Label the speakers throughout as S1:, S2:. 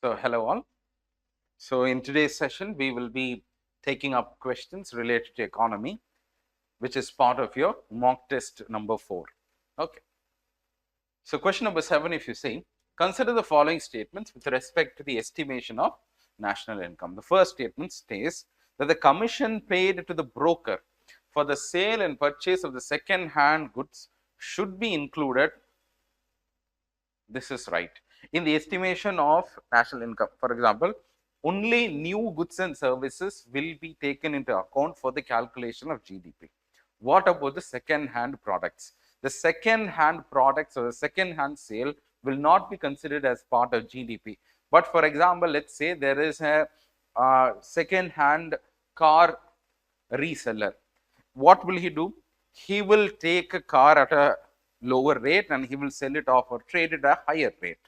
S1: So, hello all. So, in today's session, we will be taking up questions related to economy, which is part of your mock test number 4. Okay. So, question number 7, if you see, consider the following statements with respect to the estimation of national income. The first statement states that the commission paid to the broker for the sale and purchase of the second hand goods should be included. This is right. In the estimation of national income, for example, only new goods and services will be taken into account for the calculation of GDP. What about the second hand products? The second hand products or the second hand sale will not be considered as part of GDP. But for example, let's say there is a second hand car reseller. What will he do? He will take a car at a lower rate and he will sell it off or trade it at a higher rate.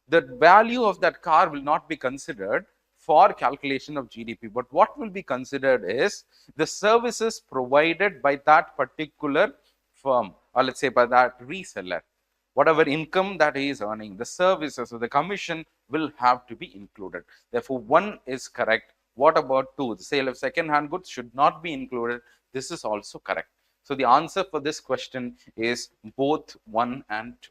S1: The value of that car will not be considered for calculation of GDP, but what will be considered is the services provided by that particular firm, or let's say by that reseller. Whatever income that he is earning, the services or the commission will have to be included. Therefore, 1 is correct. What about 2? The sale of second hand goods should not be included. This is also correct. So, the answer for this question is both 1 and 2.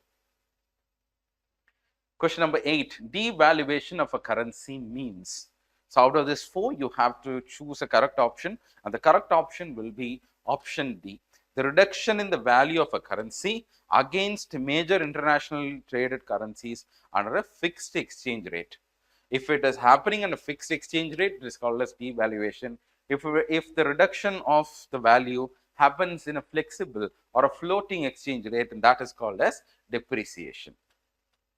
S1: Question number 8, devaluation of a currency means. So, out of this 4, you have to choose a correct option, and the correct option will be option D. The reduction in the value of a currency against major international traded currencies under a fixed exchange rate. If it is happening in a fixed exchange rate, it is called as devaluation. If the reduction of the value happens in a flexible or a floating exchange rate, then that is called as depreciation.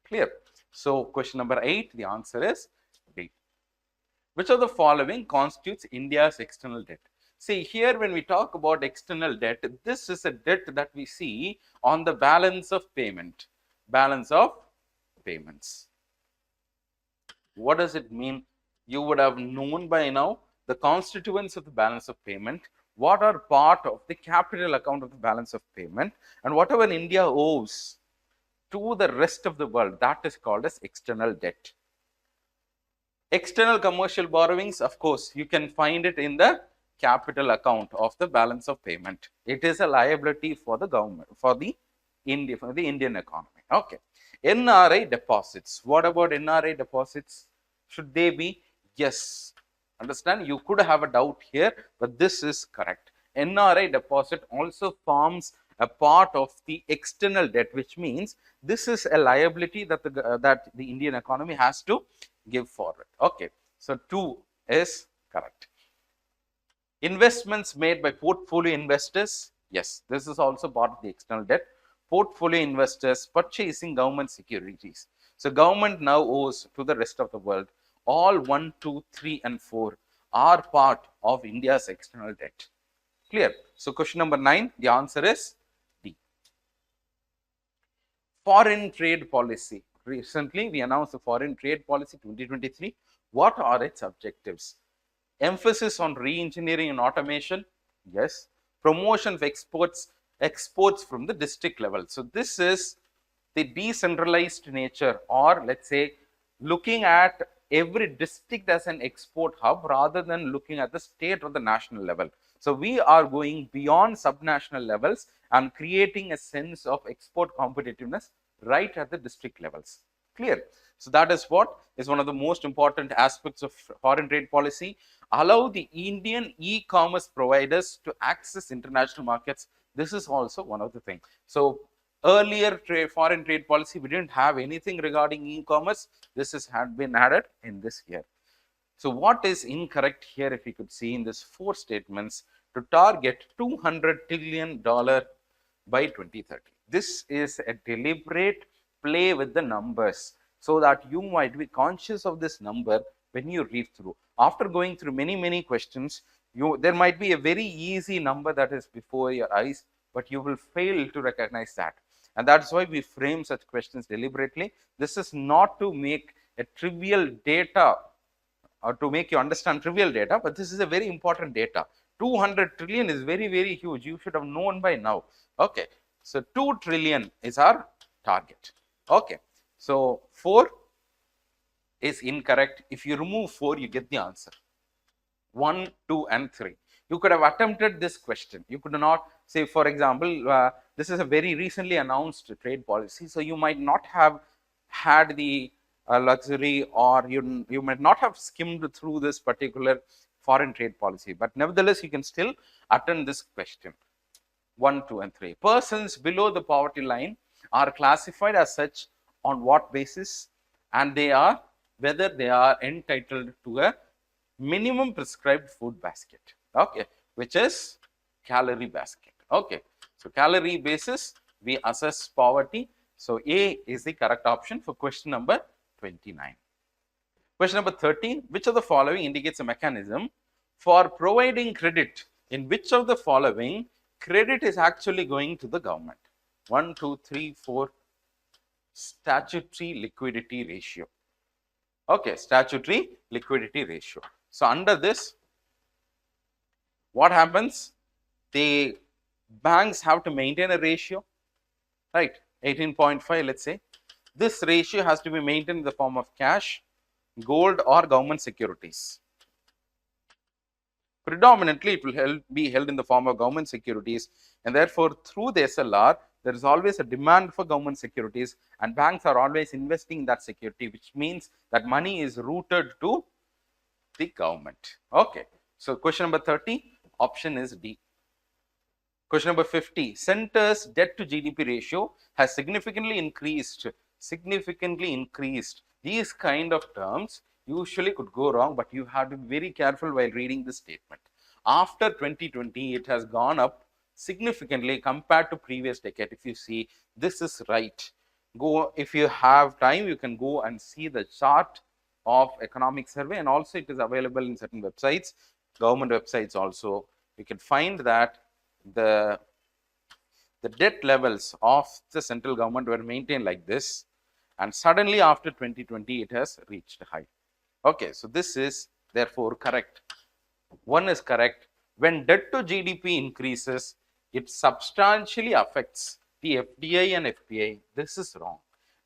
S1: Clear? So, question number 8, the answer is D. Which of the following constitutes India's external debt? See, here when we talk about external debt, this is a debt that we see on the balance of payment. Balance of payments. What does it mean? You would have known by now the constituents of the balance of payment, what are part of the capital account of the balance of payment, and whatever India owes to the rest of the world, that is called as external debt. External commercial borrowings, of course, you can find it in the capital account of the balance of payment. It is a liability for the government, for the Indian economy. Okay. NRI deposits. What about NRI deposits? Should they be? Yes. Understand? You could have a doubt here, but this is correct. NRI deposit also forms a part of the external debt, which means this is a liability that the Indian economy has to give forward. Okay. So 2 is correct. Investments made by portfolio investors. Yes, this is also part of the external debt. Portfolio investors purchasing government securities. So government now owes to the rest of the world. All 1, 2, 3 and 4 are part of India's external debt. Clear? So question number 9, the answer is D. Foreign trade policy. Recently, we announced the foreign trade policy 2023. What are its objectives? Emphasis on re-engineering and automation. Yes. Promotion of exports from the district level. So this is the decentralized nature, or let's say looking at every district as an export hub rather than looking at the state or the national level. So we are going beyond subnational levels and creating a sense of export competitiveness right at the district levels. Clear? So that is what is one of the most important aspects of foreign trade policy. Allow the Indian e-commerce providers to access international markets. This is also one of the things. So earlier foreign trade policy, we didn't have anything regarding e-commerce. This had been added in this year. So what is incorrect here, if you could see in this 4 statements, to target $200 trillion by 2030. This is a deliberate play with the numbers so that you might be conscious of this number when you read through. After going through many questions, there might be a very easy number that is before your eyes, but you will fail to recognize that. And that's why we frame such questions deliberately. This is not to make a trivial data or to make you understand trivial data, but this is a very important data. 200 trillion is very huge. You should have known by now. Okay. So 2 trillion is our target. Okay. So 4, is incorrect. If you remove 4, you get the answer. 1, 2, and 3. You could have attempted this question. You could not say, for example, this is a very recently announced trade policy, so you might not have had the luxury, or you might not have skimmed through this particular foreign trade policy, but nevertheless, you can still attempt this question. 1, 2, and 3. Persons below the poverty line are classified as such on what basis? And they are whether they are entitled to a minimum prescribed food basket, okay, which is calorie basket. Okay, so calorie basis we assess poverty. So A is the correct option for question number 29. Question number 13, which of the following indicates a mechanism for providing credit? In which of the following credit is actually going to the government? 1, 2, 3, 4. Statutory liquidity ratio. Okay, statutory liquidity ratio. So under this, what happens? The banks have to maintain a ratio, right? 18.5, let's say. This ratio has to be maintained in the form of cash, gold, or government securities. Predominantly, it will be held in the form of government securities, and therefore, through the SLR, there is always a demand for government securities, and banks are always investing in that security, which means that money is rooted to the government. Okay, so question number 30, option is D. Question number 50, center's debt to GDP ratio has significantly increased. These kind of terms usually could go wrong, but you have to be very careful while reading this statement. After 2020, it has gone up significantly compared to previous decade. If you see, this is right. Go, if you have time, you can go and see the chart of economic survey, and also it is available in certain websites, government websites also. You can find that the debt levels of the central government were maintained like this, and suddenly after 2020 it has reached high. Okay, so this is therefore correct. 1 is correct. When debt to GDP increases, it substantially affects the FDI and FPI. This is wrong.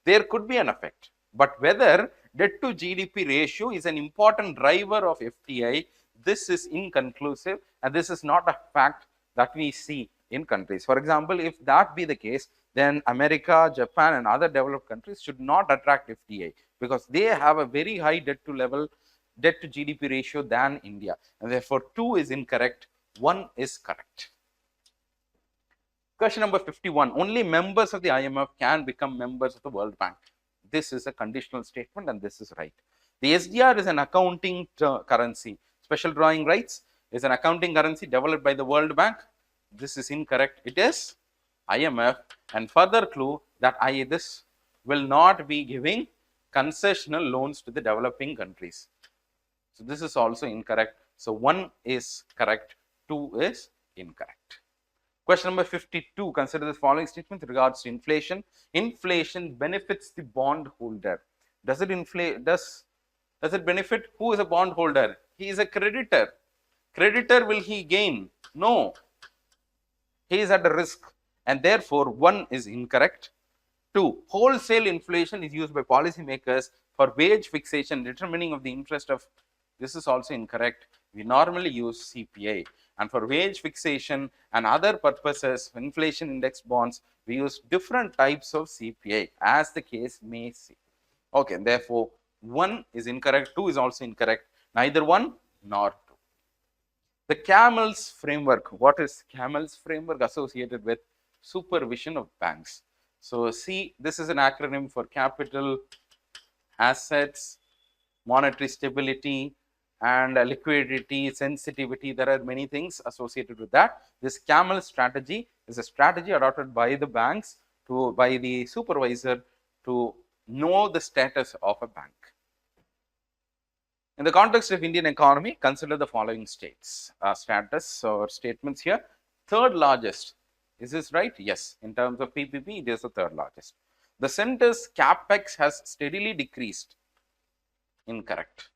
S1: There could be an effect, but whether debt to GDP ratio is an important driver of FDI, this is inconclusive, and this is not a fact that we see in countries. For example, if that be the case, then America, Japan, and other developed countries should not attract FDI, because they have a very high debt to GDP ratio than India, and therefore 2 is incorrect, 1 is correct. Question number 51, only members of the IMF can become members of the World Bank. This is a conditional statement, and this is right. The SDR is an accounting currency. Special drawing rights is an accounting currency developed by the World Bank. This is incorrect. It is IMF, and further clue that this will not be giving concessional loans to the developing countries. So this is also incorrect. So 1 is correct, 2 is incorrect. Question number 52, consider the following statement with regards to inflation. Inflation benefits the bondholder. Does it benefit? Who is a bondholder? He is a creditor. Creditor, will he gain? No. He is at a risk, and therefore 1 is incorrect. 2, wholesale inflation is used by policymakers for wage fixation, determining of the interest of. This is also incorrect. We normally use CPI, and for wage fixation and other purposes, inflation index bonds, we use different types of CPI, as the case may see. Okay, therefore 1 is incorrect, 2 is also incorrect, neither 1 nor 2. The CAMELS framework. What is CAMELS framework? Associated with supervision of banks. So see, this is an acronym for capital, assets, monetary stability, and liquidity, sensitivity. There are many things associated with that. This CAMELS strategy is a strategy adopted by the banks by the supervisor to know the status of a bank. In the context of Indian economy, consider the following states, status or statements here. Third largest. Is this right? Yes. In terms of PPP, it is the third largest. The center's capex has steadily decreased. Incorrect.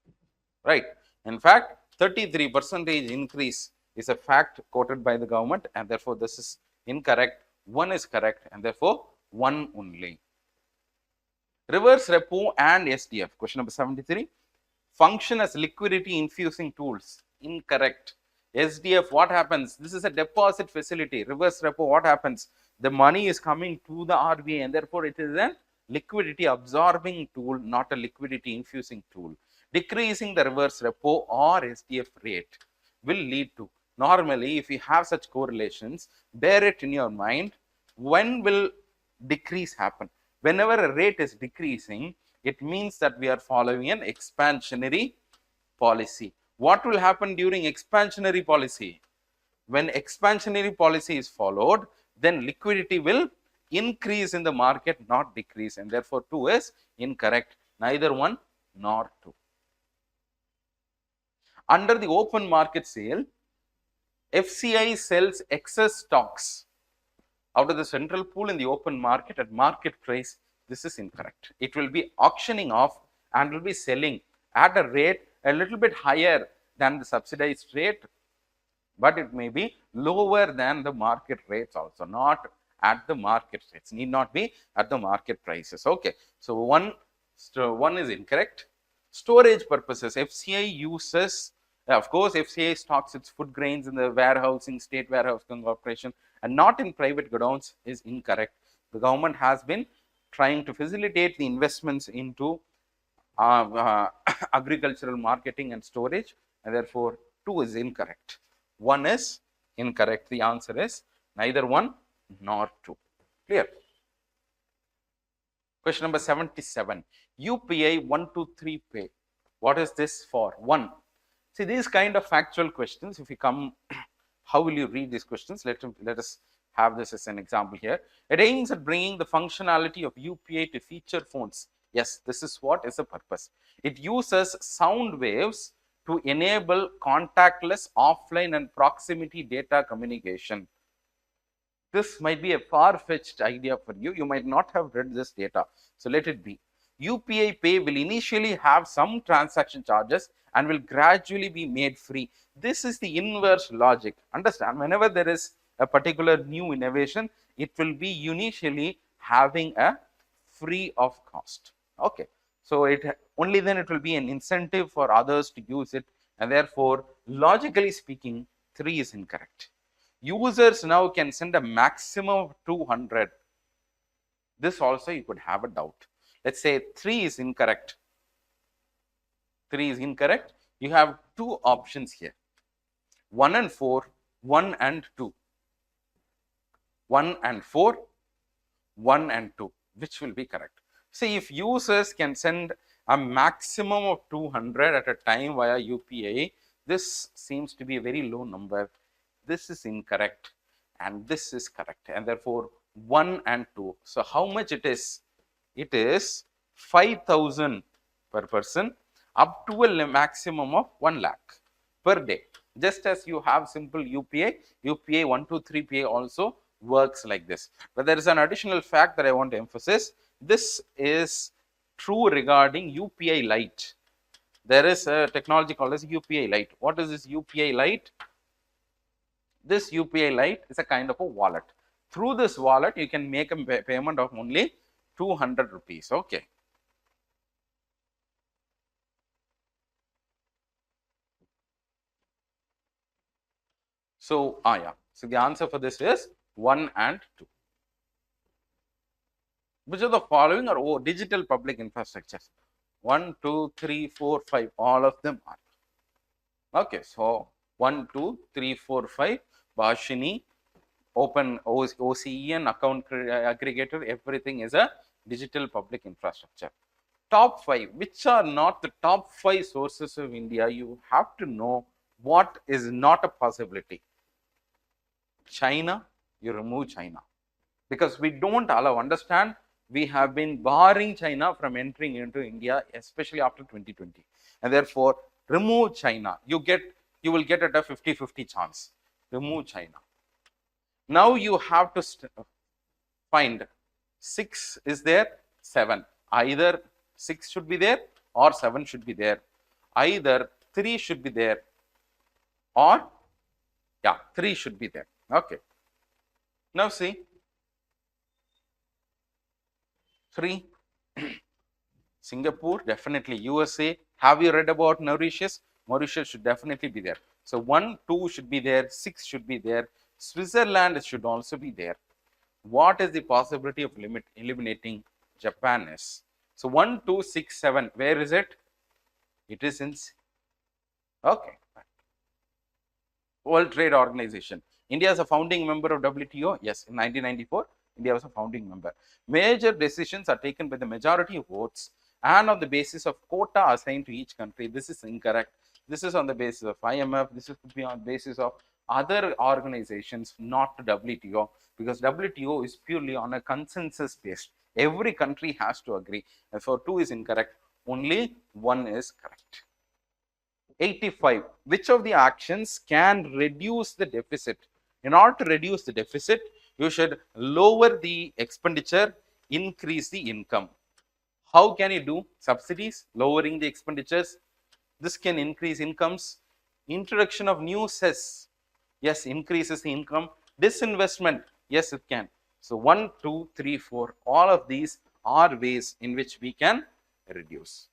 S1: Right. In fact, 33% increase is a fact quoted by the government, and therefore this is incorrect. 1 is correct, and therefore 1 only. Reverse repo and SDF. Question number 73. Function as liquidity infusing tools. Incorrect. SDF, what happens? This is a deposit facility. Reverse repo, what happens? The money is coming to the RBI and therefore it is a liquidity absorbing tool, not a liquidity infusing tool. Decreasing the reverse repo or SDF rate will lead to, normally if you have such correlations, bear it in your mind, when will decrease happen? Whenever a rate is decreasing, it means that we are following an expansionary policy. What will happen during expansionary policy? When expansionary policy is followed, then liquidity will increase in the market, not decrease, and therefore 2 is incorrect. Neither 1 nor 2. Under the open market sale, FCI sells excess stocks out of the central pool in the open market at market price. This is incorrect. It will be auctioning off and will be selling at a rate a little bit higher than the subsidized rate, but it may be lower than the market rates also, not at the market rates, need not be at the market prices. Okay, so one is incorrect. Storage purposes, FCI uses, of course, FCI stocks its food grains in the warehousing, state warehousing corporation, and not in private godowns, is incorrect. The government has been trying to facilitate the investments into agricultural marketing and storage, and therefore 2 is incorrect. 1 is incorrect. The answer is neither 1 nor 2. Clear? Question number 77. UPI 123 pay. What is this for? 1. See, these kind of factual questions, if you come, how will you read these questions? Let us have this as an example here. It aims at bringing the functionality of UPI to feature phones. Yes, this is what is the purpose. It uses sound waves to enable contactless offline and proximity data communication. This might be a far-fetched idea for you. You might not have read this data. So let it be. UPI Pay will initially have some transaction charges and will gradually be made free. This is the inverse logic. Understand, whenever there is a particular new innovation, it will be initially having a free of cost. Okay, so it only then it will be an incentive for others to use it, and therefore logically speaking 3 is incorrect. Users now can send a maximum of 200. This also you could have a doubt. Let's say 3 is incorrect. 3 is incorrect. You have 2 options here, 1 and 4, 1 and 2. 1 and 4, 1 and 2. Which will be correct? See, if users can send a maximum of 200 at a time via UPI, this seems to be a very low number. This is incorrect and this is correct, and therefore 1 and 2. So how much it is? It is 5,000 per person up to a maximum of 1 lakh per day. Just as you have simple UPI, UPI 123 PA also works like this. But there is an additional fact that I want to emphasize. This is true regarding UPI Lite. There is a technology called as UPI Lite. What is this UPI Lite? This UPI Lite is a kind of a wallet. Through this wallet, you can make a payment of only 200 rupees. Okay. So, so the answer for this is 1 and 2. Which of the following are digital public infrastructures? 1, 2, 3, 4, 5. All of them are. Okay. So 1, 2, 3, 4, 5. Bhashini, Open OCEN, account aggregator, everything is a digital public infrastructure. Top 5. Which are not the top 5 sources of India? You have to know what is not a possibility. China, you remove China. Because we don't allow, understand, we have been barring China from entering into India, especially after 2020. And therefore, remove China. You will get at a 50-50 chance. Remove China. Now you have to find 6 is there, 7. Either 6 should be there or 7 should be there. Either 3 should be there or 3 should be there. Okay. Now see 3. Singapore, definitely. USA, have you read about Mauritius? Mauritius should definitely be there. So 1, 2 should be there, 6 should be there. Switzerland should also be there. What is the possibility of eliminating Japan is? So 1, 2, 6, 7, where is it? It is in, okay, World Trade Organization. India is a founding member of WTO. Yes, in 1994, India was a founding member. Major decisions are taken by the majority of votes and on the basis of quota assigned to each country. This is incorrect. This is on the basis of IMF. This is to be on the basis of other organizations, not WTO, because WTO is purely on a consensus based. Every country has to agree. Therefore, 2 is incorrect. Only 1 is correct. 85. Which of the actions can reduce the deficit? In order to reduce the deficit, you should lower the expenditure, increase the income. How can you do? Subsidies, lowering the expenditures. This can increase incomes. Introduction of new cess, yes, increases the income. Disinvestment, yes, it can. So 1, 2, 3, 4, all of these are ways in which we can reduce.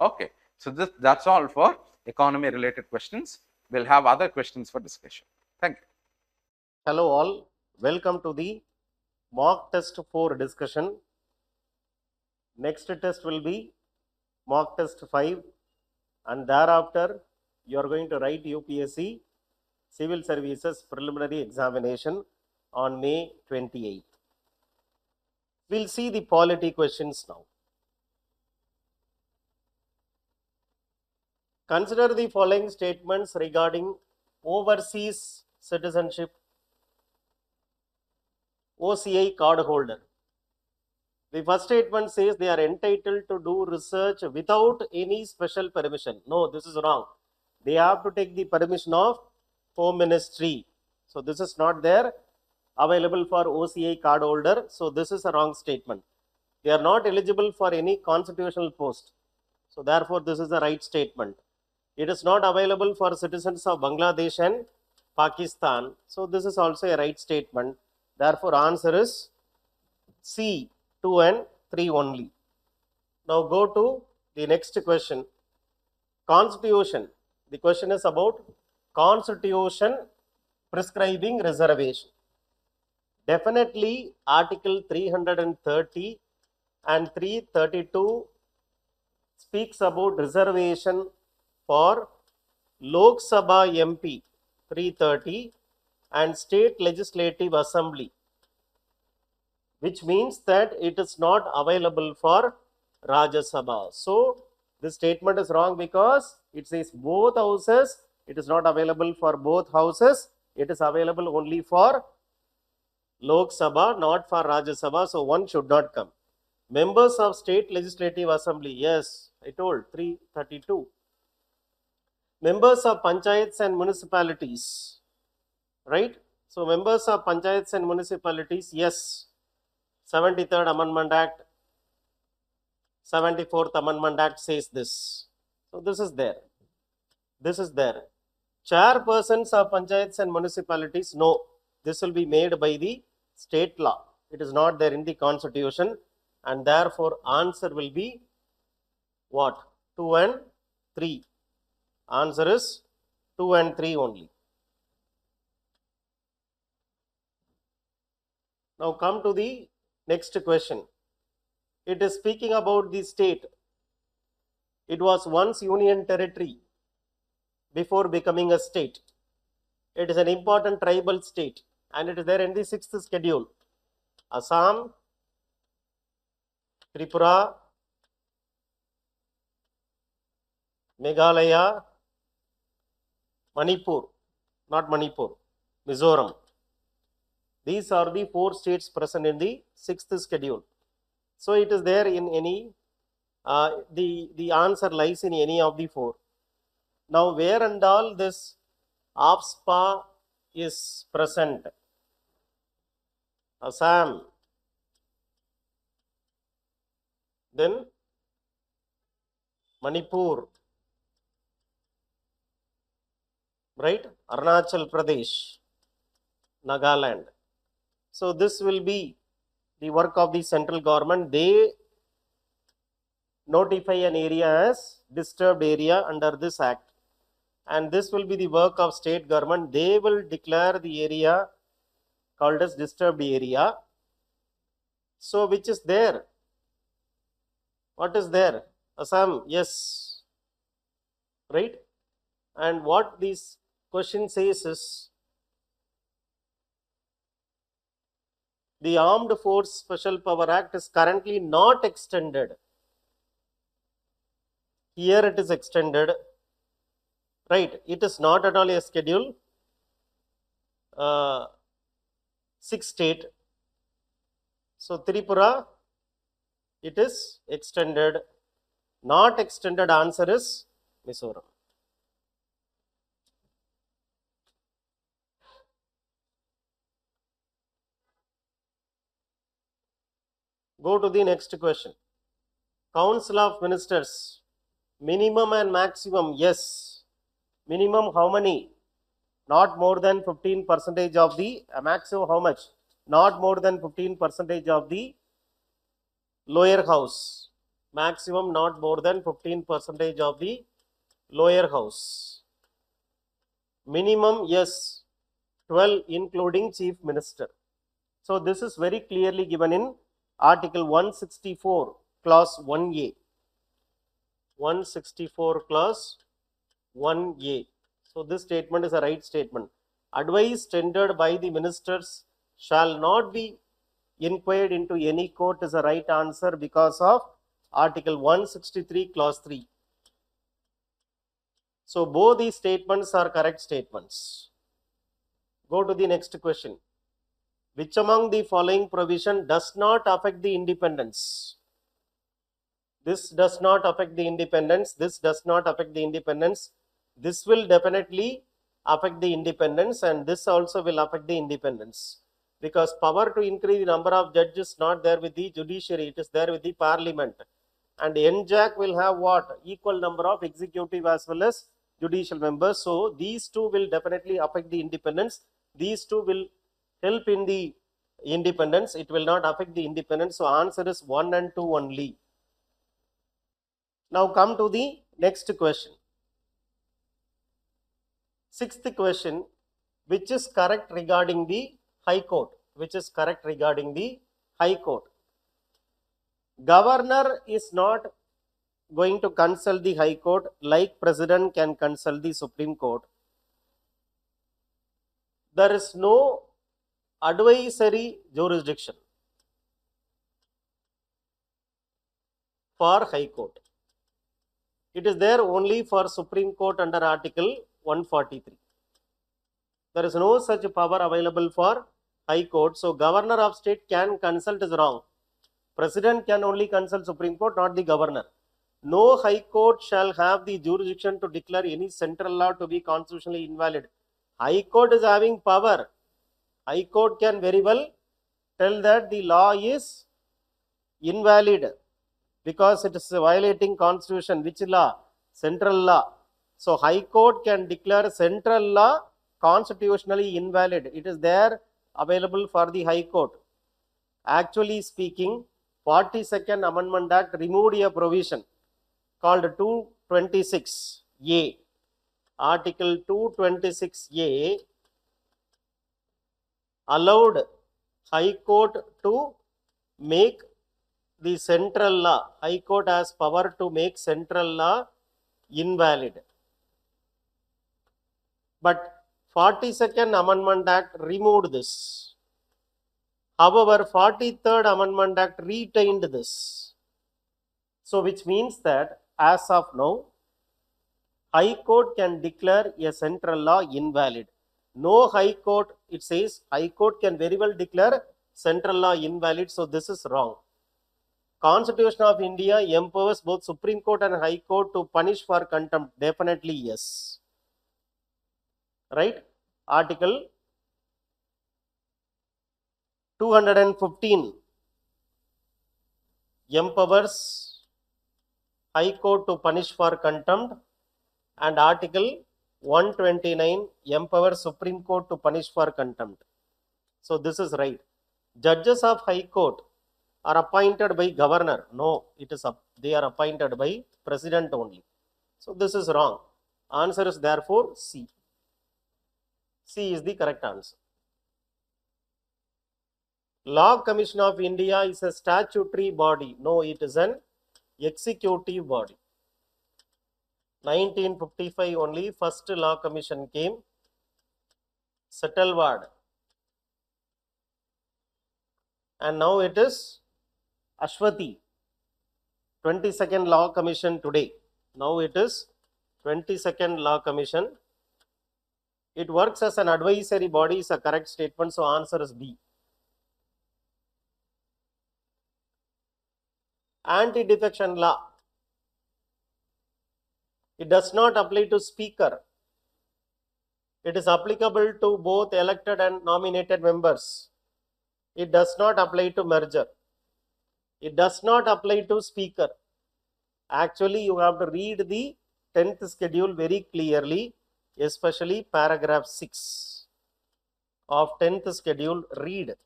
S1: Okay, so that's all for economy related questions. We'll have other questions for discussion. Thank you.
S2: Hello all, welcome to the mock test 4 discussion. Next test will be mock test 5 and thereafter you are going to write UPSC Civil Services Preliminary Examination on May 28th. We'll see the polity questions now. Consider the following statements regarding overseas citizenship OCI card holder. The first statement says they are entitled to do research without any special permission. No, this is wrong. They have to take the permission of Home Ministry. So this is not there available for OCI card holder. So this is a wrong statement. They are not eligible for any constitutional post. So therefore this is the right statement. It is not available for citizens of Bangladesh and Pakistan. So this is also a right statement. Therefore answer is C, 2 and 3 only. Now go to the next question. Constitution. The question is about Constitution prescribing reservation. Definitely Article 330 and 332 speaks about reservation for Lok Sabha MP 330 and State Legislative Assembly, which means that it is not available for Rajya Sabha. So this statement is wrong because it says both houses. It is not available for both houses. It is available only for Lok Sabha, not for Rajya Sabha. So one should not come. Members of State Legislative Assembly. Yes, I told 332. Members of Panchayats and municipalities. Right? So members of Panchayats and municipalities. Yes. 73rd Amendment Act, 74th Amendment Act says this. So this is there. This is there. Chairpersons of panchayats and municipalities, no. This will be made by the state law. It is not there in the constitution and therefore answer will be what? 2 and 3. Answer is 2 and 3 only. Now come to the next question. It is speaking about the state. It was once union territory before becoming a state. It is an important tribal state and it is there in the 6th schedule. Assam, Tripura, Meghalaya, Manipur, not Manipur, Mizoram. These are the 4 states present in the 6th schedule. So it is there in any, the answer lies in any of the 4. Now where and all this AFSPA is present? Assam, then Manipur, right? Arunachal Pradesh, Nagaland. So this will be the work of the central government. They notify an area as disturbed area under this act. And this will be the work of state government. They will declare the area called as disturbed area. So which is there? What is there? Assam, yes, right? And what this question says is, the Armed Force Special Power Act is currently not extended. Here it is extended, right? It is not at all a schedule 6 state. So Tripura, it is extended. Not extended answer is Mizoram. Go to the next question. Council of Ministers, minimum and maximum, yes. Minimum how many? Not more than 15% of the, maximum how much? Not more than 15% of the lower house. Maximum not more than 15% of the lower house. Minimum, yes, 12 including Chief Minister. So this is very clearly given in Article 164, Clause 1A. 164, Clause 1A. So this statement is a right statement. Advice tendered by the ministers shall not be inquired into any court is a right answer because of Article 163, Clause 3. So both these statements are correct statements. Go to the next question. Which among the following provision does not affect the independence? This does not affect the independence. This does not affect the independence. This will definitely affect the independence, and this also will affect the independence. Because power to increase the number of judges not there with the judiciary, it is there with the parliament. And NJAC will have what? Equal number of executive as well as judicial members. So these two will definitely affect the independence. These two will help in the independence. It will not affect the independence. So answer is 1 and 2 only. Now come to the next question. Sixth question, which is correct regarding the High Court? Which is correct regarding the High Court? Governor is not going to consult the High Court like President can consult the Supreme Court. There is no advisory jurisdiction for High Court. It is there only for Supreme Court under Article 143. There is no such power available for High Court. So Governor of State can consult is wrong. President can only consult Supreme Court, not the Governor. No High Court shall have the jurisdiction to declare any central law to be constitutionally invalid. High Court is having power. High Court can very well tell that the law is invalid because it is violating constitution. Which law? Central law. So High Court can declare central law constitutionally invalid. It is there available for the High Court. Actually speaking, 42nd Amendment Act removed a provision called 226A. Article 226A allowed High Court to make the central law. High Court has power to make central law invalid. But 42nd Amendment Act removed this. However, 43rd Amendment Act retained this. So which means that as of now, High Court can declare a central law invalid. No High Court, it says High Court can very well declare central law invalid. So this is wrong. Constitution of India empowers both Supreme Court and High Court to punish for contempt. Definitely yes. Right? Article 215 empowers High Court to punish for contempt, and Article 129 empowers Supreme Court to punish for contempt. So this is right. Judges of High Court are appointed by governor. No, it is they are appointed by president only. So this is wrong. Answer is therefore C. C is the correct answer. Law Commission of India is a statutory body. No, it is an executive body. 1955 only first Law Commission came. Settleward. And now it is Ashwati. 22nd Law Commission today. Now it is 22nd Law Commission. It works as an advisory body is a correct statement. So answer is B. Anti-defection law. It does not apply to speaker. It is applicable to both elected and nominated members. It does not apply to merger. It does not apply to speaker. Actually, you have to read the 10th schedule very clearly, especially paragraph 6 of 10th schedule. Read.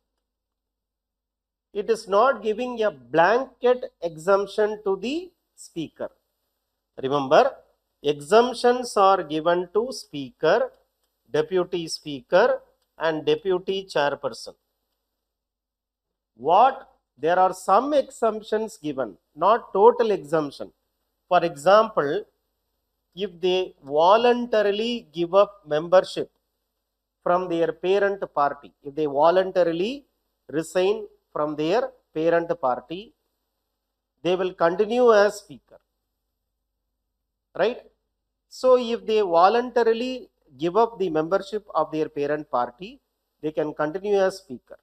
S2: It is not giving a blanket exemption to the speaker. Remember, exemptions are given to speaker, deputy speaker and deputy chairperson. There are some exemptions given, not total exemption. For example, if they voluntarily give up membership from their parent party, if they voluntarily resign from their parent party, they will continue as speaker. Right? So if they voluntarily give up the membership of their parent party, they can continue as speaker.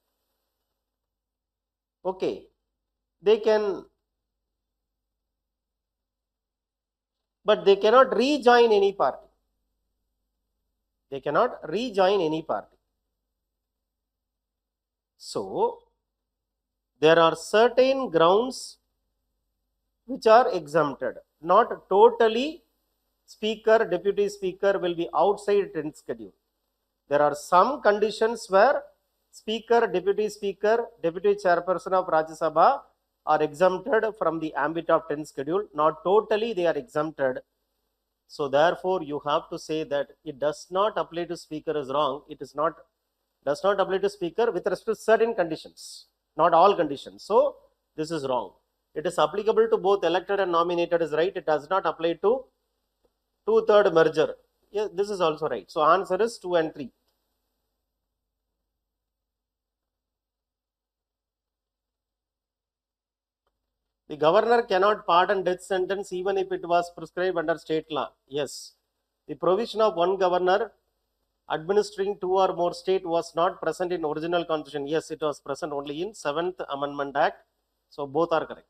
S2: Okay, they can, but they cannot rejoin any party. They cannot rejoin any party. So, there are certain grounds which are exempted. Not totally speaker, deputy speaker will be outside 10th schedule. There are some conditions where speaker, deputy chairperson of Rajya Sabha are exempted from the ambit of 10th schedule. Not totally they are exempted. So therefore you have to say that it does not apply to speaker is wrong. It is not, does not apply to speaker with respect to certain conditions, not all conditions. So this is wrong. It is applicable to both elected and nominated is right. It does not apply to 2/3 merger. Yeah, this is also right. So answer is 2 and 3. The governor cannot pardon death sentence even if it was prescribed under state law. Yes. The provision of one governor administering 2 or more state was not present in original constitution. Yes, it was present only in 7th Amendment Act. So both are correct.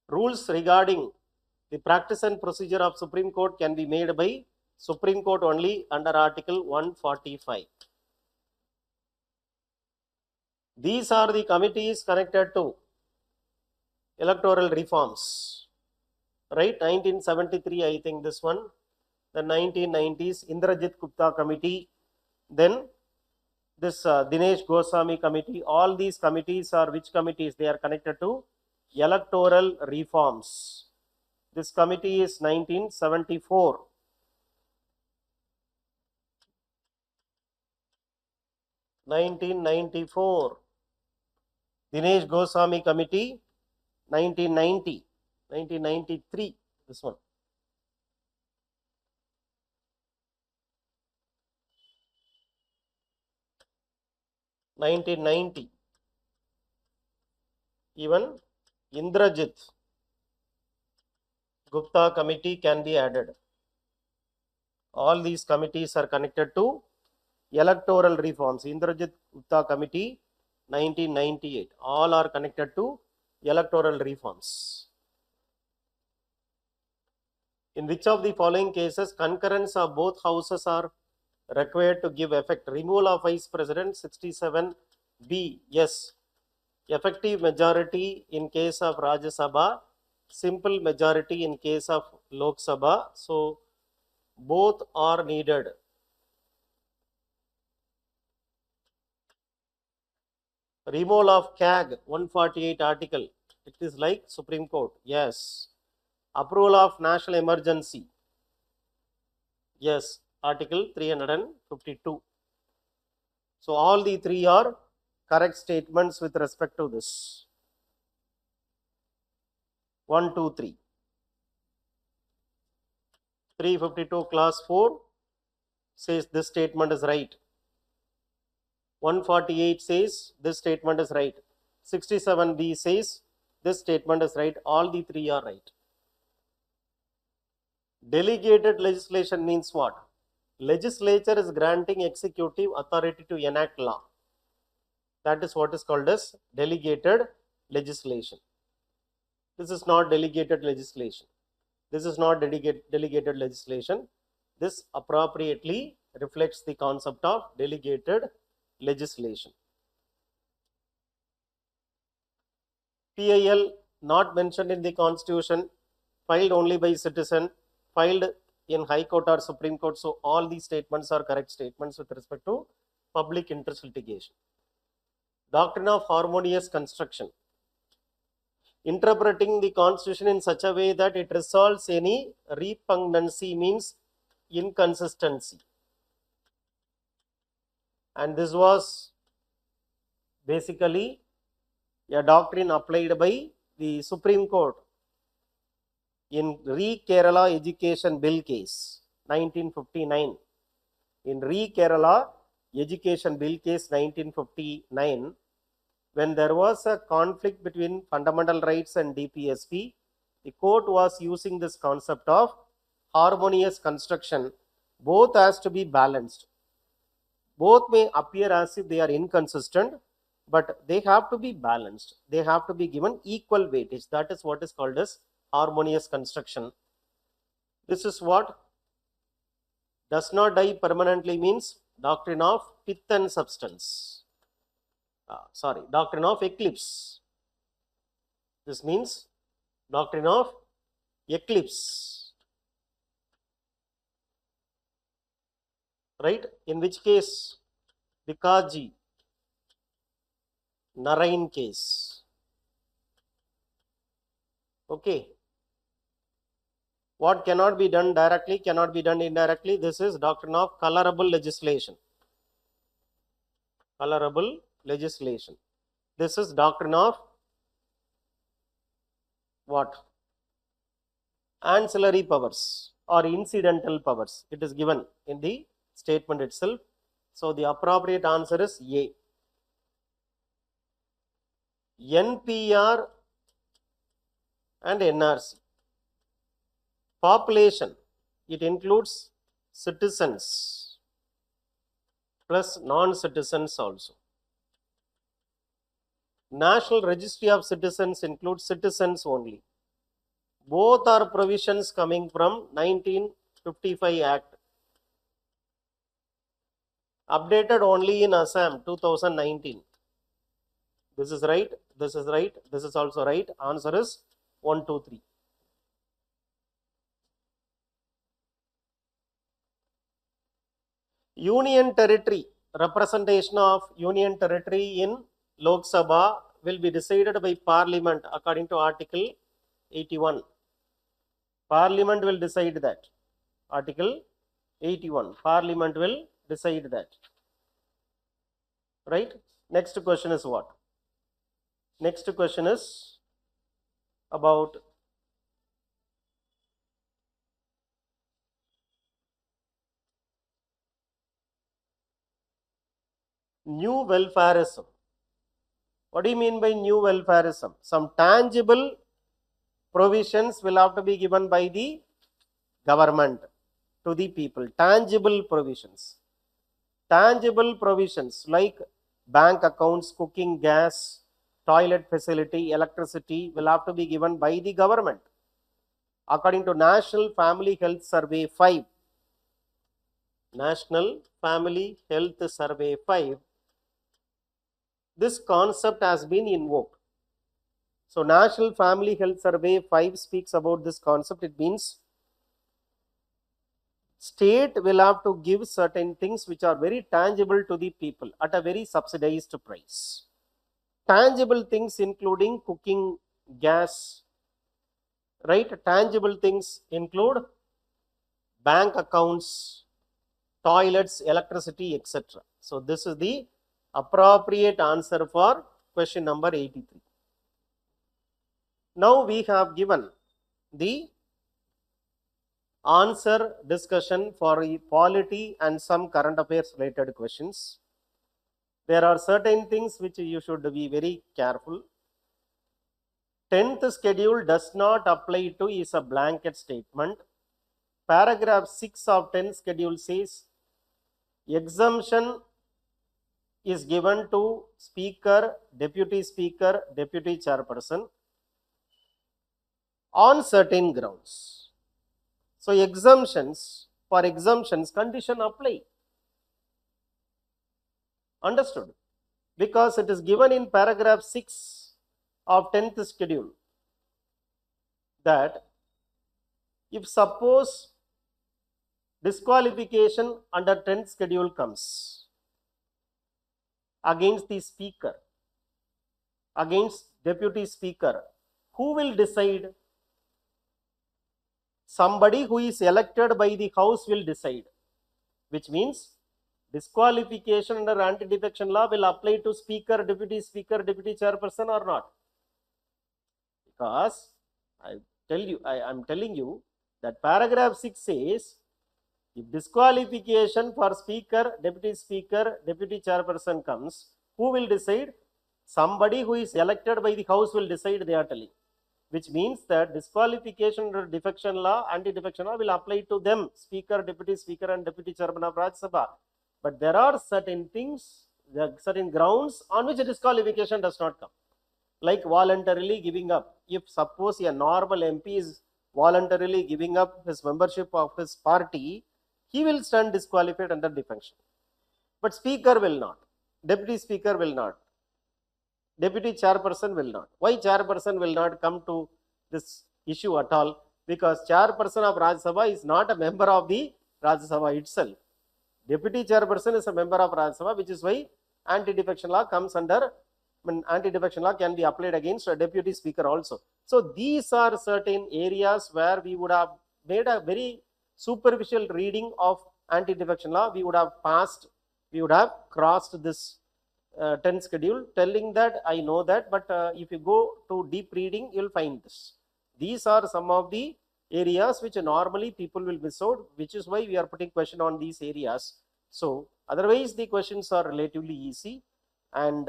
S2: Rules regarding the practice and procedure of Supreme Court can be made by Supreme Court only under Article 145. These are the committees connected to electoral reforms. Right, 1973, I think this one. The 1990s, Indrajit Gupta Committee. Then this Dinesh Goswami Committee. All these committees are which committees? They are connected to electoral reforms. This committee is 1974. Dinesh Goswami Committee, 1990, 1993, this one. (1990). Even Indrajit Gupta Committee can be added. All these committees are connected to electoral reforms. Indrajit Gupta Committee, 1998. All are connected to electoral reforms. In which of the following cases concurrence of both houses are required to give effect? Removal of Vice President, 67B. Yes. Effective majority in case of Rajya Sabha, simple majority in case of Lok Sabha. So both are needed. Removal of CAG 148 article. It is like Supreme Court. Yes. Approval of national emergency. Yes. Article 352. So all the three are correct statements with respect to this. 1, 2, 3. 352 class 4 says this statement is right. 148 says this statement is right. 67B says this statement is right. All the three are right. Delegated legislation means what? Legislature is granting executive authority to enact law. That is what is called as delegated legislation. This is not delegated legislation. This is not delegated legislation. This appropriately reflects the concept of delegated legislation. PIL not mentioned in the constitution, filed only by citizen, filed in High Court or Supreme Court. So all these statements are correct statements with respect to public interest litigation. Doctrine of harmonious construction. Interpreting the constitution in such a way that it resolves any repugnancy means inconsistency. And this was basically a doctrine applied by the Supreme Court in Re-Kerala Education Bill case 1959. In Re-Kerala Education Bill case 1959, when there was a conflict between fundamental rights and DPSP, the court was using this concept of harmonious construction. Both has to be balanced. Both may appear as if they are inconsistent, but they have to be balanced. They have to be given equal weightage. That is what is called as harmonious construction. This is what does not die permanently means doctrine of pith and substance. Doctrine of eclipse. This means doctrine of eclipse. Right? In which case? Bikaji, Narain case. Okay. What cannot be done directly cannot be done indirectly. This is doctrine of colorable legislation. Colorable legislation. This is doctrine of what? Ancillary powers or incidental powers. It is given in the statement itself. So the appropriate answer is A. NPR and NRC. Population, it includes citizens plus non-citizens also. National Registry of Citizens includes citizens only. Both are provisions coming from 1955 Act. Updated only in Assam 2019. This is right, this is right, this is also right. Answer is 1, 2, 3. Union territory, representation of Union territory in Lok Sabha will be decided by Parliament according to Article 81. Parliament will decide that. Article 81. Parliament will decide that. Right? Next question is what? Next question is about new welfareism. What do you mean by new welfareism? Some tangible provisions will have to be given by the government to the people. Tangible provisions. Tangible provisions like bank accounts, cooking gas, toilet facility, electricity will have to be given by the government. According to National Family Health Survey 5, National Family Health Survey 5, this concept has been invoked. So National Family Health Survey 5 speaks about this concept. It means state will have to give certain things which are very tangible to the people at a very subsidized price. tangible things including cooking gas, right? Tangible things include bank accounts, toilets, electricity, etc. So this is the appropriate answer for question number 83. Now we have given the answer discussion for polity and some current affairs related questions. There are certain things which you should be very careful. 10th schedule does not apply to is a blanket statement. Paragraph 6 of 10th schedule says exemption is given to speaker, deputy chairperson on certain grounds. So for exemptions condition apply. Understood? Because it is given in paragraph 6 of 10th schedule that if suppose disqualification under 10th schedule comes against the speaker, against deputy speaker, who will decide? Somebody who is elected by the house will decide, which means disqualification under anti-defection law will apply to speaker, deputy chairperson or not? Because I am telling you that paragraph 6 says if disqualification for speaker, deputy chairperson comes, who will decide? Somebody who is elected by the house will decide, they are telling. Which means that disqualification under defection law, anti-defection law will apply to them, speaker, and deputy chairman of Rajya Sabha. But there are certain things, certain grounds on which a disqualification does not come. Like voluntarily giving up. If suppose a normal MP is voluntarily giving up his membership of his party, he will stand disqualified under defection. But speaker will not. Deputy speaker will not. Deputy chairperson will not. Why chairperson will not come to this issue at all? Because chairperson of Rajya Sabha is not a member of the Rajya Sabha itself. Deputy chairperson is a member of Rajya Sabha, which is why anti-defection law comes under, anti-defection law can be applied against a deputy speaker also. So these are certain areas where we would have made a very superficial reading of anti-defection law. We would have crossed this 10th schedule, telling that I know that, but if you go to deep reading, you'll find this. These are some of the areas which normally people will miss out, which is why we are putting question on these areas. So otherwise the questions are relatively easy, and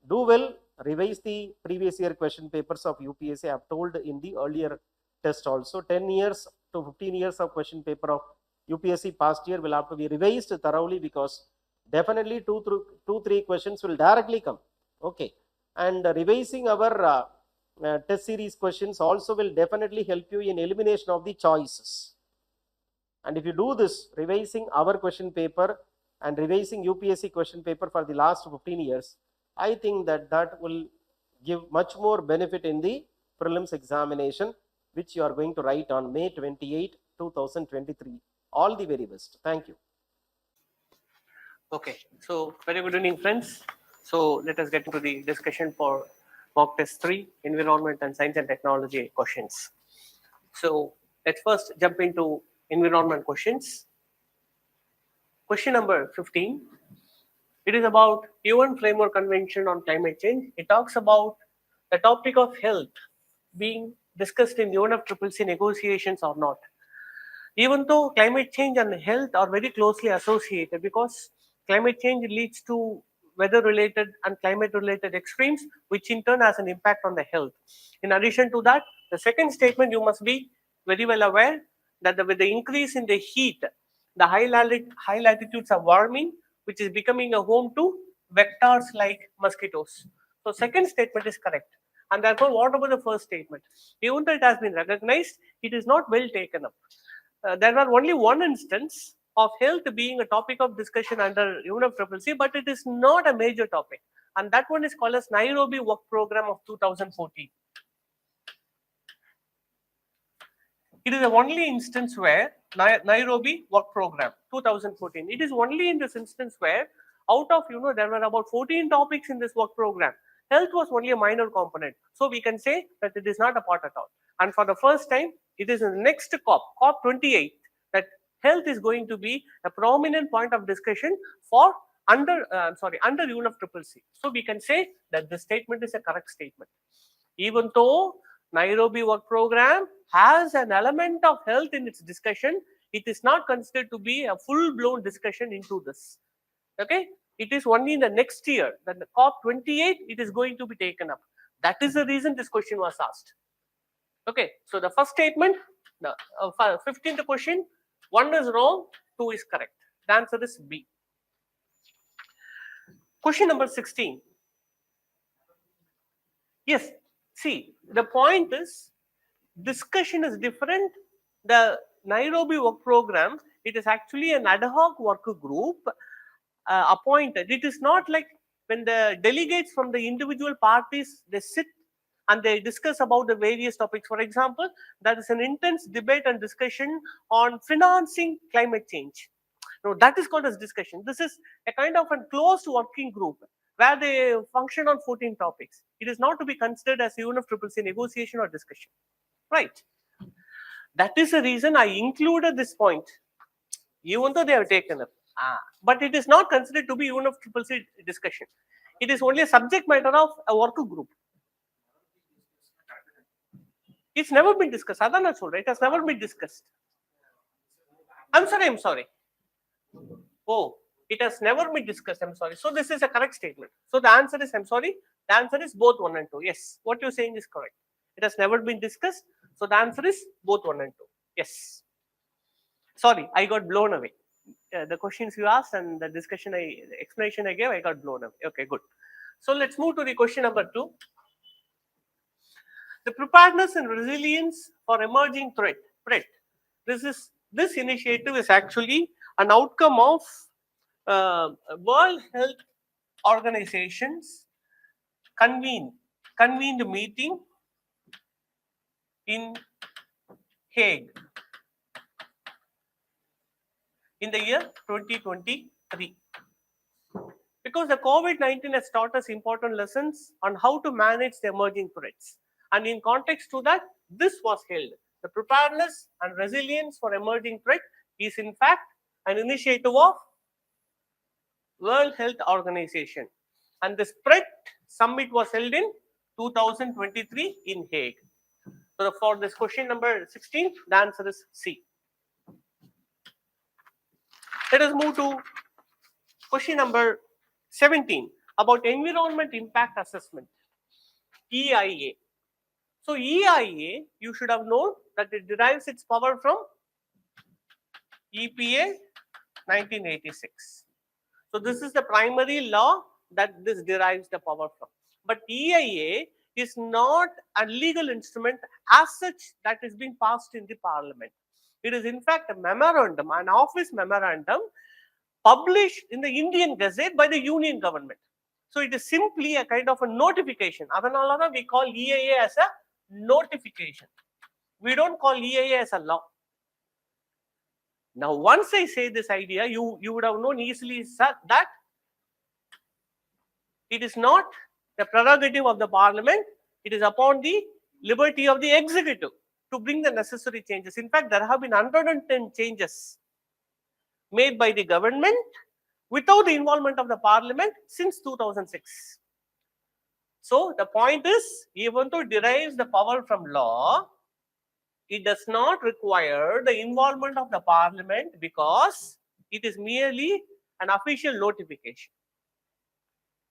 S2: do well, revise the previous year question papers of UPSC. I have told in the earlier test also, 10 years to 15 years of question paper of UPSC past year will have to be revised thoroughly, because definitely 2-3 questions will directly come. Okay, and revising our test series questions also will definitely help you in elimination of the choices. And if you do this, revising our question paper and revising UPSC question paper for the last 15 years, I think that will give much more benefit in the prelims examination, which you are going to write on May 28, 2023. All the very best. Thank you.
S3: Okay, so very good evening, friends. So let us get into the discussion for mock test 3, environment and science and technology questions. So let's first jump into environment questions. Question number 15. It is about UN Framework Convention on Climate Change. It talks about the topic of health being discussed in UNFCCC negotiations or not. Even though climate change and health are very closely associated, because climate change leads to weather-related and climate-related extremes, which in turn has an impact on the health. In addition to that, the second statement, you must be very well aware that with the increase in the heat, the high latitudes are warming, which is becoming a home to vectors like mosquitoes. So second statement is correct. And therefore, what about the first statement? Even though it has been recognized, it is not well taken up. There are only one instance of health being a topic of discussion under UNFCCC, but it is not a major topic. And that one is called as Nairobi Work Program of 2014. It is the only instance where Nairobi Work Program 2014. It is only in this instance where out of, there were about 14 topics in this work program. Health was only a minor component. So we can say that it is not a part at all. And for the first time, it is in the next COP 28, that health is going to be a prominent point of discussion for under UNFCCC. So we can say that this statement is a correct statement. Even though Nairobi Work Program has an element of health in its discussion, it is not considered to be a full-blown discussion into this. Okay, it is only in the next year that the COP 28 it is going to be taken up. That is the reason this question was asked. Okay, so the first statement, the 15th question, 1 is wrong, 2 is correct. The answer is B. Question number 16. Yes, see, the point is discussion is different. The Nairobi Work Program, it is actually an ad hoc work group appointed. It is not like when the delegates from the individual parties, they sit and they discuss about the various topics. For example, there is an intense debate and discussion on financing climate change. No, that is called as discussion. This is a kind of a closed working group where they function on 14 topics. It is not to be considered as UNFCCC negotiation or discussion. Right. That is the reason I included this point, even though they have taken up. But it is not considered to be UNFCCC discussion. It is only a subject matter of a work group. It's never been discussed. Adana told, it has never been discussed. I'm sorry. Oh, it has never been discussed. I'm sorry. So this is a correct statement. So the answer is, I'm sorry, the answer is both 1 and 2. Yes, what you're saying is correct. It has never been discussed. So the answer is both 1 and 2. Yes. Sorry, I got blown away. The questions you asked and the explanation I gave, I got blown away. Okay, good. So let's move to the question number 2. The preparedness and resilience for emerging threat. This initiative is actually an outcome of World Health Organization's convened meeting in Hague in the year 2023. Because the COVID-19 has taught us important lessons on how to manage the emerging threats. And in context to that, this was held. The preparedness and resilience for emerging threat is in fact an initiative of World Health Organization. And the spread summit was held in 2023 in Hague. So for this question number 16, the answer is C. Let us move to question number 17 about environment impact assessment, EIA. So EIA, you should have known that it derives its power from EPA 1986. So this is the primary law that this derives the power from. But EIA is not a legal instrument as such that is being passed in the parliament. It is in fact a memorandum, an office memorandum published in the Indian Gazette by the Union government. So it is simply a kind of a notification. Adanalana we call EIA as a notification. We don't call EIA as a law. Now, once I say this idea, you would have known easily that it is not the prerogative of the parliament. It is upon the liberty of the executive to bring the necessary changes. In fact, there have been 110 changes made by the government without the involvement of the parliament since 2006. So the point is, even though it derives the power from law, it does not require the involvement of the parliament because it is merely an official notification.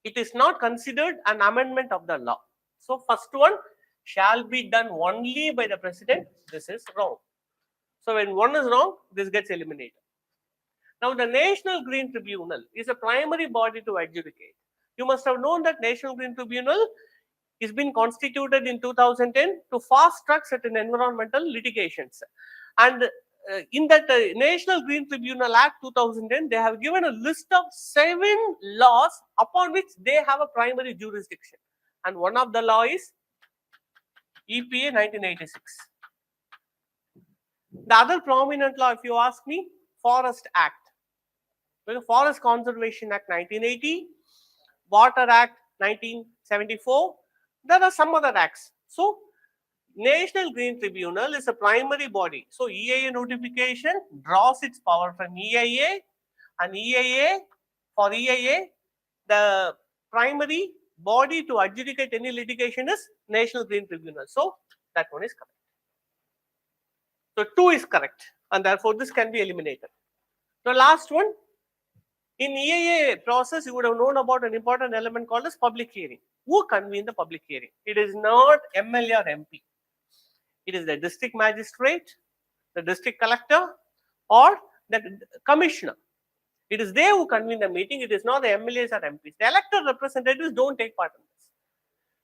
S3: It is not considered an amendment of the law. So first one shall be done only by the president. This is wrong. So when one is wrong, this gets eliminated. Now the National Green Tribunal is a primary body to adjudicate. You must have known that National Green Tribunal is been constituted in 2010 to fast track certain environmental litigations. And in that National Green Tribunal Act 2010, they have given a list of 7 laws upon which they have a primary jurisdiction. And one of the law is EPA 1986. The other prominent law, if you ask me, Forest Act. Forest Conservation Act 1980, Water Act 1974. There are some other acts. So, National Green Tribunal is a primary body. So, EIA notification draws its power from EIA, and EIA, for EIA, the primary body to adjudicate any litigation is National Green Tribunal. So, that one is correct. So, 2 is correct, and therefore this can be eliminated. The last one, in EIA process, you would have known about an important element called as public hearing. Who convened the public hearing? It is not MLA or MP. It is the district magistrate, the district collector, or the commissioner. It is they who convene the meeting. It is not the MLAs or MPs. The elected representatives don't take part in this.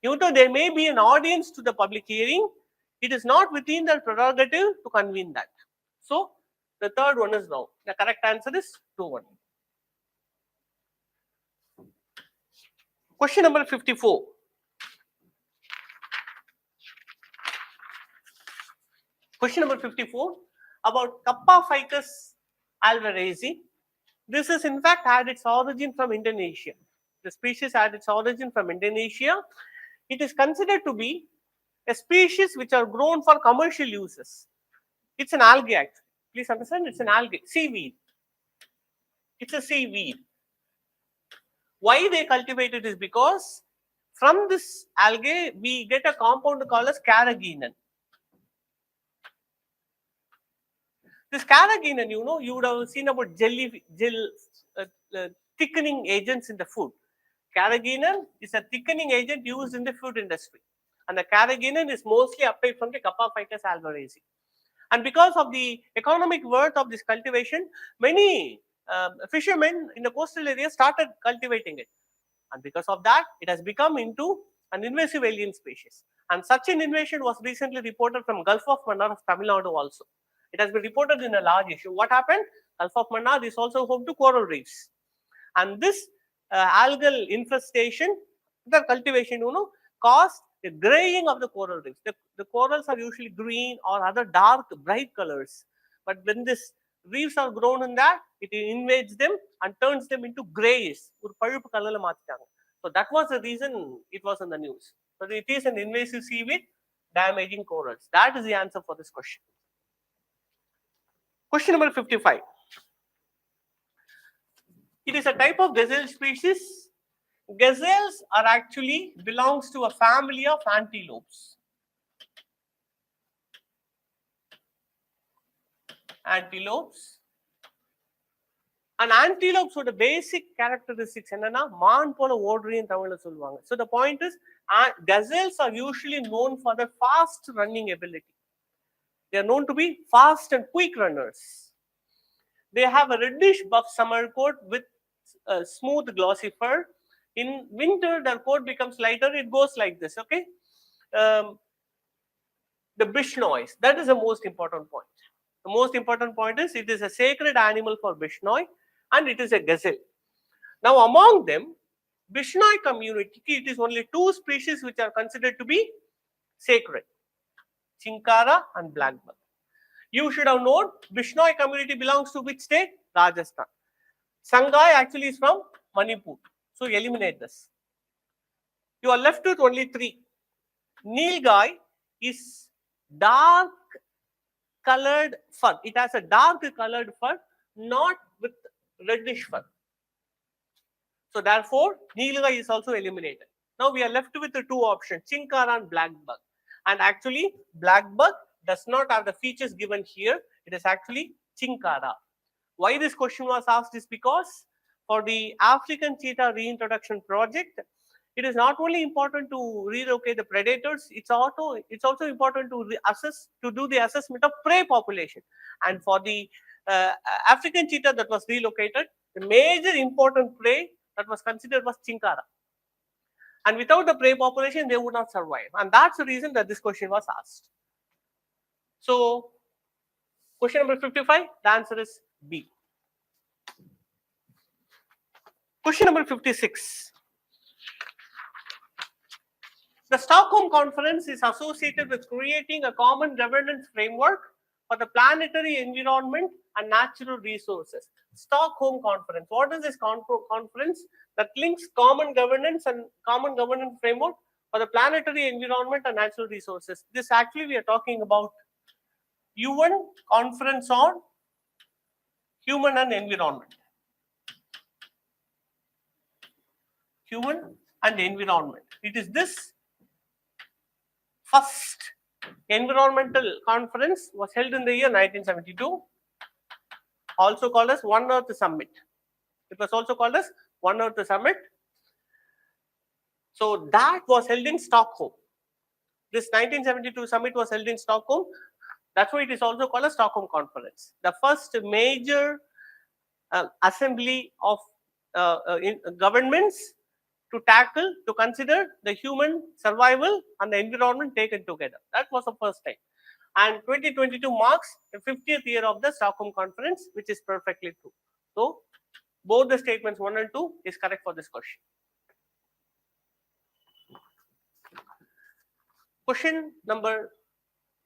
S3: Even though there may be an audience to the public hearing, it is not within their prerogative to convene that. So, the third one is wrong. The correct answer is 2-1. Question number 54. Question number 54 about Kappa ficus alvarezi. This is in fact had its origin from Indonesia. The species had its origin from Indonesia. It is considered to be a species which are grown for commercial uses. It's an algae actually. Please understand, it's an algae, seaweed. It's a seaweed. Why they cultivate it is because from this algae we get a compound called as carrageenan. This carrageenan, you would have seen about thickening agents in the food. Carrageenan is a thickening agent used in the food industry, and the carrageenan is mostly obtained from the Kappa ficus alvarezi. And because of the economic worth of this cultivation, many fishermen in the coastal area started cultivating it, and because of that, it has become into an invasive alien species. And such an invasion was recently reported from Gulf of Mannar of Tamil Nadu also. It has been reported in a large issue. What happened? Gulf of Mannar is also home to coral reefs, and this algal infestation, the cultivation, caused the graying of the coral reefs. The corals are usually green or other dark, bright colors, but when this reefs are grown in that, it invades them and turns them into grayish. So that was the reason it was in the news. So it is an invasive seaweed damaging corals. That is the answer for this question. Question number 55. It is a type of gazelle species. Gazelles are actually belongs to a family of antelopes. Antelopes. And antelopes with the basic characteristics என்னன்னா மான் போல ஓடுறேன்னு தமிழ்ல சொல்லுவாங்க. So the point is, gazelles are usually known for their fast running ability. They are known to be fast and quick runners. They have a reddish buff summer coat with smooth glossy fur. In winter, their coat becomes lighter. It goes like this, okay? The Bishnoi, that is the most important point. The most important point is it is a sacred animal for Bishnoi, and it is a gazelle. Now, among them, Bishnoi community, it is only 2 species which are considered to be sacred, Chinkara and blackbuck. You should have known Bishnoi community belongs to which state? Rajasthan. Sangai actually is from Manipur. So eliminate this. You are left with only 3. Nilgai is dark colored fur. It has a dark colored fur, not with reddish fur. So therefore, Nilgai is also eliminated. Now we are left with the 2 options, Chinkara and blackbuck. And actually, blackbuck does not have the features given here. It is actually Chinkara. Why this question was asked is because for the African cheetah reintroduction project, it is not only important to relocate the predators, it's also important to do the assessment of prey population. And for the African cheetah that was relocated, the major important prey that was considered was Chinkara. And without the prey population, they would not survive. And that's the reason that this question was asked. So, question number 55, the answer is B. Question number 56. The Stockholm Conference is associated with creating a common governance framework for the planetary environment and Natural Resources. Stockholm Conference. What is this conference? That links common governance and common governance framework for the planetary environment and natural resources. This actually we are talking about UN Conference on Human and Environment. Human and Environment. It is this first environmental conference was held in the year 1972, also called as One Earth Summit. It was also called as One Earth Summit. So that was held in Stockholm. This 1972 summit was held in Stockholm. That's why it is also called a Stockholm Conference. The first major assembly of governments to tackle, to consider the human survival and the environment taken together. That was the first time. And 2022 marks the 50th year of the Stockholm Conference, which is perfectly true. So, both the statements 1 and 2 is correct for this question. Question number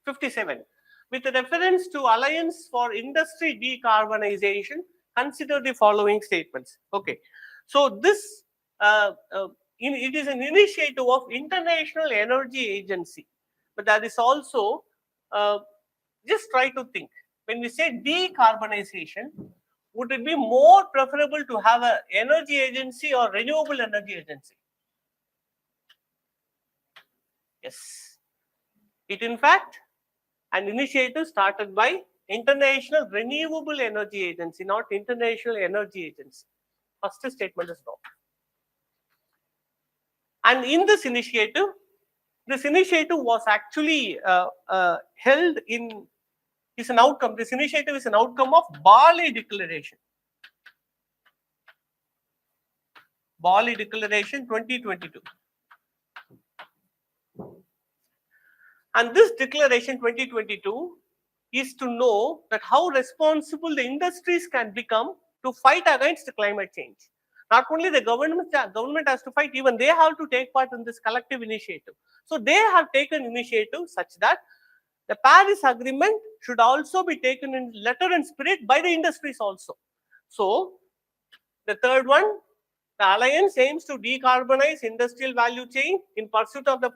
S3: 57. With reference to Alliance for Industry Decarbonization, consider the following statements. Okay. So, this it is an initiative of International Energy Agency, but that is also just try to think. When we say decarbonization, would it be more preferable to have an energy agency or renewable energy agency? Yes. It in fact an initiative started by International Renewable Energy Agency, not International Energy Agency. First statement is wrong. And in this initiative was actually held in, is an outcome. This initiative is an outcome of Bali Declaration. Bali Declaration 2022. And this declaration 2022 is to know that how responsible the industries can become to fight against climate change. Not only the government has to fight, even they have to take part in this collective initiative. So they have taken initiative such that the Paris Agreement should also be taken in letter and spirit by the industries also. So the third one, the alliance aims to decarbonize industrial value chain in pursuit of the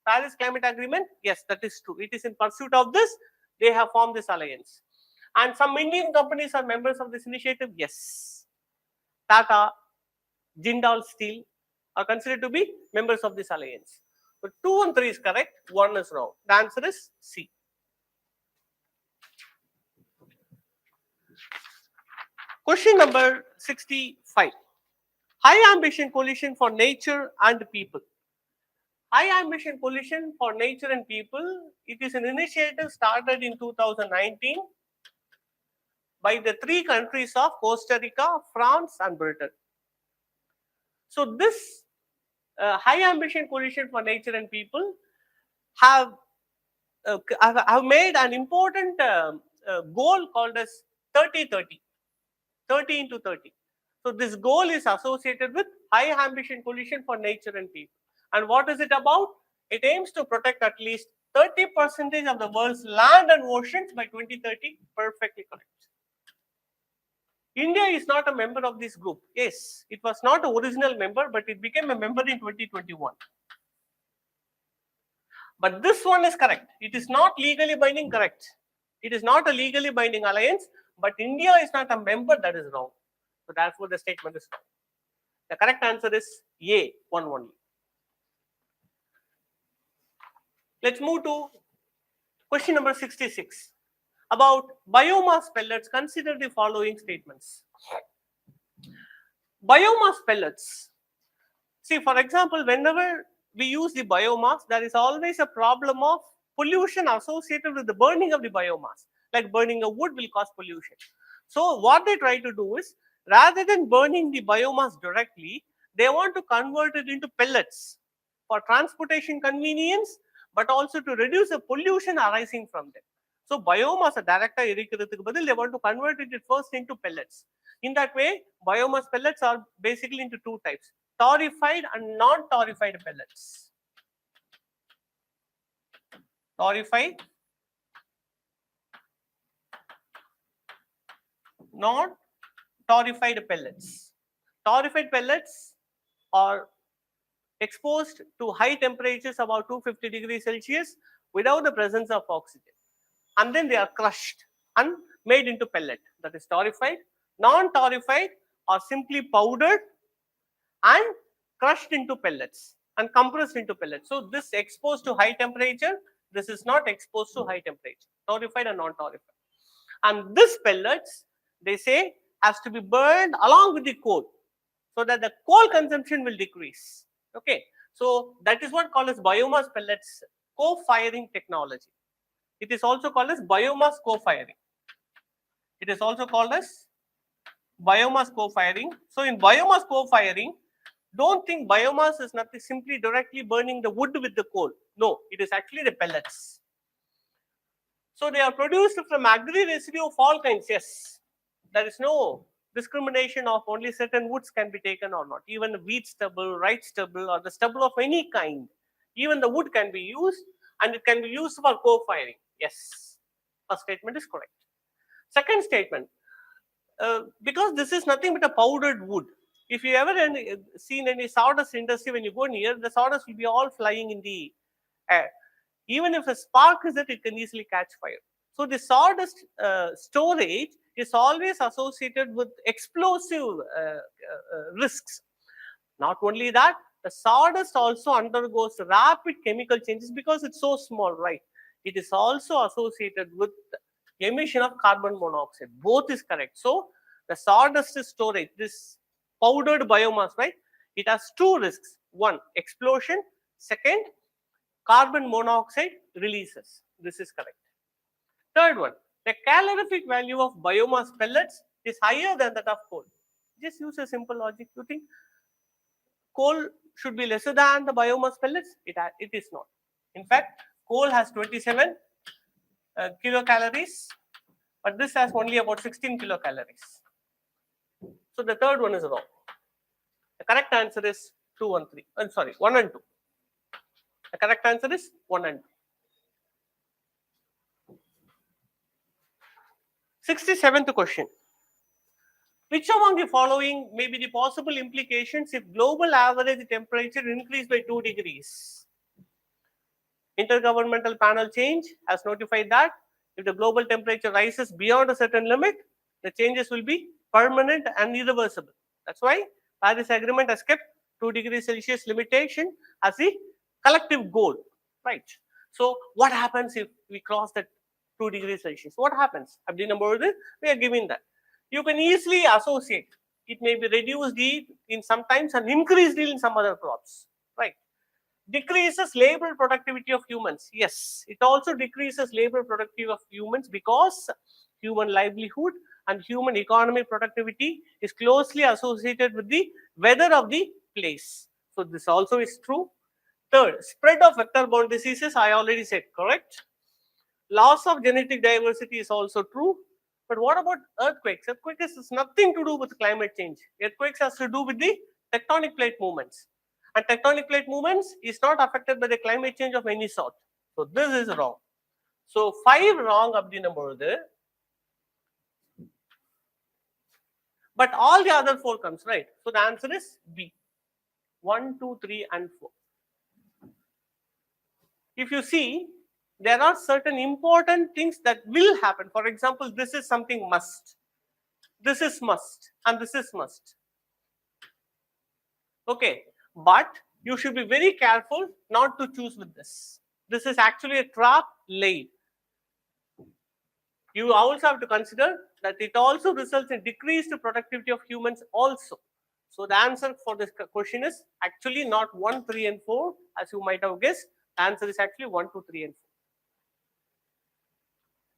S3: Paris Climate Agreement. Yes, that is true. It is in pursuit of this, they have formed this alliance. And some Indian companies are members of this initiative. Yes. Tata, Jindal Steel are considered to be members of this alliance. So 2 and 3 is correct, 1 is wrong. The answer is C. Question number 65. High Ambition Coalition for Nature and People. High Ambition Coalition for Nature and People, it is an initiative started in 2019 by the 3 countries of Costa Rica, France and Britain. So this High Ambition Coalition for Nature and People have made an important goal called as 30-30, 30 into 30. So this goal is associated with High Ambition Coalition for Nature and People. And what is it about? It aims to protect at least 30% of the world's land and oceans by 2030. Perfectly correct. India is not a member of this group. Yes, it was not an original member, but it became a member in 2021. But this one is correct. It is not legally binding, correct. It is not a legally binding alliance, but India is not a member, that is wrong. So therefore the statement is wrong. The correct answer is A, 1 only. Let's move to question number 66. About biomass pellets, consider the following statements. Biomass pellets. See, for example, whenever we use the biomass, there is always a problem of pollution associated with the burning of the biomass. Like burning of wood will cause pollution. So what they try to do is, rather than burning the biomass directly, they want to convert it into pellets for transportation convenience, but also to reduce the pollution arising from them. So biomass directly irrigirudhukku badil, they want to convert it first into pellets. In that way, biomass pellets are basically into 2 types: torrefied and non-torrefied pellets. Torrefied non-torrefied pellets. Torrefied pellets are exposed to high temperatures about 250 degrees Celsius without the presence of oxygen. And then they are crushed and made into pellet. That is torrefied. Non-torrefied are simply powdered and crushed into pellets and compressed into pellets. So this exposed to high temperature, this is not exposed to high temperature, torrefied and non-torrefied. And this pellets, they say, has to be burned along with the coal so that the coal consumption will decrease. Okay, so that is what called as biomass pellets co-firing technology. It is also called as biomass co-firing. It is also called as biomass co-firing. So in biomass co-firing, don't think biomass is nothing simply directly burning the wood with the coal. No, it is actually the pellets. So they are produced from agri residue of all kinds. Yes, there is no discrimination of only certain woods can be taken or not. Even wheat stubble, rice stubble, or the stubble of any kind, even the wood can be used, and it can be used for co-firing. Yes, first statement is correct. Second statement, because this is nothing but a powdered wood. If you ever seen any sawdust industry, when you go near, the sawdust will be all flying in the air. Even if a spark is there, it can easily catch fire. So the sawdust storage is always associated with explosive risks. Not only that, the sawdust also undergoes rapid chemical changes because it's so small, right? It is also associated with emission of carbon monoxide. Both is correct. So the sawdust storage, this powdered biomass, right? It has two risks. One, explosion. Second, carbon monoxide releases. This is correct. Third one, the calorific value of biomass pellets is higher than that of coal. Just use a simple logic. You think coal should be lesser than the biomass pellets? It is not. In fact, coal has 27 kilocalories, but this has only about 16 kilocalories. So the third one is wrong. The correct answer is 2 and 3. I'm sorry, 1 and 2. The correct answer is 1 and 2. 67th question. Which among the following may be the possible implications if global average temperature increased by 2 degrees? Intergovernmental panel change has notified that if the global temperature rises beyond a certain limit, the changes will be permanent and irreversible. That's why Paris Agreement has kept 2 degrees Celsius limitation as the collective goal, right? So what happens if we cross that 2 degrees Celsius? What happens? We are giving that. You can easily associate. It may be reduced yield in sometimes and increased yield in some other crops, right? Decreases labor productivity of humans. Yes, it also decreases labor productivity of humans because human livelihood and human economic productivity is closely associated with the weather of the place. So this also is true. Third, spread of vector-borne diseases, I already said, correct. Loss of genetic diversity is also true. But what about earthquakes? Earthquakes has nothing to do with climate change. Earthquakes has to do with the tectonic plate movements. And tectonic plate movements is not affected by the climate change of any sort. So this is wrong. So 5 wrong up the number there. But all the other 4 comes right. So the answer is B. 1, 2, 3, and 4. If you see, there are certain important things that will happen. For example, this is something must. This is must. And this is must. Okay. But you should be very careful not to choose with this. This is actually a trap laid. You also have to consider that it also results in decreased productivity of humans also. So the answer for this question is actually not 1, 3, and 4 as you might have guessed. The answer is actually 1, 2, 3, and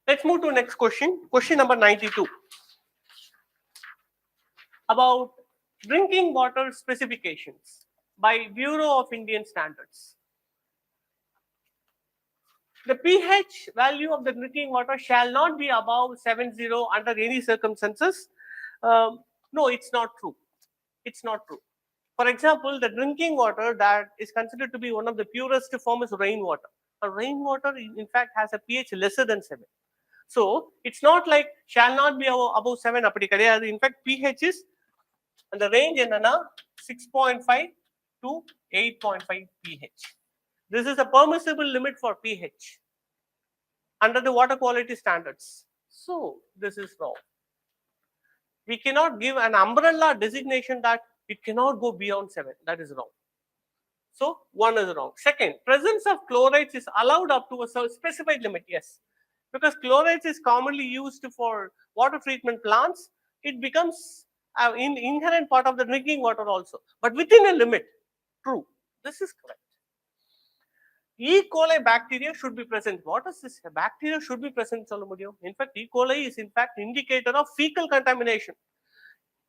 S3: 4. Let's move to next question. Question number 92. About drinking water specifications by Bureau of Indian Standards. The pH value of the drinking water shall not be above 70 under any circumstances. No, it's not true. It's not true. For example, the drinking water that is considered to be one of the purest form is rainwater. Rainwater, in fact, has a pH lesser than 7. So it's not like shall not be above 7 அப்படி கிடையாது. In fact, pH is the range என்னன்னா 6.5 to 8.5 pH. This is a permissible limit for pH under the water quality standards. So this is wrong. We cannot give an umbrella designation that it cannot go beyond 7. That is wrong. So 1 is wrong. Second, presence of chlorides is allowed up to a specified limit. Yes, because chlorides is commonly used for water treatment plants. It becomes an inherent part of the drinking water also, but within a limit. True. This is correct. E. coli bacteria should be present. What is this? A bacteria should be present. In fact, E. coli is in fact indicator of fecal contamination.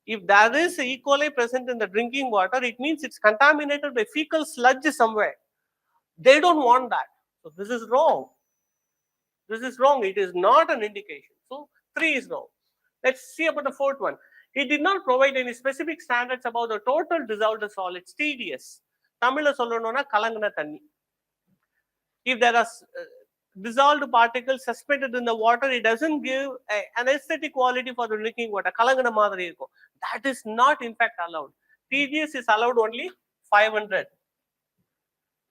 S3: If there is E. coli present in the drinking water, it means it's contaminated by fecal sludge somewhere. They don't want that. So this is wrong. This is wrong. It is not an indication. So 3 is wrong. Let's see about the fourth one. It did not provide any specific standards about the total dissolved solids, TDS. Tamil sollanona kalangana thanni. If there are dissolved particles suspended in the water, it doesn't give an aesthetic quality for the drinking water. Kalangana madri irukum. That is not in fact allowed. TDS is allowed only 500.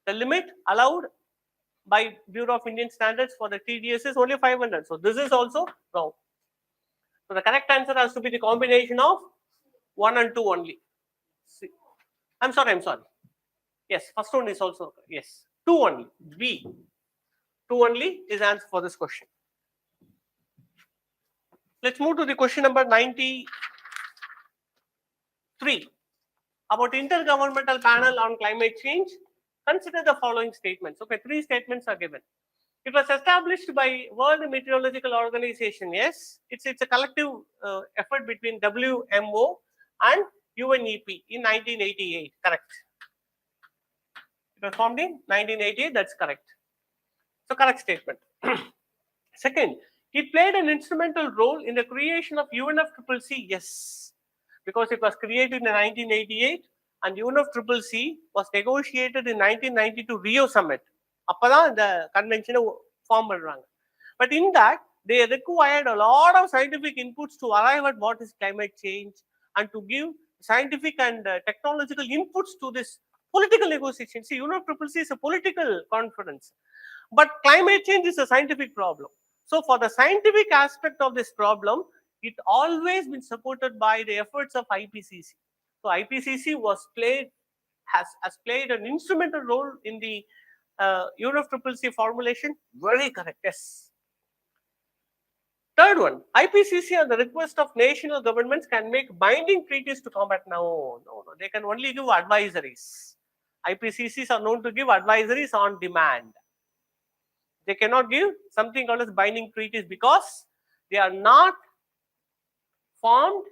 S3: The limit allowed by Bureau of Indian Standards for the TDS is only 500. So this is also wrong. So the correct answer has to be the combination of 1 and 2 only. See. I'm sorry. Yes, first one is also, yes. 2 only. B. 2 only is answer for this question. Let's move to the question number 93. About Intergovernmental Panel on Climate Change. Consider the following statements. Okay, 3 statements are given. It was established by World Meteorological Organization. Yes, it's a collective effort between WMO and UNEP in 1988. Correct. It was formed in 1988. That's correct. So correct statement. Second, it played an instrumental role in the creation of UNFCCC. Yes, because it was created in 1988 and UNFCCC was negotiated in 1992 Rio Summit. அப்பதான் இந்த convention form பண்றாங்க. But in that, they required a lot of scientific inputs to arrive at what is climate change and to give scientific and technological inputs to this political negotiation. See, UNFCCC is a political conference, but climate change is a scientific problem. So for the scientific aspect of this problem, it always been supported by the efforts of IPCC. So IPCC has played an instrumental role in the UNFCCC formulation. Very correct. Yes. Third one, IPCC on the request of national governments can make binding treaties to combat. No. They can only give advisories. IPCCs are known to give advisories on demand. They cannot give something called as binding treaties because they are not formed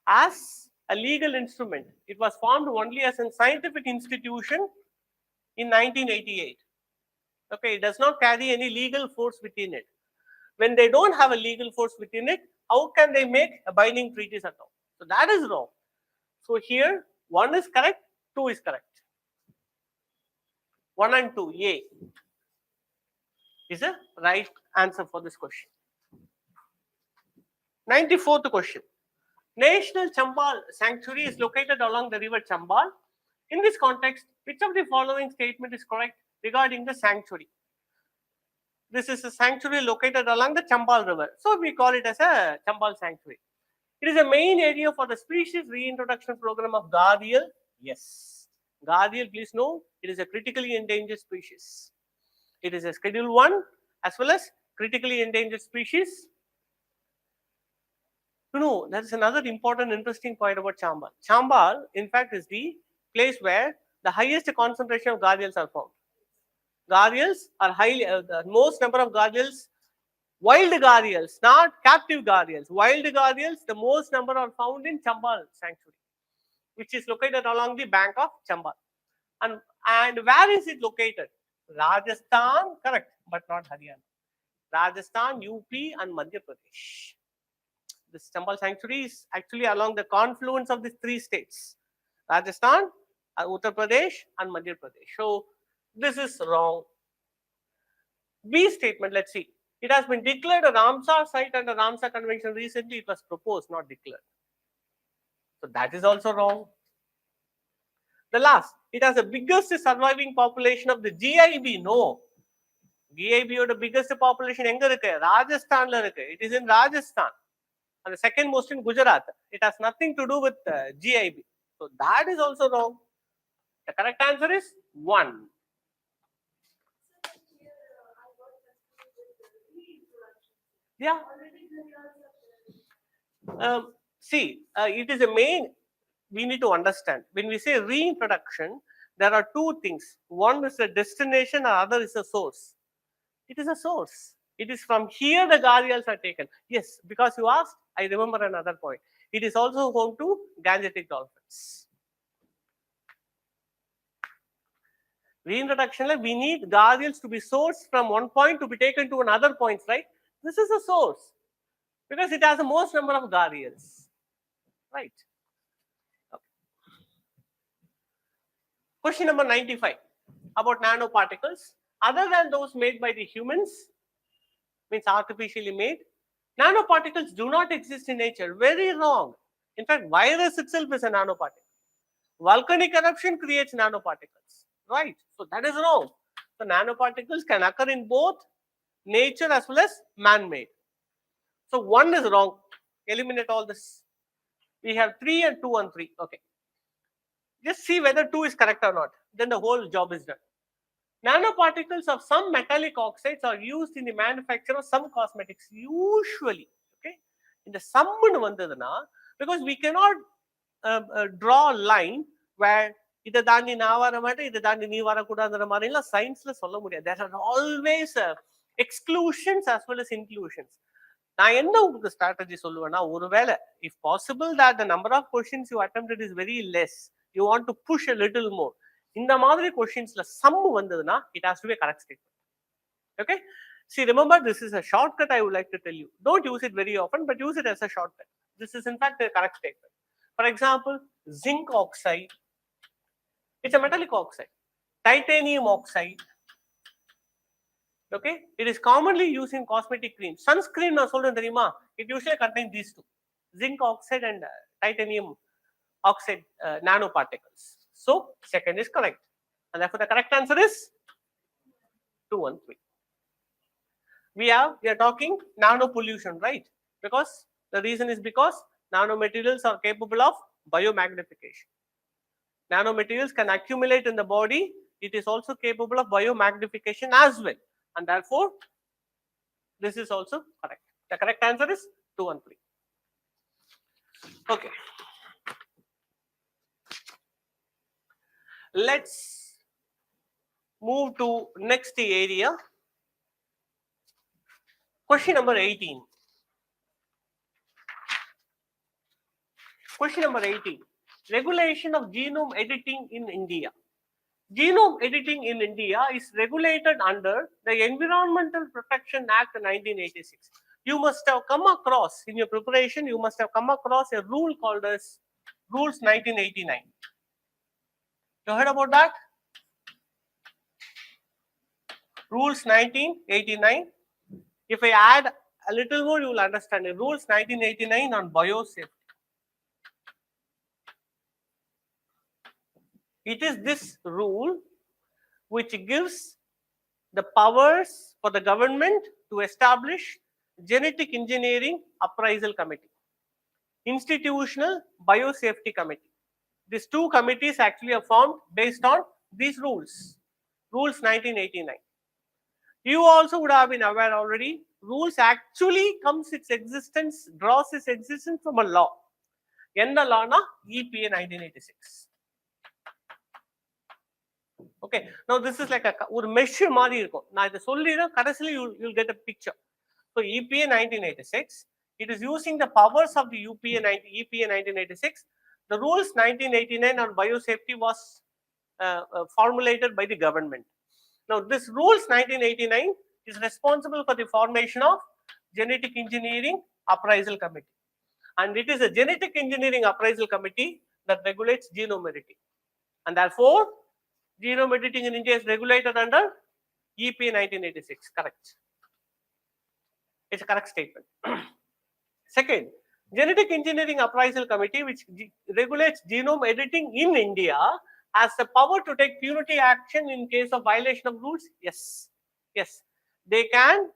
S3: as a legal instrument. It was formed only as a scientific institution in 1988. Okay, it does not carry any legal force within it. When they don't have a legal force within it, how can they make a binding treaties at all? So that is wrong. So here 1 is correct, 2 is correct. 1 and 2, A is a right answer for this question. 94th question. National Chambal Sanctuary is located along the river Chambal. In this context, which of the following statement is correct regarding the sanctuary? This is a sanctuary located along the Chambal River. So we call it as a Chambal Sanctuary. It is a main area for the species reintroduction program of Gharial. Yes. Gharial, please know, it is a critically endangered species. It is a Schedule 1 as well as critically endangered species. There is another important interesting point about Chambal. Chambal, in fact, is the place where the highest concentration of gharials are found. Gharials are highly, the most number of gharials, wild gharials, not captive gharials. Wild gharials, the most number are found in Chambal Sanctuary, which is located along the bank of Chambal. And where is it located? Rajasthan, correct, but not Haryana. Rajasthan, UP, and Madhya Pradesh. This Chambal Sanctuary is actually along the confluence of these 3 states: Rajasthan, Uttar Pradesh, and Madhya Pradesh. So this is wrong. B statement, let's see. It has been declared a Ramsar site under Ramsar Convention recently. It was proposed, not declared. So that is also wrong. The last, it has the biggest surviving population of the GIB. No. GIB or the biggest population எங்க இருக்கு? ராஜஸ்தான்ல இருக்கு. It is in Rajasthan. And the second most in Gujarat. It has nothing to do with GIB. So that is also wrong. The correct answer is 1. Yeah. See, it is a main, we need to understand. When we say reintroduction, there are two things. One is a destination, and other is a source. It is a source. It is from here the gharials are taken. Yes, because you asked, I remember another point. It is also home to Gangetic dolphins. Reintroduction, we need gharials to be sourced from one point to be taken to another point, right? This is a source because it has the most number of gharials, right? Okay. Question number 95 about nanoparticles. Other than those made by the humans, means artificially made, nanoparticles do not exist in nature. Very wrong. In fact, virus itself is a nanoparticle. Volcanic eruption creates nanoparticles, right? So that is wrong. So nanoparticles can occur in both nature as well as man-made. So 1 is wrong. Eliminate all this. We have 3 and 2 and 3. Okay. Just see whether 2 is correct or not. Then the whole job is done. Nanoparticles of some metallic oxides are used in the manufacture of some cosmetics. Usually, okay, in the sum vandadana, because we cannot draw a line where இதை தாண்டி நான் வர மாட்டேன் இதை தாண்டி நீ வரக்கூடாதுன்ற மாதிரிலாம் சயின்ஸ்ல சொல்ல முடியாது. There are always exclusions as well as inclusions. நான் என்ன உங்களுக்கு ஸ்ட்ராட்டஜி சொல்லுவேன்னா, ஒருவேளை if possible that the number of questions you attempted is very less, you want to push a little more, இந்த மாதிரி கொஸ்டின்ஸ்ல சம் வந்ததுன்னா it has to be a correct statement. Okay, see, remember, this is a shortcut. I would like to tell you, don't use it very often, but use it as a shortcut. This is in fact a correct statement. For example, zinc oxide, it's a metallic oxide. Titanium oxide, okay, it is commonly used in cosmetic cream. Sunscreen na solren theriyuma, it usually contains these two, zinc oxide and titanium oxide nanoparticles. So second is correct, and therefore the correct answer is 2 and 3. We are talking nano pollution, right? Because the reason is because nanomaterials are capable of biomagnification. Nanomaterials can accumulate in the body. It is also capable of biomagnification as well, and therefore this is also correct. The correct answer is 2 and 3. Okay, let's move to next area. Question number 18. Question number 18. Regulation of genome editing in India. Genome editing in India is regulated under the Environmental Protection Act 1986. You must have come across, in your preparation, you must have come across a rule called as Rules 1989. You heard about that? Rules 1989. If I add a little more, you will understand it. Rules 1989 on biosafety. It is this rule which gives the powers for the government to establish genetic engineering appraisal committee, institutional biosafety committee. These two committees actually are formed based on these rules, Rules 1989. You also would have been aware already, rules actually comes its existence, draws its existence from a law. Enna law na? EPA 1986. Okay, now this is like ஒரு mesh மாதிரி இருக்கும். நான் இதை சொல்லிடுறேன், கடைசியில் you'll get a picture. So EPA 1986, it is using the powers of the EPA 1986. The rules 1989 on biosafety was formulated by the government. Now this rules 1989 is responsible for the formation of genetic engineering appraisal committee, and it is a genetic engineering appraisal committee that regulates genome editing, and therefore genome editing in India is regulated under EPA 1986. Correct. It's a correct statement. Second, Genetic Engineering Appraisal Committee, which regulates genome editing in India, has the power to take punitive action in case of violation of rules. Yes, yes, they can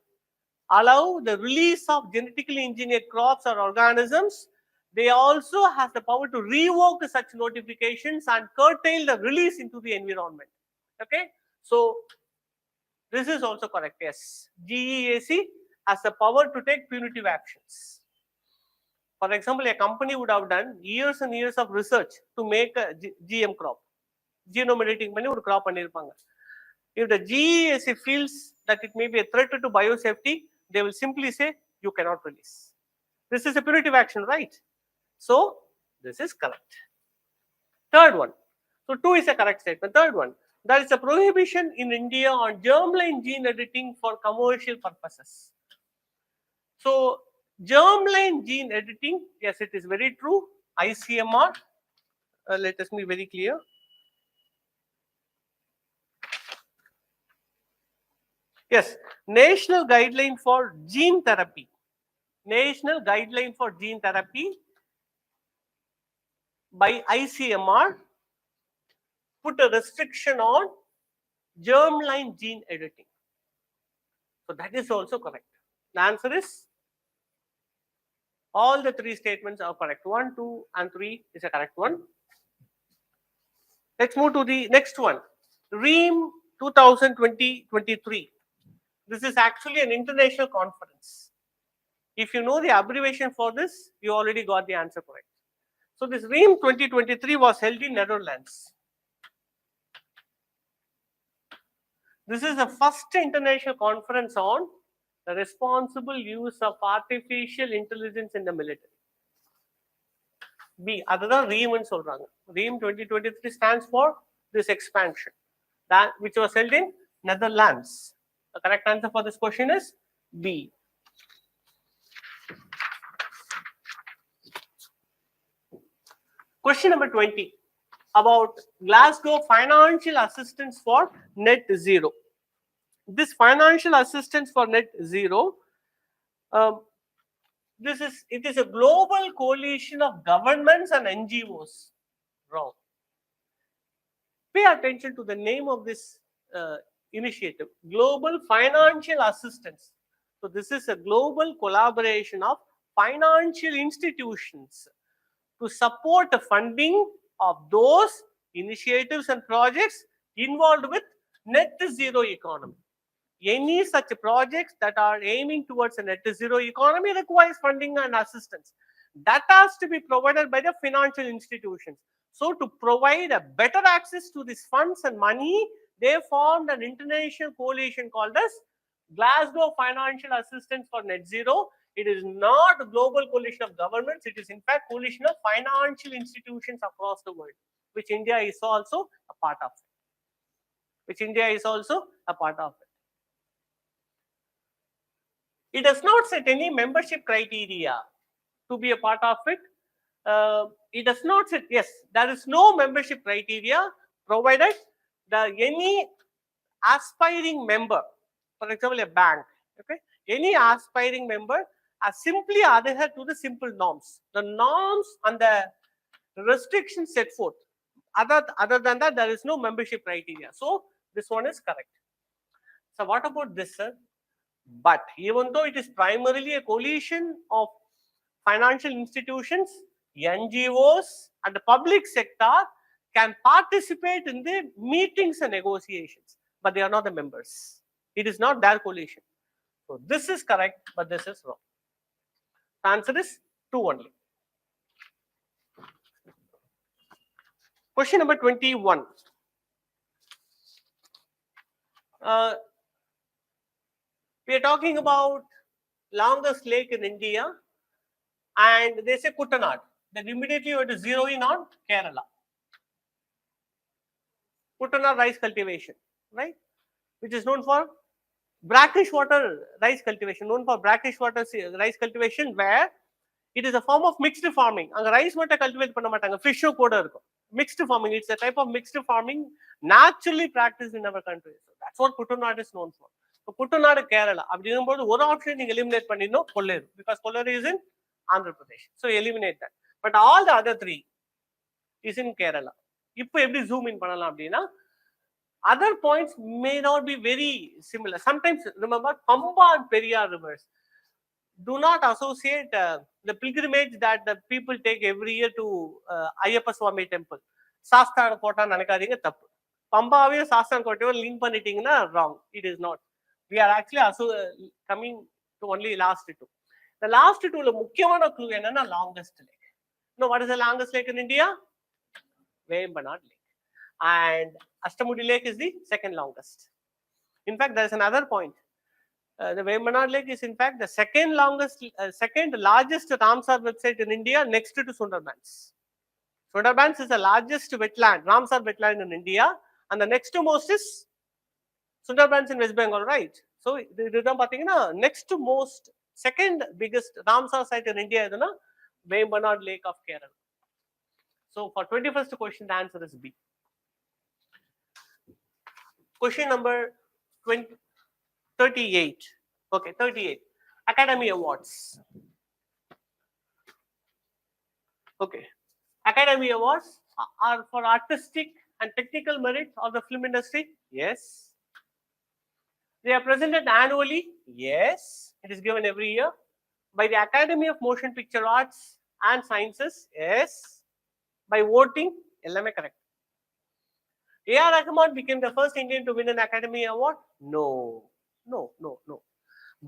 S3: allow the release of genetically engineered crops or organisms. They also have the power to revoke such notifications and curtail the release into the environment. Okay, so this is also correct. Yes, GEAC has the power to take punitive actions. For example, a company would have done years and years of research to make a GM crop. Genome editing பண்ணி ஒரு crop பண்ணிருப்பாங்க. If the GEAC feels that it may be a threat to biosafety, they will simply say you cannot release. This is a punitive action, right? So this is correct. Third one. So 2 is a correct statement. Third one. There is a prohibition in India on germline gene editing for commercial purposes. So germline gene editing, yes, it is very true. ICMR, let us be very clear. Yes, National Guideline for Gene Therapy. National Guideline for Gene Therapy by ICMR put a restriction on germline gene editing. So that is also correct. The answer is all the 3 statements are correct. 1, 2, and 3 is a correct one. Let's move to the next one. REAM 2020-23. This is actually an international conference. If you know the abbreviation for this, you already got the answer correct. So this REAM 2023 was held in Netherlands. This is the first international conference on the responsible use of artificial intelligence in the military. B, அதுதான் REAM சொல்றாங்க. REAM 2023 stands for this expansion, that which was held in Netherlands. The correct answer for this question is B. Question number 20 about Glasgow financial assistance for net zero. This financial assistance for net zero, it is a global coalition of governments and NGOs. Wrong. Pay attention to the name of this initiative, Global Financial Assistance. So this is a global collaboration of financial institutions to support the funding of those initiatives and projects involved with net zero economy. Any such projects that are aiming towards a net zero economy requires funding and assistance. That has to be provided by the financial institutions. So to provide a better access to these funds and money, they formed an international coalition called as Glasgow Financial Assistance for Net Zero. It is not a global coalition of governments. It is in fact coalition of financial institutions across the world, which India is also a part of. It does not set any membership criteria to be a part of it. It does not set, yes, there is no membership criteria provided any aspiring member, for example, a bank, okay, any aspiring member are simply adhere to the simple norms. The norms and the restrictions set forth. Other than that, there is no membership criteria. So this one is correct. So what about this, sir? But even though it is primarily a coalition of financial institutions, NGOs, and the public sector can participate in the meetings and negotiations, but they are not the members. It is not their coalition. So this is correct, but this is wrong. The answer is 2 only. Question number 21. We are talking about longest lake in India, and they say Kuttanad. Then immediately you have to zero in on Kerala. Kuttanad rice cultivation, right? Which is known for brackish water rice cultivation. Rice cultivation where it is a form of mixed farming. And rice water cultivate panna matanga, fish koda irukkum. Mixed farming. It's a type of mixed farming naturally practiced in our country. So that's what Kuttanad is known for. Kuttanadu Kerala அப்படிங்கும்போது ஒரு option நீங்க eliminate பண்ணிடணும் கொல்லேரு, because கொல்லேரு is in Andhra Pradesh, so eliminate that, but all the other three is in Kerala. இப்போ எப்படி zoom in பண்ணலாம் அப்படின்னா other points may not be very similar. Sometimes remember Pamba and Periyar rivers, do not associate the pilgrimage that the people take every year to Ayyappa Swami temple. Sastana Kota நினைக்காதீங்க, தப்பு. பம்பாவையும் சாஸ்தான் கோட்டையும் link பண்ணிட்டீங்கன்னா wrong. It is not. We are actually also coming to only last two. The last two ல முக்கியமான clue என்னன்னா longest lake. No, what is the longest lake in India? Vembanad Lake. And Ashtamudi Lake is the second longest. In fact, there is another point. The Vembanad Lake is in fact the second largest Ramsar website in India, next to Sundarbans. Sundarbans is the largest wetland, Ramsar wetland in India, and the next to most is Sundarbans in West Bengal, right? So இதுதான் பாத்தீங்கன்னா next to most, second biggest Ramsar site in India is Vembanad Lake of Kerala. So for 21st question, the answer is B. Question number 38. Okay, 38. Academy Awards. Okay. Academy Awards are for artistic and technical merit of the film industry. Yes. They are presented annually. Yes. It is given every year by the Academy of Motion Picture Arts and Sciences. Yes. By voting. Ellame correct. A.R. Rahman became the first Indian to win an Academy Award? No.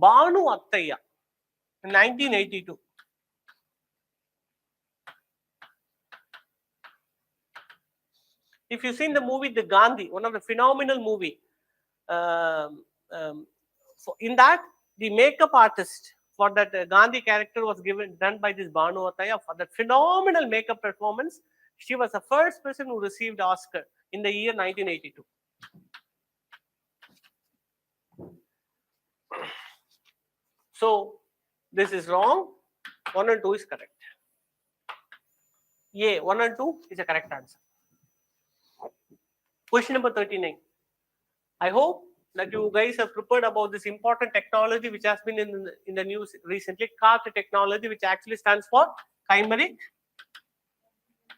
S3: Banu Attaiya in 1982. If you've seen the movie The Gandhi, one of the phenomenal movie, so in that the makeup artist for that Gandhi character was done by this Banu Attaiya for that phenomenal makeup performance. She was the first person who received the Oscar in the year 1982. So this is wrong. 1 and 2 is correct. Yeah, 1 and 2 is a correct answer. Question number 39. I hope that you guys have prepared about this important technology which has been in the news recently, CART technology, which actually stands for chimeric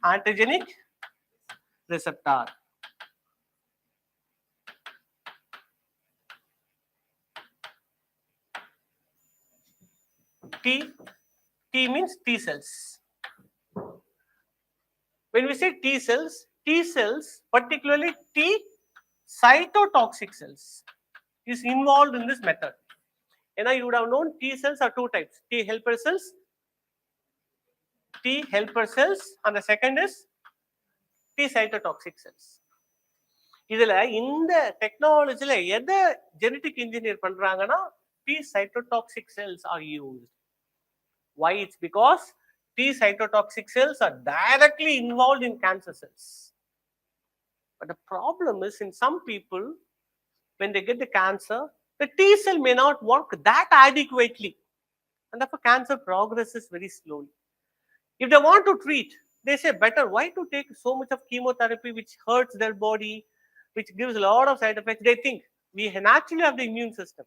S3: antigenic receptor. T means T cells. When we say T cells, particularly T cytotoxic cells, is involved in this method. And you would have known T cells are two types: T helper cells, and the second is T cytotoxic cells. இதுல இந்த டெக்னாலஜில எதை genetic engineer பண்றாங்கன்னா T cytotoxic cells are used. Why? It's because T cytotoxic cells are directly involved in cancer cells. But the problem is, in some people, when they get the cancer, the T cell may not work that adequately, and therefore cancer progresses very slowly. If they want to treat, they say better why to take so much of chemotherapy which hurts their body, which gives a lot of side effects. They think we naturally have the immune system.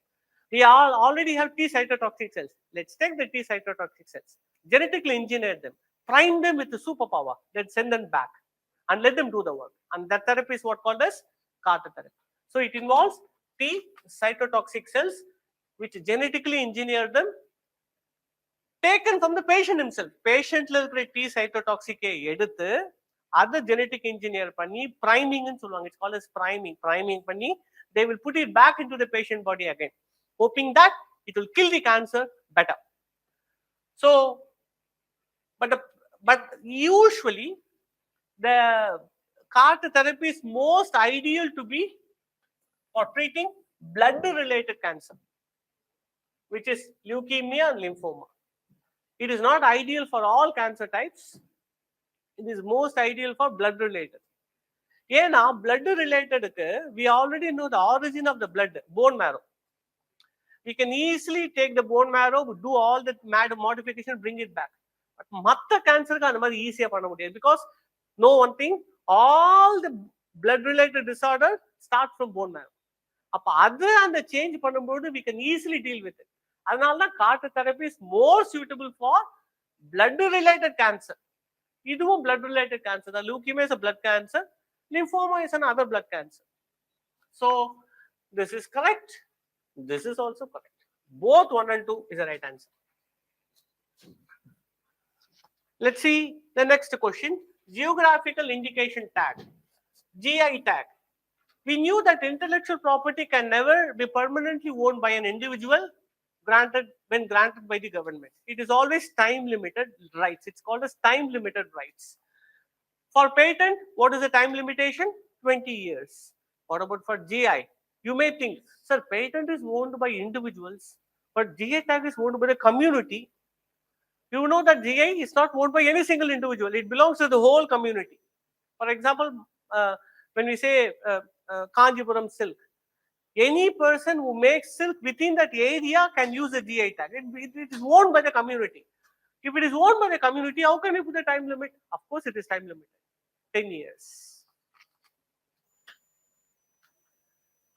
S3: We all already have T cytotoxic cells. Let's take the T cytotoxic cells, genetically engineer them, prime them with the superpower, then send them back and let them do the work. And that therapy is what called as CAR therapy. So it involves T cytotoxic cells, which genetically engineer them, taken from the patient himself. Patientல இருக்கிற T cytotoxic எடுத்து அதை genetic engineer பண்ணி priming ன்னு சொல்லுவாங்க. It's called as priming. Priming பண்ணி they will put it back into the patient body again, hoping that it will kill the cancer better. So, but usually the CAR therapy is most ideal to be for treating blood-related cancer, which is leukemia and lymphoma. It is not ideal for all cancer types. It is most ideal for blood-related. ஏன்னா blood-related, we already know the origin of the blood, bone marrow. We can easily take the bone marrow, do all the modification, bring it back. But மற்ற கேன்சருக்கு அந்த மாதிரி ஈஸியா பண்ண முடியாது, because know one thing, all the blood-related disorder start from bone marrow. அப்ப அது அந்த சேஞ்ச் பண்ணும்போது we can easily deal with it. அதனால தான் காட்டு therapy is more suitable for blood related cancer. இதுவும் blood related cancer தான். leukemia is a blood cancer, lymphoma is another blood cancer. So this is correct, this is also correct. Both 1 and 2 is the right answer. Let's see the next question. Geographical indication tag, GI tag. We knew that intellectual property can never be permanently owned by an individual when granted by the government. It is always time limited rights. It's called as time limited rights. For patent, what is the time limitation? 20 years. What about for GI? You may think, sir, patent is owned by individuals, but GI tag is owned by the community. You know that GI is not owned by any single individual. It belongs to the whole community. For example, when we say Kanjipuram silk, any person who makes silk within that area can use the GI tag. It is owned by the community. If it is owned by the community, how can you put the time limit? Of course, it is time limited, 10 years.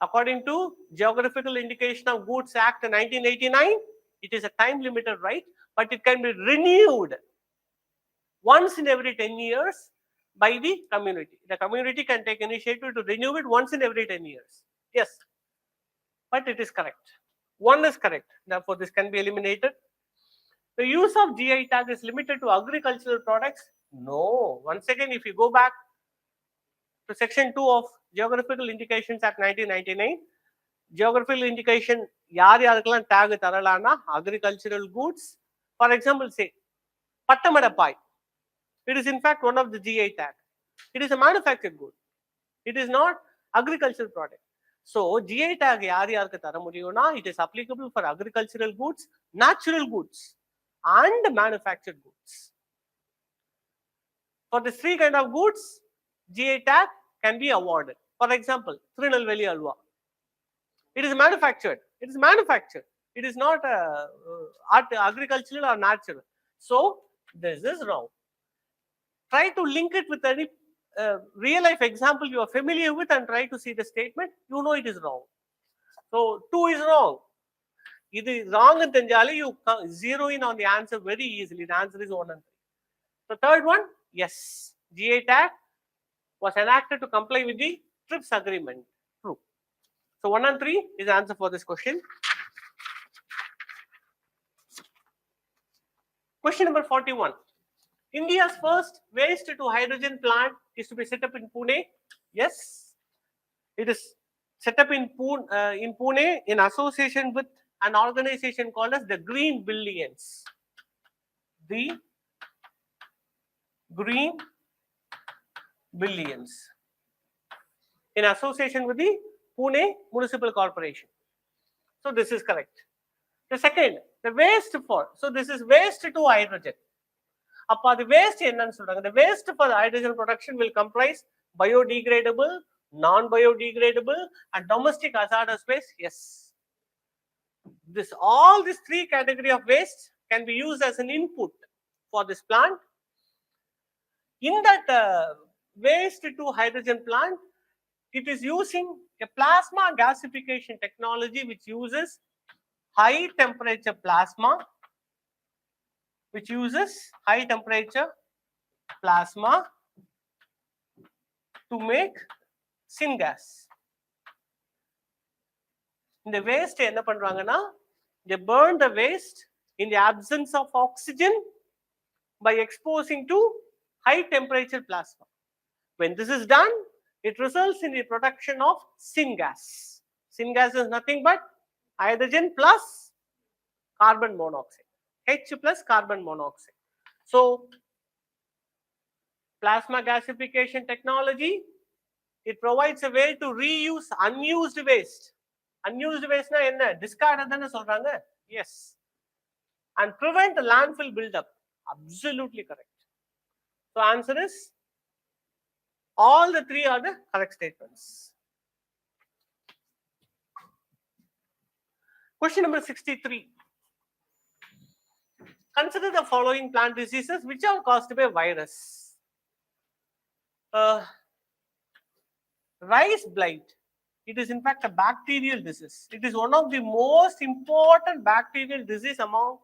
S3: According to Geographical Indication of Goods Act 1989, it is a time limited right, but it can be renewed once in every 10 years by the community. The community can take initiative to renew it once in every 10 years. Yes, but it is correct. 1 is correct. Therefore, this can be eliminated. The use of GI tag is limited to agricultural products. No. Once again, if you go back to section 2 of Geographical Indications Act 1999, geographical indication யாருக்கெல்லாம் tag தரலாம்னா agricultural goods. For example, say பட்டமடப்பாய். It is in fact one of the GI tag. It is a manufactured good. It is not agricultural product. So GI tag யாருக்கு தர முடியும்னா it is applicable for agricultural goods, natural goods and manufactured goods. For the 3 kind of goods, GI tag can be awarded. For example, Tirunelveli alwa. It is manufactured. It is manufactured. It is not agricultural or natural. So this is wrong. Try to link it with any real life example you are familiar with and try to see the statement. You know it is wrong. So 2 is wrong. It is wrong and then you zero in on the answer very easily. The answer is 1 and 3. The third one, yes, GI tag was enacted to comply with the TRIPS agreement. True. So 1 and 3 is the answer for this question. Question number 41. India's first waste to hydrogen plant is to be set up in Pune. Yes, it is set up in Pune in association with an organization called as the Green Billions. The Green Billions in association with the Pune Municipal Corporation. So this is correct. The second, the waste for, so this is waste to hydrogen. அப்போ அது waste என்னன்னு சொல்றாங்க. The waste for the hydrogen production will comprise biodegradable, non-biodegradable and domestic hazardous waste. Yes, all these 3 category of waste can be used as an input for this plant. In that waste to hydrogen plant, it is using a plasma gasification technology which uses high temperature plasma, to make syngas. இந்த waste என்ன பண்றாங்கன்னா, they burn the waste in the absence of oxygen by exposing to high temperature plasma. When this is done, it results in the production of syngas. Syngas is nothing but hydrogen plus carbon monoxide. H plus carbon monoxide. So plasma gasification technology, it provides a way to reuse unused waste. Unused waste na enna? Discard adana solranga? Yes. And prevent the landfill buildup. Absolutely correct. So answer is all the 3 are the correct statements. Question number 63. Consider the following plant diseases which are caused by virus. Rice blight It is in fact a bacterial disease. It is one of the most important bacterial disease among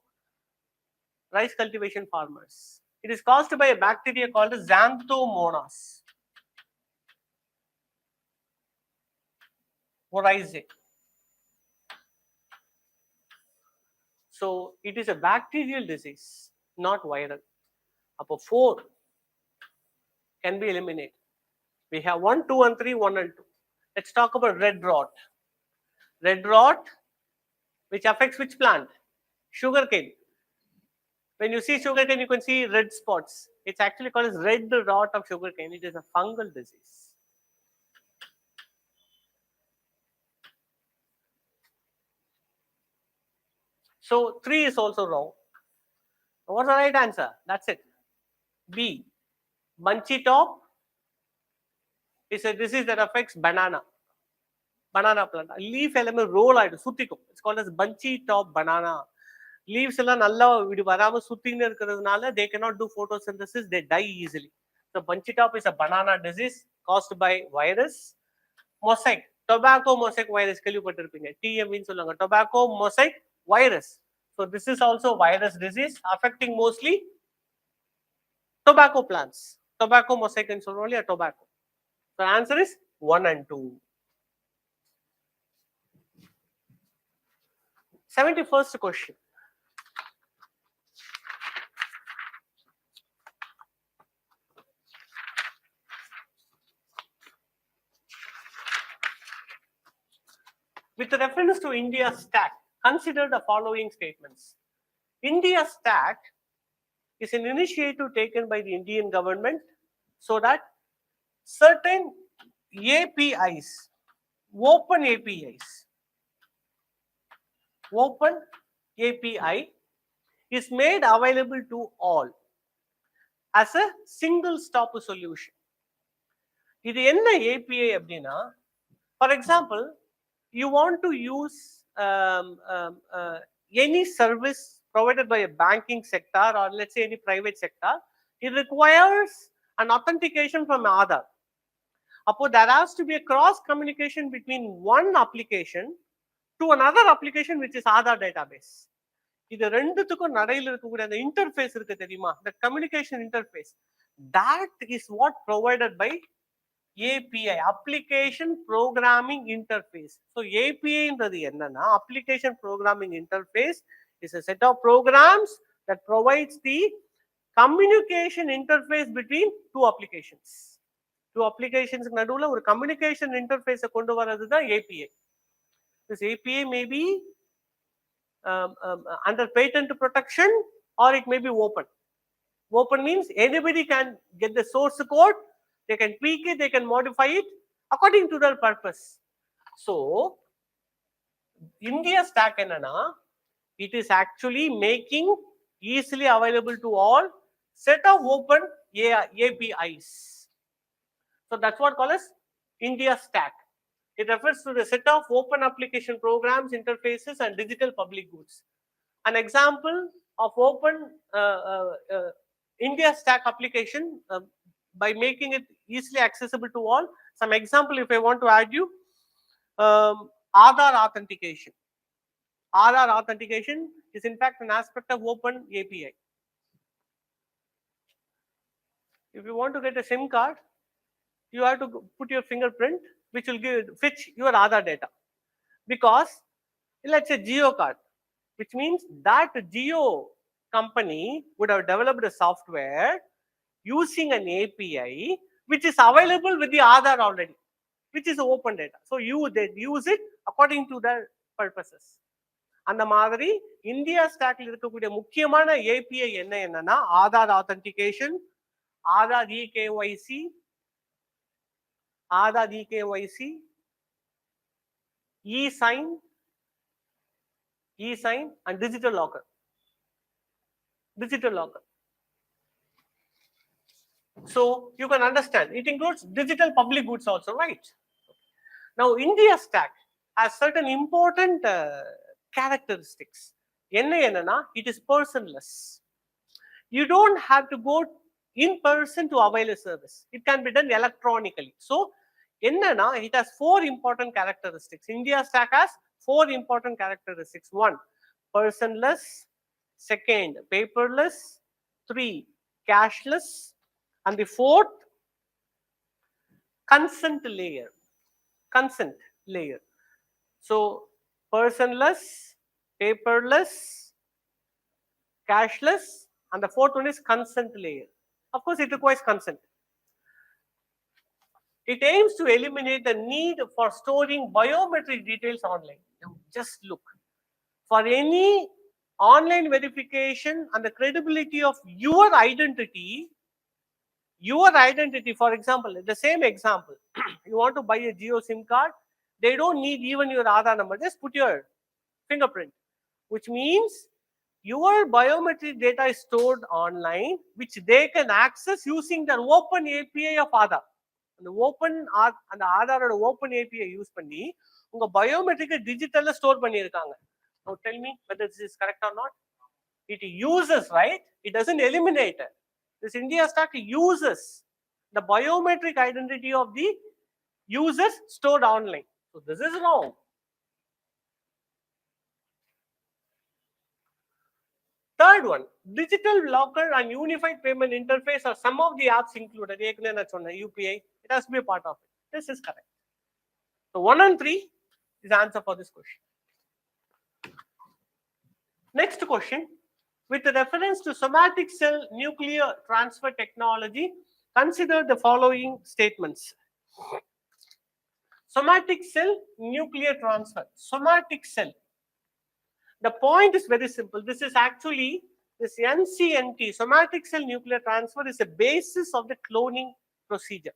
S3: rice cultivation farmers. It is caused by a bacteria called Xanthomonas oryzae. So it is a bacterial disease, not viral. Upper 4 can be eliminated. We have 1, 2, and 3, 1 and 2. Let's talk about red rot. Red rot, which affects which plant? Sugarcane. When you see sugarcane, you can see red spots. It's actually called as red rot of sugarcane. It is a fungal disease. So 3 is also wrong. What's the right answer? That's it. B. Bunchy top is a disease that affects banana plant. Leaf element roll ஆயிடும் சுத்திக்கும். It's called as bunchy top banana. Leaves எல்லாம் நல்லா இப்படி வராம சுத்தின்னு இருக்கிறதுனால they cannot do photosynthesis, they die easily. So bunchy top is a banana disease caused by virus. Mosaic, tobacco mosaic virus கேள்விப்பட்டிருப்பீங்க. TM ன்னு சொல்லுவாங்க. Tobacco mosaic virus. So this is also virus disease affecting mostly tobacco plants. Tobacco mosaic ன்னு சொல்றோம் இல்லையா tobacco. So answer is 1 and 2. 71st question. With reference to India's stack, consider the following statements. India's stack is an initiative taken by the Indian government so that certain APIs, open API is made available to all as a single stop solution. இது என்ன API அப்படின்னா, for example, you want to use any service provided by a banking sector or let's say any private sector, it requires an authentication from Aadhaar. There has to be a cross communication between one application to another application which is Aadhaar database. இது ரெண்டுத்துக்கும் நடையில் இருக்கக்கூடிய அந்த interface இருக்கு தெரியுமா, the communication interface, that is what provided by API, application programming interface. So API ன்றது என்னன்னா, application programming interface is a set of programs that provides the communication interface between two applications. Two applications நடுவுல ஒரு communication interface கொண்டு வரது தான் API. This API may be under patent protection or it may be open. Open means anybody can get the source code, they can tweak it, they can modify it according to their purpose. So India stack என்னன்னா, it is actually making easily available to all set of open APIs. So that's what called as India stack. It refers to the set of open application programs, interfaces, and digital public goods. An example of open India stack application by making it easily accessible to all. Some example, if I want to add you, Aadhaar authentication. Aadhaar authentication is in fact an aspect of open API. If you want to get a SIM card, you have to put your fingerprint, which will fetch your Aadhaar data. Because let's say Geo card, which means that Geo company would have developed a software using an API which is available with the Aadhaar already, which is open data. So they use it according to their purposes. அந்த மாதிரி India ஸ்டாக்ல இருக்கக்கூடிய முக்கியமான API என்னன்னா, Aadhaar authentication, Aadhaar EKYC, Aadhaar EKYC, e-sign and digital locker. So you can understand it includes digital public goods also, right? Now India stack has certain important characteristics. என்னன்னா, it is personless. You don't have to go in person to avail a service. It can be done electronically. So என்னன்னா it has 4 important characteristics. India stack has 4 important characteristics. 1, personless. Second, paperless. 3, cashless. And the fourth, consent layer. Consent layer. So personless, paperless, cashless, and the fourth one is consent layer. Of course, it requires consent. It aims to eliminate the need for storing biometric details online. Now, just look. For any online verification and the credibility of your identity, for example, the same example, you want to buy a Jio SIM card, they don't need even your Aadhaar number, just put your fingerprint, which means your biometric data is stored online, which they can access using the open API of Aadhaar. அந்த ஆதாரோட open API use பண்ணி உங்க biometric டிஜிட்டல்ல store பண்ணியிருக்காங்க. Now tell me whether this is correct or not. It uses, right? It doesn't eliminate it. This India stack uses the biometric identity of the users stored online. So this is wrong. Third one, digital locker and unified payment interface are some of the apps included. UPI, it has to be a part of it. This is correct. So 1 and 3 is the answer for this question. Next question, with reference to somatic cell nuclear transfer technology, consider the following statements. Somatic cell nuclear transfer. Somatic cell. The point is very simple. This is actually this NCNT, somatic cell nuclear transfer, is a basis of the cloning procedure.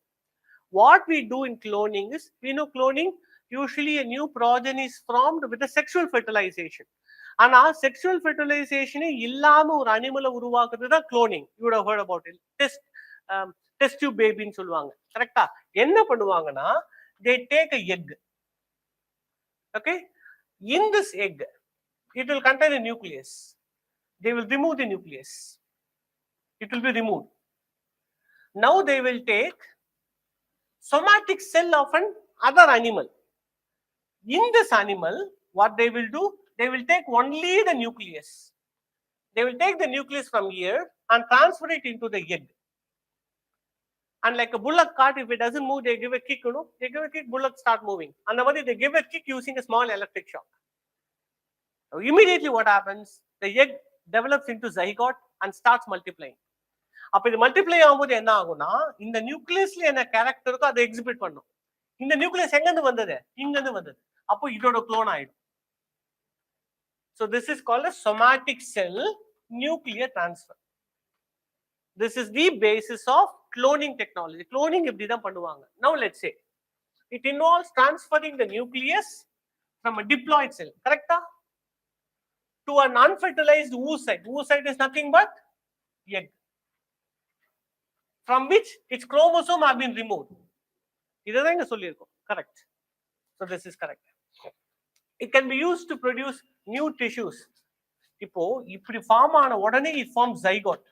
S3: What we do in cloning is, we know cloning, usually a new progeny is formed with a sexual fertilization. And our sexual fertilization illama or animal uruvakradhu da cloning. You would have heard about it. Test tube baby nu solluvaanga. Correct ah? Enna பண்ணுவாங்க na, they take a egg. Okay? In this egg, it will contain a nucleus. They will remove the nucleus. It will be removed. Now they will take somatic cell of an other animal. In this animal, what they will do? They will take only the nucleus. They will take the nucleus from here and transfer it into the egg. And like a bullock cart, if it doesn't move, they give a kick, they give a kick, bullock start moving. And the they give a kick using a small electric shock. So immediately what happens? The egg develops into zygote and starts multiplying. அப்ப இது multiply ஆகும்போது என்ன ஆகும்னா, இந்த நியூக்ளியஸ்ல என்ன character இருக்கோ அதை exhibit பண்ணும். இந்த நியூக்ளியஸ் எங்க இருந்து வந்தது? இங்க இருந்து வந்தது. அப்போ இதோட க்ளோன் ஆயிடும். So this is called a somatic cell nuclear transfer. This is the basis of cloning technology. Cloning இப்படி தான் பண்ணுவாங்க. Now let's say it involves transferring the nucleus from a diploid cell, correcta, to an unfertilized oocyte. Oocyte is nothing but egg, from which its chromosome have been removed. இதுதான் இங்க சொல்லியிருக்கோம். Correct. So this is correct. It can be used to produce new tissues. இப்போ இப்படி form ஆன உடனே it forms zygote.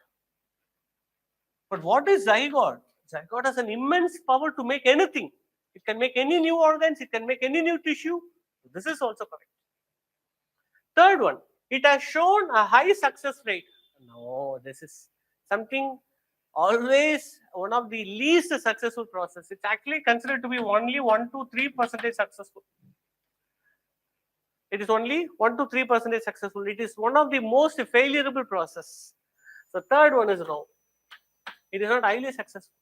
S3: But what is zygote? Zygote has an immense power to make anything. It can make any new organs. It can make any new tissue. This is also correct. Third one, it has shown a high success rate. No, this is something always one of the least successful process. It's actually considered to be only 1 to 3% successful. It is only 1 to 3% successful. It is one of the most failurable process. So third one is wrong. It is not highly successful.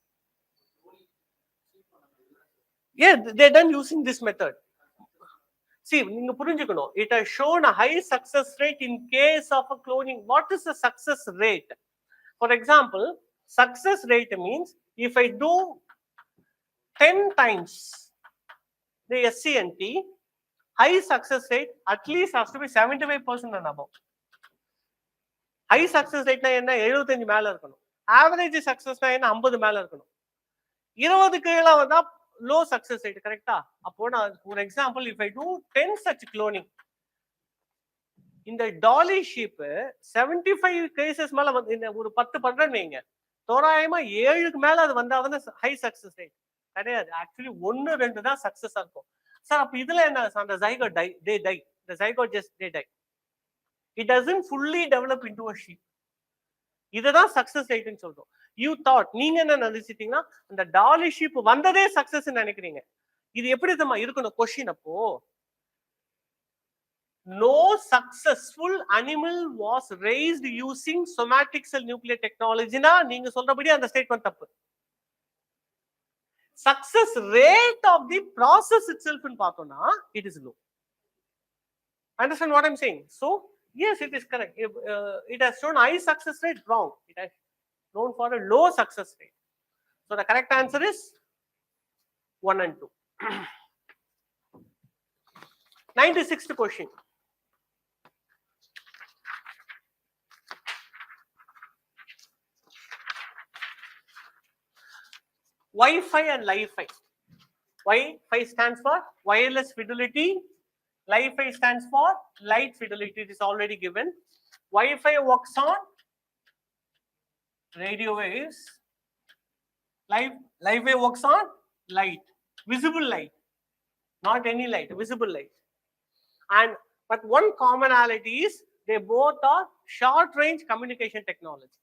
S3: Yeah, they're done using this method. See, நீங்க புரிஞ்சுக்கணும். It has shown a high success rate in case of a cloning. What is the success rate? For example, success rate means if I do 10 times the SCNT, high success rate at least has to be 75% and above. High success rate na enna 75 மேல இருக்கணும். Average success na enna 50 மேல இருக்கணும். 20 கீழ வந்தா low success rate, correcta? அப்போ நான் for example, if I do 10 such cloning, in the dolly sheep 75 cases மேல வந்து ஒரு 10 பண்றேன்னு வைங்க, தோராயமா 7க்கு மேல அது வந்தாதான் high success rate. கிடையாது. ஆக்சுவலி 1 2 தான் சக்சஸ் இருக்கும். சார் அப்ப இதுல என்ன அந்த zygote die, they die, the zygote just they die, it doesn't fully develop into a sheep. இதுதான் சக்சஸ் ரேட்னு சொல்றோம். யூ தாட், நீங்க என்ன நினைச்சிட்டீங்கன்னா அந்த டாலி ஷீப் வந்ததே சக்சஸ் நினைக்கிறீங்க. இது எப்படி தெரியுமா இருக்கணும் கொஸ்டின்? அப்போ no successful animal was raised using somatic cell nuclear technology னா நீங்க சொல்றபடி அந்த ஸ்டேட்மென்ட் தப்பு. Success rate of the process itself in பார்த்தோம்னா it is low. Understand what I'm saying? So yes, it is correct. It has shown high success rate, wrong. It has known for a low success rate. So the correct answer is 1 and 2. 96th question. Wi-Fi and Li-Fi. Wi-Fi stands for wireless fidelity. Li-Fi stands for light fidelity. It is already given. Wi-Fi works on radio waves. Li-Fi works on light, visible light, not any light, visible light. And but one commonality is they both are short range communication technology.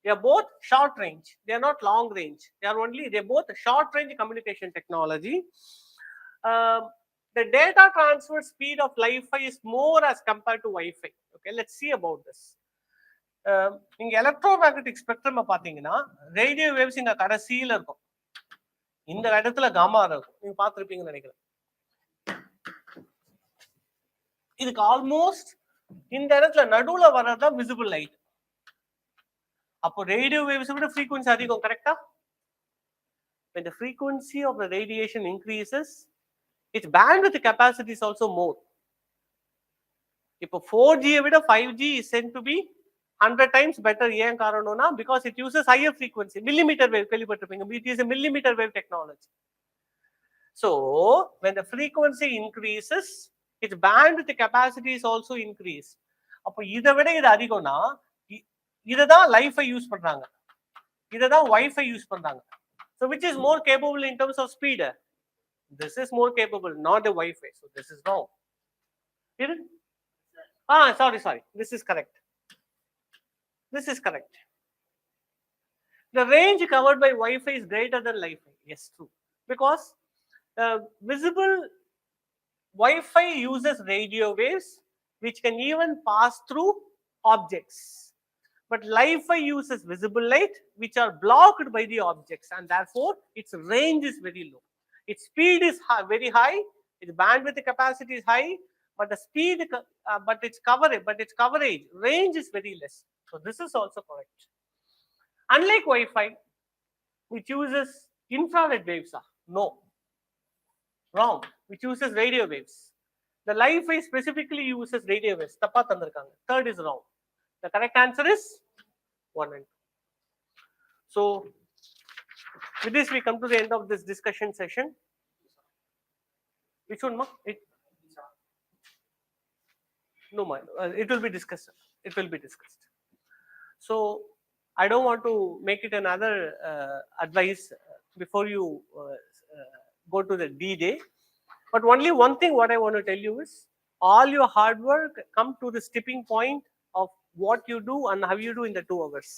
S3: They are both short range. They are not long range. They're both short range communication technology. The data transfer speed of Li-Fi is more as compared to Wi-Fi. Okay, let's see about this. நீங்க electromagnetic spectrum பாத்தீங்கன்னா radio waves இங்க கடைசியில இருக்கும், இந்த இடத்துல gamma இருக்கும், நீங்க பார்த்திருப்பீங்கன்னு நினைக்கிறேன். இதுக்கு ஆல்மோஸ்ட் இந்த இடத்துல நடுவுல வர்றதுதான் விசிபிள் லைட். அப்போ ரேடியோ வேவ்ஸ் விட ஃப்ரீக்வன்சி அதிகம், கரெக்டா? When the frequency of the radiation increases, its bandwidth capacity is also more. இப்போ 4G விட 5G is said to be 100 times better. ஏன் காரணம்னா because it uses higher frequency, millimeter wave. கேள்விப்பட்டிருப்பீங்க, it is a millimeter wave technology. So when the frequency increases, its bandwidth capacity is also increased. அப்போ இதை விட இது அதிகம்னா இததான் Li-Fi use பண்றாங்க, இததான் Wi-Fi யூஸ் பண்றாங்க. So which is more capable in terms of speed? This is more capable, not the Wi-Fi. So this is wrong. Sorry. This is correct. This is correct. The range covered by Wi-Fi is greater than Li-Fi. Yes, true. Because visible Wi-Fi uses radio waves which can even pass through objects. But Li-Fi uses visible light which are blocked by the objects, and therefore its range is very low. Its speed is very high, its bandwidth capacity is high, but the speed, but its coverage range is very less. So this is also correct. Unlike Wi-Fi, which uses infrared waves, no, wrong. Which uses radio waves. The Li-Fi specifically uses radio waves. தப்பா தந்திருக்காங்க. Third is wrong. The correct answer is 1 and 2. So with this we come to the end of this discussion session. Which one, ma? No, ma. It will be discussed. It will be discussed. So I don't want to make it another advice before you go to the D-Day. But only one thing what I want to tell you is all your hard work come to this tipping point of what you do and how you do in the 2 hours.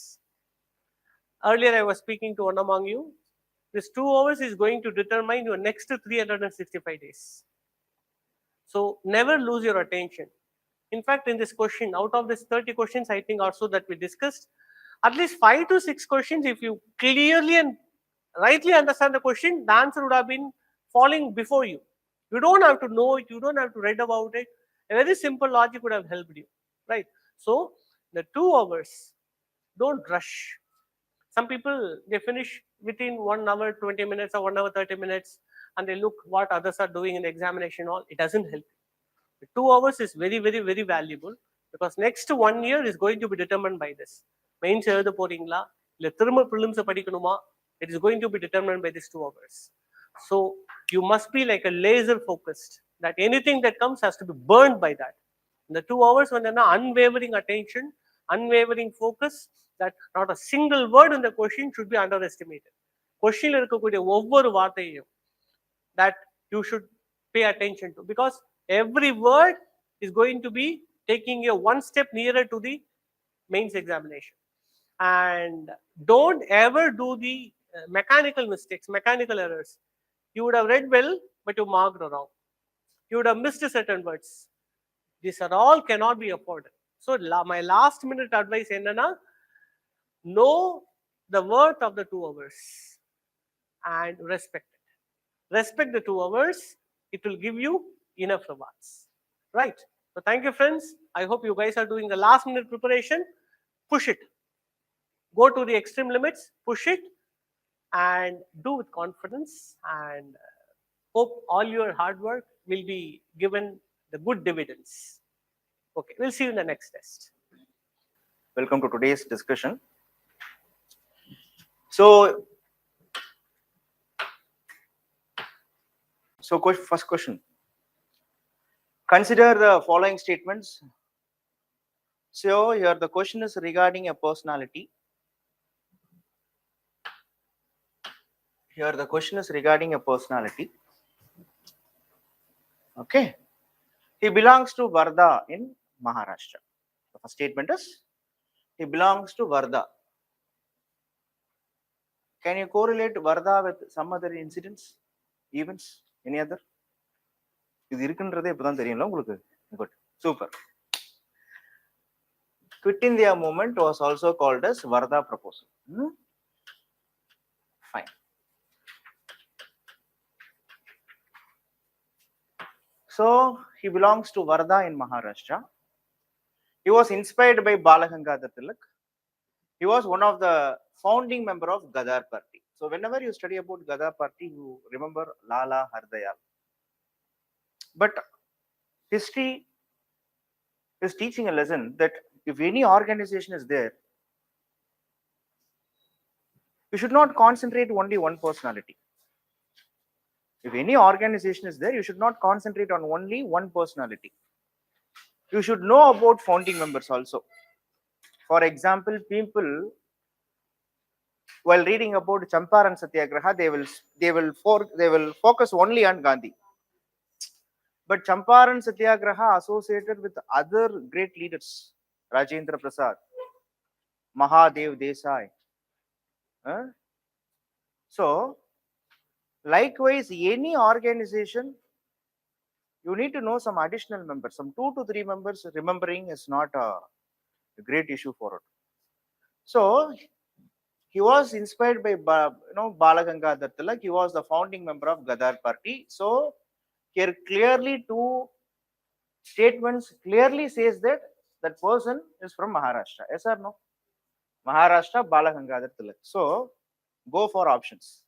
S3: Earlier I was speaking to one among you. This 2 hours is going to determine your next 365 days. So never lose your attention. In fact, in this question, out of this 30 questions, I think also that we discussed, at least 5 to 6 questions, if you clearly and rightly understand the question, the answer would have been falling before you. You don't have to know it, you don't have to read about it. A very simple logic would have helped you, right? So the 2 hours, don't rush. Some people, they finish within 1 hour 20 minutes or 1 hour 30 minutes, and they look what others are doing in the examination. All it doesn't help. The 2 hours is very, very, very valuable, because next 1 year is going to be determined by this. Mains எழுத போறீங்களா இல்ல திரும்ப prelims படிக்கணுமா, it is going to be determined by these 2 hours. So you must be like a laser focused, that anything that comes has to be burned by that. In the 2 hours when there is unwavering attention, unwavering focus, that not a single word in the question should be underestimated. கொஸ்டின்ல இருக்கக்கூடிய ஒவ்வொரு வார்த்தையும் that you should pay attention to, because every word is going to be taking you one step nearer to the mains examination. And don't ever do the mechanical mistakes, mechanical errors. You would have read well, but you marked wrong. You would have missed certain words. These are all cannot be afforded. So my last minute advice enna, know the worth of the 2 hours and respect it. Respect the 2 hours. It will give you enough rewards, right? So thank you, friends. I hope you guys are doing the last minute preparation. Push it, go to the extreme limits, push it, and do with confidence, and hope all your hard work will be given the good dividends. Okay, we'll see you in the next test.
S4: Welcome to today's discussion. So first question. Consider the following statements. So here the question is regarding a personality. Here the question is regarding a personality. Okay. He belongs to Wardha in Maharashtra. The first statement is he belongs to Wardha. Can you correlate Wardha with some other incidents, events, any other? இது இருக்குன்றதே இப்பதான் தெரியும்ல உங்களுக்கு. Good. Super. Quit India movement was also called as Wardha proposal. Fine. So he belongs to Wardha in Maharashtra. He was inspired by Balagangadhar Tilak. He was one of the founding member of Gadar Party. So whenever you study about Gadar Party, you remember Lala Hardayal. But history is teaching a lesson that if any organization is there, you should not concentrate only one personality. If any organization is there, you should not concentrate on only one personality. You should know about founding members also. For example, people, while reading about Champaran Satyagraha, they will focus only on Gandhi. But Champaran Satyagraha associated with other great leaders, Rajendra Prasad, Mahadev Desai. So, likewise, any organization, you need to know some additional members. Some 2 to 3 members remembering is not a great issue for it. So, he was inspired by Balagangadhar Tilak. He was the founding member of Gadar Party. So, here clearly 2 statements clearly says that that person is from Maharashtra. Yes or no? Maharashtra, Balagangadhar Tilak. So, go for options.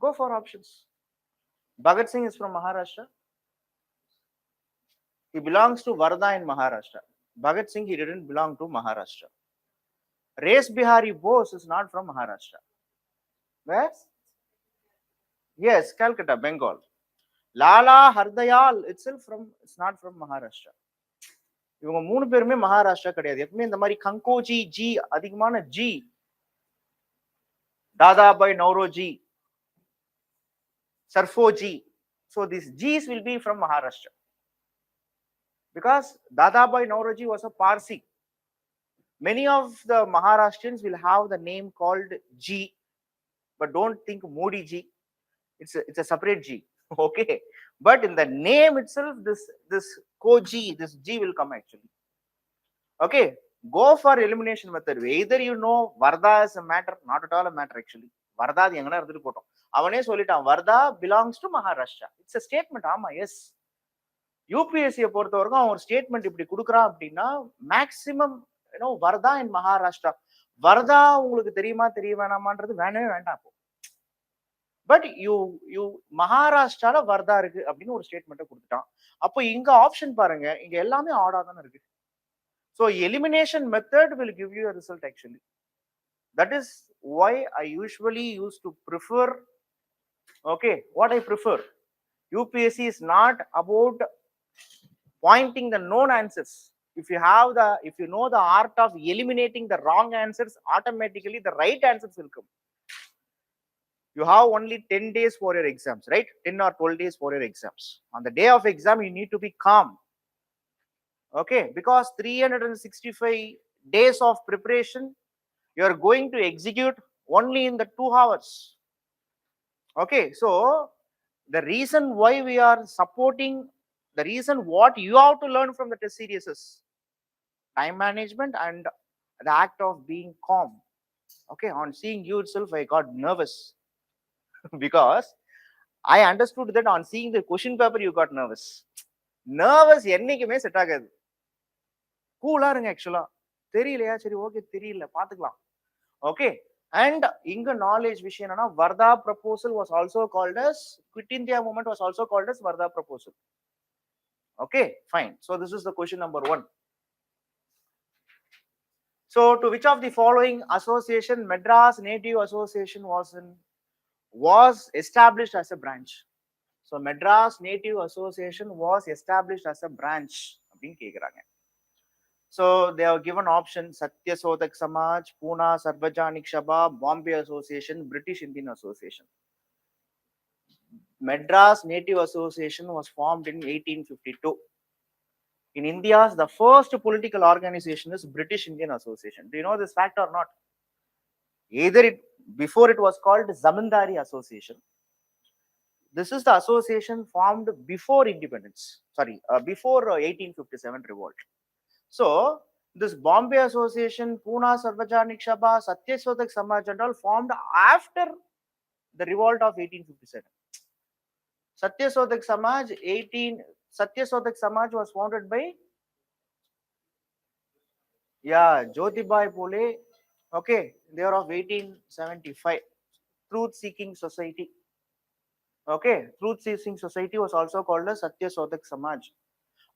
S4: Go for options. Bhagat Singh is from Maharashtra. He belongs to Wardha in Maharashtra. Bhagat Singh, he didn't belong to Maharashtra. Race Bihari Bose is not from Maharashtra. Where? Yes, Calcutta, Bengal. Lala Hardayal itself it's not from Maharashtra. இவங்க 3 பேருமே மகாராஷ்டிரா கிடையாது. எப்பவுமே இந்த மாதிரி கங்கோஜி ஜி அதிகமான ji, Dadabhai Naoroji, Serfoji. So these G's will be from Maharashtra. Because Dadabai Nauroji was a Parsi. Many of the Maharashtrians will have the name called G, but don't think Modi G. It's a separate G. Okay. But in the name itself, this Koji, this G will come actually. Okay. Go for elimination method. Either you know Wardha is a matter, not at all a matter actually. Wardha எங்கனா எடுத்துட்டு போட்டோம். அவனே சொல்லிட்டான் Wardha belongs to Maharashtra. It's a statement. ஆமா, yes. யூபிஎஸ்சியை பொறுத்த வரைக்கும் அவன் ஒரு ஸ்டேட்மெண்ட் இப்படி கொடுக்குறான் அப்படின்னா maximum Wardha in Maharashtra. Wardha உங்களுக்கு தெரியுமா தெரிய வேணாமான்றது வேணவே வேண்டாம். அப்போ பட் யூ மகாராஷ்டிரால Wardha இருக்கு அப்படின்னு ஒரு ஸ்டேட்மெண்ட்டை கொடுத்துட்டான். அப்போ இங்க ஆப்ஷன் பாருங்க, இங்க எல்லாமே ஆடா தானே இருக்கு. So elimination method will give you a result actually. That is why I usually used to prefer, okay, what I prefer. UPSC is not about pointing the known answers. If you know the art of eliminating the wrong answers, automatically the right answers will come. You have only 10 days for your exams, right? 10 or 12 days for your exams. On the day of exam, you need to be calm. Okay, because 365 days of preparation, you are going to execute only in the 2 hours. Okay, so the reason why we are supporting, the reason what you have to learn from the test series is time management and the act of being calm. Okay, on seeing you itself, I got nervous because I understood that on seeing the question paper, you got nervous. Nervous என்னைக்குமே set ஆகாது. கூலா இருங்க ஆக்சுவலா. தெரியலையா சரி okay தெரியல பாத்துக்கலாம். Okay, and இங்க knowledge விஷயம் என்னன்னா Vardah proposal was also called as quit India movement was also called as Vardah proposal. Okay, fine. So this is the question number 1. So to which of the following association Madras Native Association was established as a branch? So Madras Native Association was established as a branch. அப்படின்னு கேக்குறாங்க. So they have given option Satya Sodak Samaj, Pune Sarvajanik Sabha, Bombay Association, British Indian Association. Madras Native Association was formed in 1852. In India, the first political organization is British Indian Association. Do you know this fact or not? Either before it was called Zamindari Association. This is the association formed before independence. Sorry, before 1857 revolt. So this Bombay Association, Pune Sarvajanik Sabha, Satya Sodak Samaj and all formed after the revolt of 1857. Satya Sodak Samaj was founded by Jyotibai Phule. Okay, they are of 1875. Truth Seeking Society. Okay, Truth Seeking Society was also called as Satya Sodak Samaj.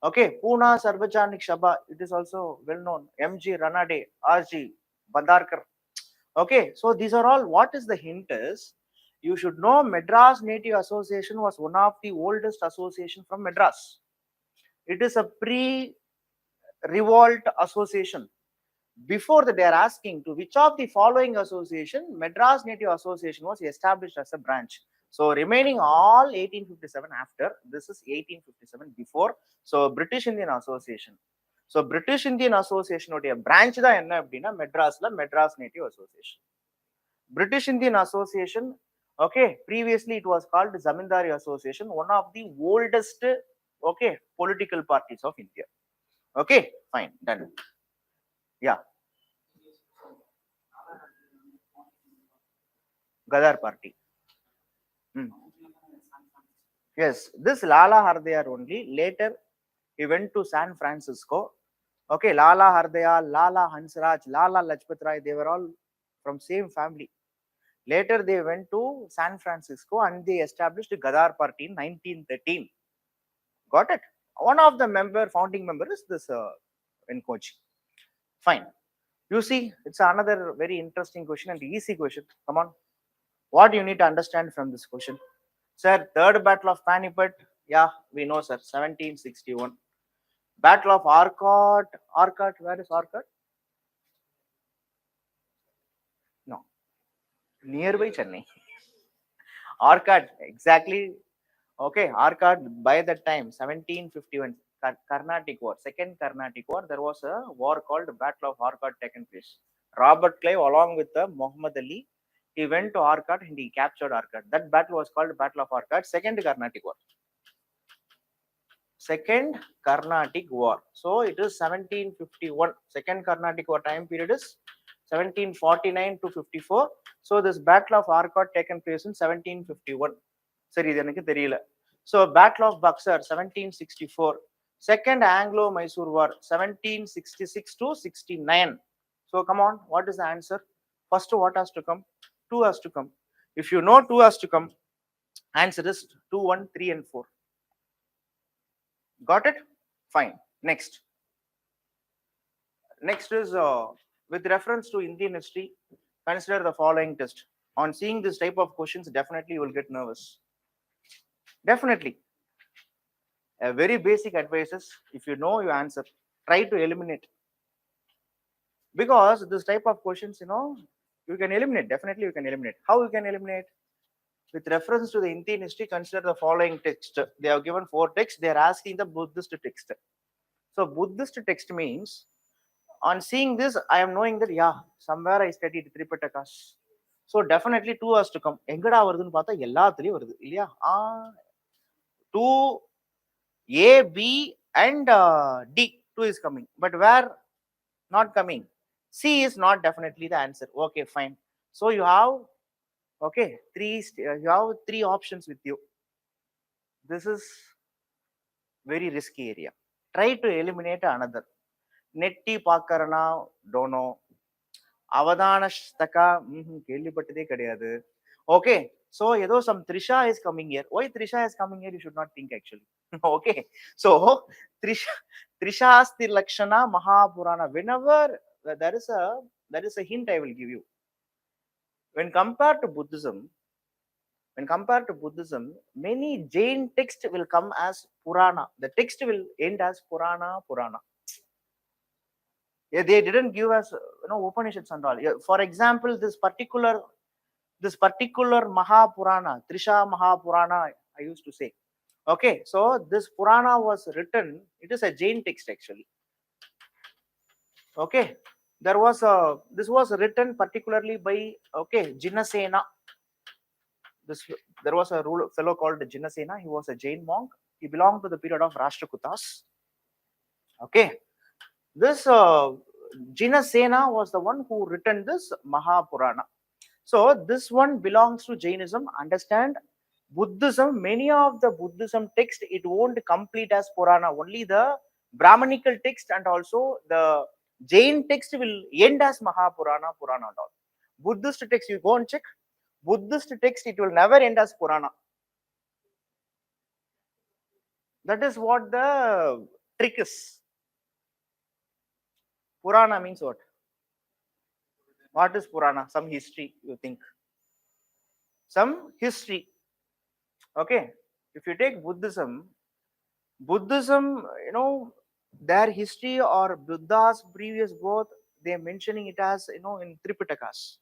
S4: Okay, Pune Sarvajanik Sabha, it is also well known. M.G. Ranade, R.G. Bandarkar. Okay, so these are all. What is the hint is, you should know Madras Native Association was one of the oldest association from Madras. It is a pre-revolt association. Before that, they are asking to which of the following association Madras Native Association was established as a branch. So remaining all 1857 after, this is 1857 before. So British Indian Association. So British Indian Association உடைய branch தான் என்ன அப்படின்னா மெட்ராஸ்ல Madras Native Association. British Indian Association, okay, previously it was called Zamindari Association, one of the oldest, okay, political parties of India. Okay, fine, done. Yeah. Gadar party. Yes, this Lala Hardayar only. Later, he went to San Francisco. Okay, Lala Hardayar, Lala Hansraj, Lala Lajpat Rai, they were all from same family. Later, they went to San Francisco and they established Gadar party in 1913. Got it? One of the founding members is this Kochi. Fine. You see, it's another very interesting question and easy question. Come on. What you need to understand from this question? Sir, third battle of Panipat, yeah, we know, sir, 1761. Battle of Arcot, where is Arcot? No, nearby Chennai. Arcot, exactly. Okay, Arcot by that time, 1751, Carnatic War, Second Carnatic War, there was a war called Battle of Arcot taken place. Robert Clive along with Muhammad Ali, he went to Arcot and he captured Arcot. That battle was called Battle of Arcot, Second Carnatic War. Second Carnatic War. So it is 1751. Second Carnatic War time period is 1749 to 54. So this Battle of Arcot taken place in 1751. Sorry, idu theriyala. So Battle of Buxar 1764. Second Anglo-Mysore War 1766 to 69. So come on, what is the answer? First, what has to come? 2 has to come. If you know 2 has to come, answer is 2, 1, 3 and 4. Got it? Fine. Next is with reference to Indian history, consider the following test. On seeing this type of questions, definitely you will get nervous. Definitely. A very basic advice is, if you know your answer, try to eliminate. Because this type of questions, you can eliminate. Definitely you can eliminate. How you can eliminate? with reference to the Indian history, consider the following text. They have given 4 texts. They are asking the Buddhist text. So Buddhist text means, on seeing this, I am knowing that, yeah, somewhere I studied Tripitakas. So definitely 2 has to come. எங்கடா வருதுன்னு பார்த்தா எல்லாத்துலயும் வருது இல்லையா? 2, A, B and D, 2 is coming. But where not coming? C is not definitely the answer. Okay, fine. So you have, okay, you have 3 options with you. This is very risky area. Try to eliminate another. Netti Pakarana, don't know. Avadana Shtaka, கேள்விப்பட்டதே கிடையாது. Okay, so ஏதோ some Trisha is coming here. Why Trisha is coming here? You should not think actually. Okay, so Trishasti Lakshana Mahapurana. Whenever there is a hint I will give you. When compared to Buddhism, many Jain text will come as Purana. The text will end as Purana. Yeah, they didn't give us Upanishads and all. Yeah, for example, this particular Mahapurana, Trisha Mahapurana, I used to say. Okay, so this Purana was written. It is a Jain text actually. Okay, this was written particularly by Jinnasena. There was a fellow called Jinnasena. He was a Jain monk. He belonged to the period of Rashtrakutas. Okay, this Jinnasena was the one who written this Mahapurana. So this one belongs to Jainism. Understand, Buddhism, many of the Buddhism text, it won't complete as Purana. Only the Brahmanical text and also the Jain text will end as Mahapurana, Purana and all. Buddhist text, you go and check. Buddhist text, it will never end as Purana. That is what the trick is. Purana means what? What is Purana? Some history, you think. Some history. Okay. If you take Buddhism, their history or Buddha's previous birth, they are mentioning it as, in Tripitakas.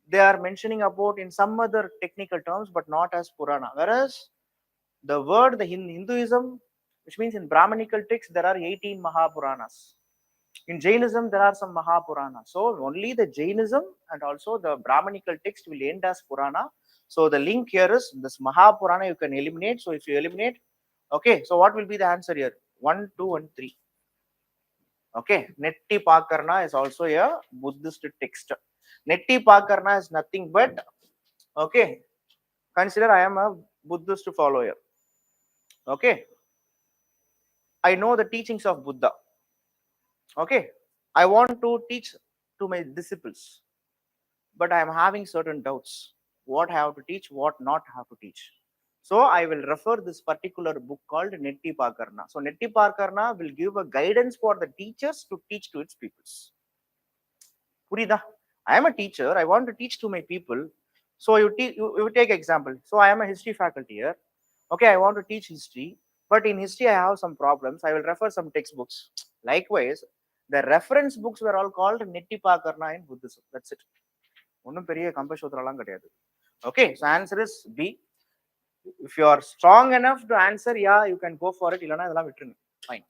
S4: They are mentioning about in some other technical terms, but not as Purana. Whereas the word, in Hinduism, which means in Brahmanical texts, there are 18 Mahapuranas. In Jainism, there are some Mahapuranas. So only the Jainism and also the Brahmanical text will end as Purana. So the link here is this Mahapurana you can eliminate. So if you eliminate, okay, so what will be the answer here? 1, 2, and 3. Okay, Netti Pakarna is also a Buddhist text. Netti Pakarna is nothing but, okay, consider I am a Buddhist follower. Okay, I know the teachings of Buddha. Okay, I want to teach to my disciples, but I am having certain doubts. What I have to teach, what not have to teach. So I will refer this particular book called Netti Pakarna. So Netti Pakarna will give a guidance for the teachers to teach to its peoples. Purida, I am a teacher. I want to teach to my people. So you take example. So I am a history faculty here. Okay, I want to teach history, but in history I have some problems. I will refer some textbooks. Likewise, the reference books were all called Netti Pakarna in Buddhism. That's it. Okay, so answer is B. If you are strong enough to answer, yeah, you can go for it. Fine.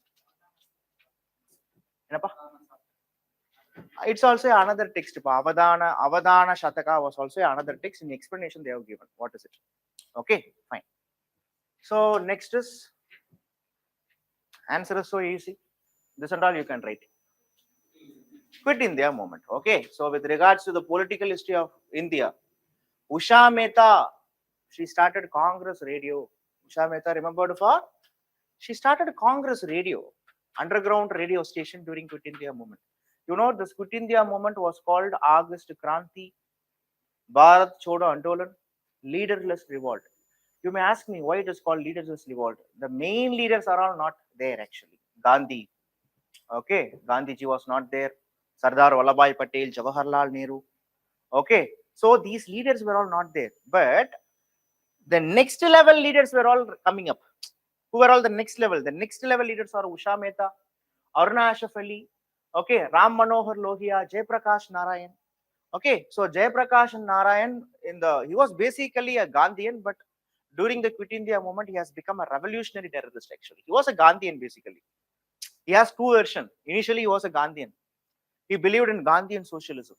S4: It's also another text. Avadana Shataka was also another text. In the explanation they have given. What is it? Okay, fine. So next is, answer is so easy. This and all you can write. Quit India movement. Okay, so with regards to the political history of India, Usha Mehta, she started Congress radio. Usha Mehta, remembered for? She started Congress radio, underground radio station during Quit India movement. You know, this Quit India movement was called August Kranti, Bharat Chodo Andolan, leaderless revolt. You may ask me why it is called leaderless revolt. The main leaders are all not there actually. Gandhi, okay, Gandhiji was not there. Sardar Vallabhbhai Patel, Jawaharlal Nehru, okay. So these leaders were all not there. But the next level leaders were all coming up. Who were all the next level? The next level leaders are Usha Mehta, Aruna Ashraf Ali, okay, Ram Manohar Lohia, Jay Prakash Narayan, Okay, so Jayaprakash Narayan he was basically a Gandhian, but during the Quit India movement, he has become a revolutionary terrorist. Actually, he was a Gandhian basically. He has two versions. Initially, he was a Gandhian. He believed in Gandhian socialism.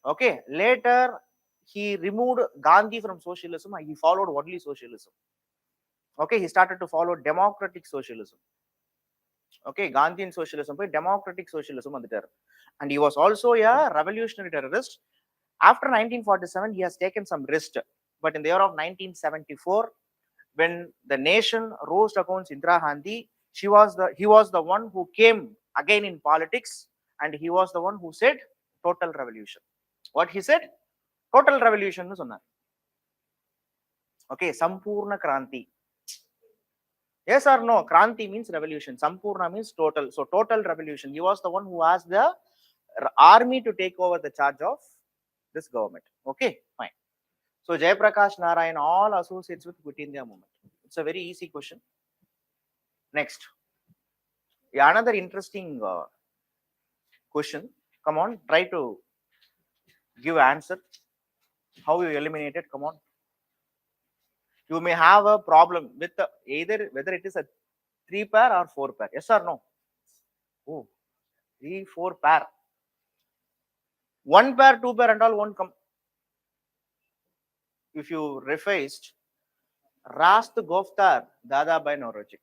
S4: Okay, later he removed Gandhi from socialism and he followed only socialism. Okay, he started to follow democratic socialism. Okay, Gandhian socialism, but democratic socialism on the terror. And he was also a revolutionary terrorist. After 1947, he has taken some risk. But in the year of 1974, when the nation rose against Indira Gandhi, he was the one who came again in politics, and he was the one who said total revolution. What he said? Total revolution. Okay, Sampurna Kranti. Yes or no? Kranti means revolution. Sampurna means total. So total revolution. He was the one who asked the army to take over the charge of this government. Okay, fine. So Jayaprakash Narayan all associates with Quit India movement. It's a very easy question. Next, yeah, another interesting question. Come on, try to give answer. How you eliminate it? Come on. You may have a problem with either whether it is a 3 pair or 4 pair. Yes or no? Oh, 3, 4 pair. 1 pair, 2 pair, and all won't come. If you rephrased, Rast Goftar Dada by Noroji.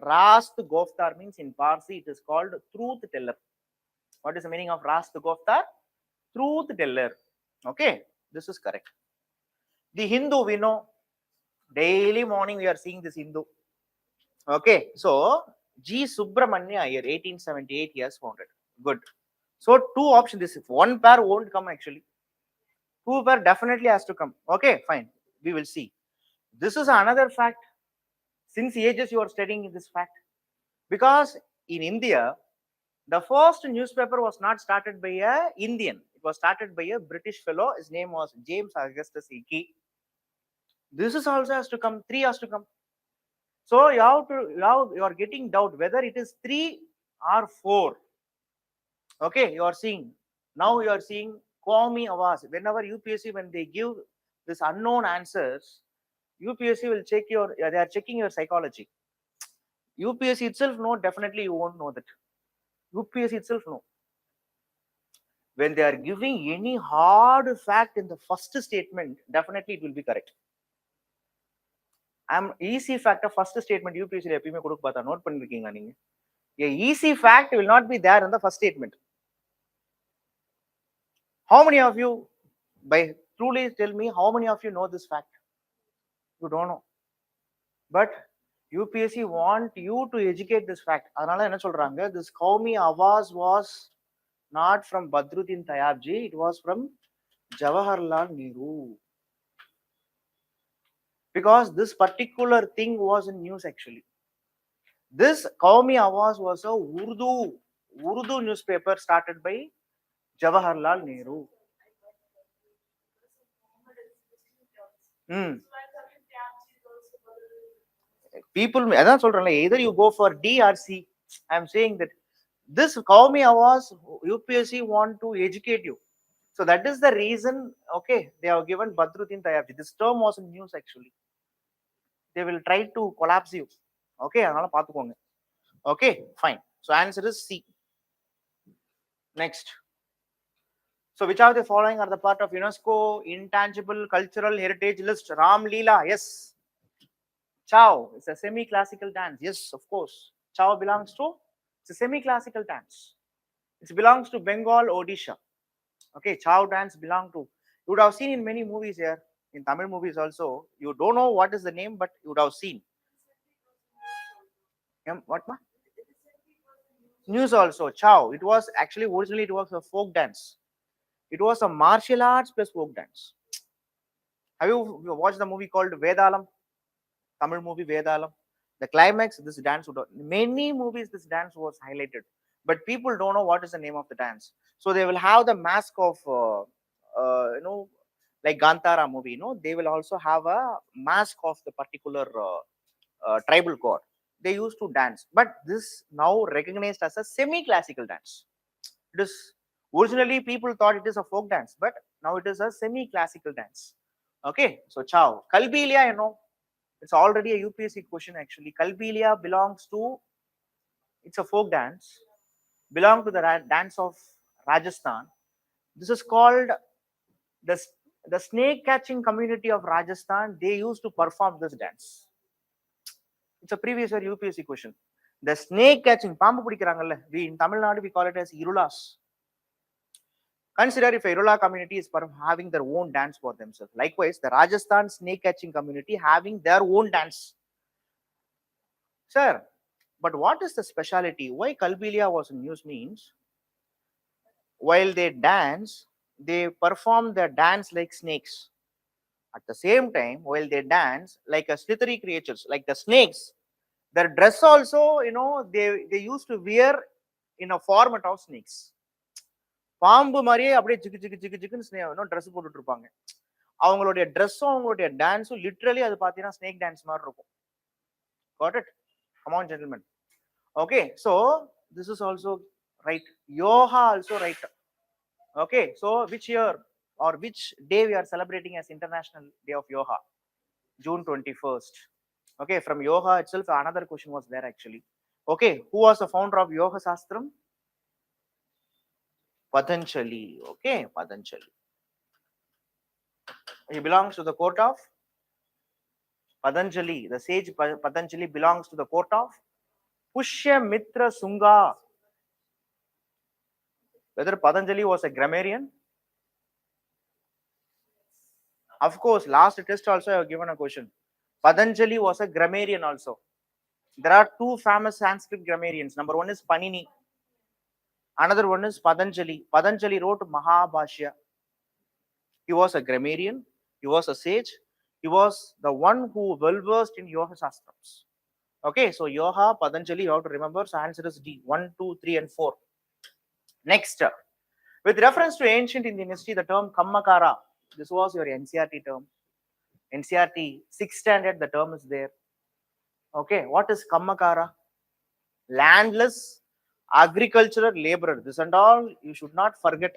S4: Rast Goftar means in Parsi it is called truth teller. What is the meaning of Rast Goftar? Truth teller. Okay, this is correct. The Hindu we know, daily morning we are seeing this Hindu. Okay, so G. Subramanya Iyer, 1878, he has founded. Good. So two options. This 1 pair won't come actually. 2 pair definitely has to come. Okay, fine. We will see. This is another fact. Since ages you are studying this fact. Because in India, the first newspaper was not started by a Indian. It was started by a British fellow. His name was James Augustus Hickey. This is also has to come. 3 has to come. So you are getting doubt whether it is 3 or 4. Okay, you are seeing. Now you are seeing Qawmi Awaz. Whenever UPSC, when they give this unknown answers, UPSC will check they are checking your psychology. UPSC itself no, definitely you won't know that. UPSC itself no. When they are giving any hard fact in the first statement, definitely it will be correct. I'm easy fact of first statement UPSC எப்பயுமே கொடுக்க பார்த்தா note பண்ணிருக்கீங்களா நீங்க? A easy fact will not be there in the first statement. How many of you, by truly tell me, how many of you know this fact? You don't know. But UPSC want you to educate this fact. அதனால என்ன சொல்றாங்க? This Qawmi Awaz was not from Badruddin Tayabji, it was from Jawaharlal Nehru. Because this particular thing was in news actually. This Qawmi Awaz was a Urdu newspaper started by Jawaharlal Nehru. People, அதான் சொல்றேன்ல, either you go for D or C. I am saying that this Qawmi Awaz, UPSC want to educate you. So that is the reason, okay, they have given Badruddin Tayabji. This term was in news actually. They will try to collapse you. Okay, அதனால பாத்துக்கோங்க. Okay, fine. So answer is C. Next. So which of the following are the part of UNESCO Intangible Cultural Heritage List? Ram Leela, yes. Chow, it's a semi-classical dance. Yes, of course. Chow belongs to, it's a semi-classical dance. It belongs to Bengal, Odisha. Okay, Chow dance belong to, you would have seen in many movies here, in Tamil movies also. You don't know what is the name, but you would have seen. What ma? News also, Chow. It was actually, originally it was a folk dance. It was a martial arts plus folk dance. Have you watched the movie called Vedalam? Tamil movie Vedalam. The climax, this dance would have, many movies this dance was highlighted, but people don't know what is the name of the dance. So they will have the mask of like Gantara movie, they will also have a mask of the particular tribal god. They used to dance, but this now recognized as a semi-classical dance. It is Originally, people thought it is a folk dance, but now it is a semi-classical dance. Okay, so Chow. Kalbilia, you know, it's already a UPSC question actually. Kalbilia belongs to, it's a folk dance, belong to the dance of Rajasthan. This is called the, the snake catching community of Rajasthan. They used to perform this dance. It's a previous year UPSC question. The snake catching, பாம்பு பிடிக்கிறாங்கல்ல, we in Tamil Nadu we call it as irulas. Consider if a Irula community is having their own dance for themselves. Likewise, the Rajasthan snake catching community having their own dance. Sir, but what is the speciality? Why Kalbilia was in news means, while they dance, they perform their dance like snakes. At the same time, while they dance like a slithery creatures, like the snakes, their dress also, you know, they used to wear in a format of snakes. பாம்பு மாதிரியே அப்படியே ஜிக்கு ஜிக்கு ஜிக்கு ஜிக்குன்னு dress போட்டுட்டு இருப்பாங்க. அவங்களுடைய ட்ரெஸ்ஸும் அவங்களுடைய டான்ஸும் லிட்ரலி அது பார்த்தீங்கன்னா ஸ்னேக் டான்ஸ் மாதிரி இருக்கும். Got it? Come on, gentlemen. Okay, so this is also right. Yoga also right. Okay, so which year or which day we are celebrating as International Day of Yoga? June 21st. Okay, from yoga itself, another question was there actually. Okay, who was the founder of Yoga Shastram? Patanjali. Okay, Patanjali. He belongs to the court of Patanjali. The sage Patanjali belongs to the court of Pushyamitra Sunga. Whether Patanjali was a grammarian? Of course, last test also I have given a question. Patanjali was a grammarian also. There are two famous Sanskrit grammarians. Number one is Panini. Another one is Patanjali. Patanjali wrote Mahabhashya. He was a grammarian. He was a sage. He was the one who well versed in Yoga Shastrams. Okay, so Yoga, Patanjali, you have to remember. So answer is D. 1, 2, 3, and 4. Next, with reference to ancient Indian history, the term Kammakara. This was your NCRT term. NCRT 6th standard, the term is there. Okay, what is Kammakara? Landless agricultural laborer. This and all you should not forget.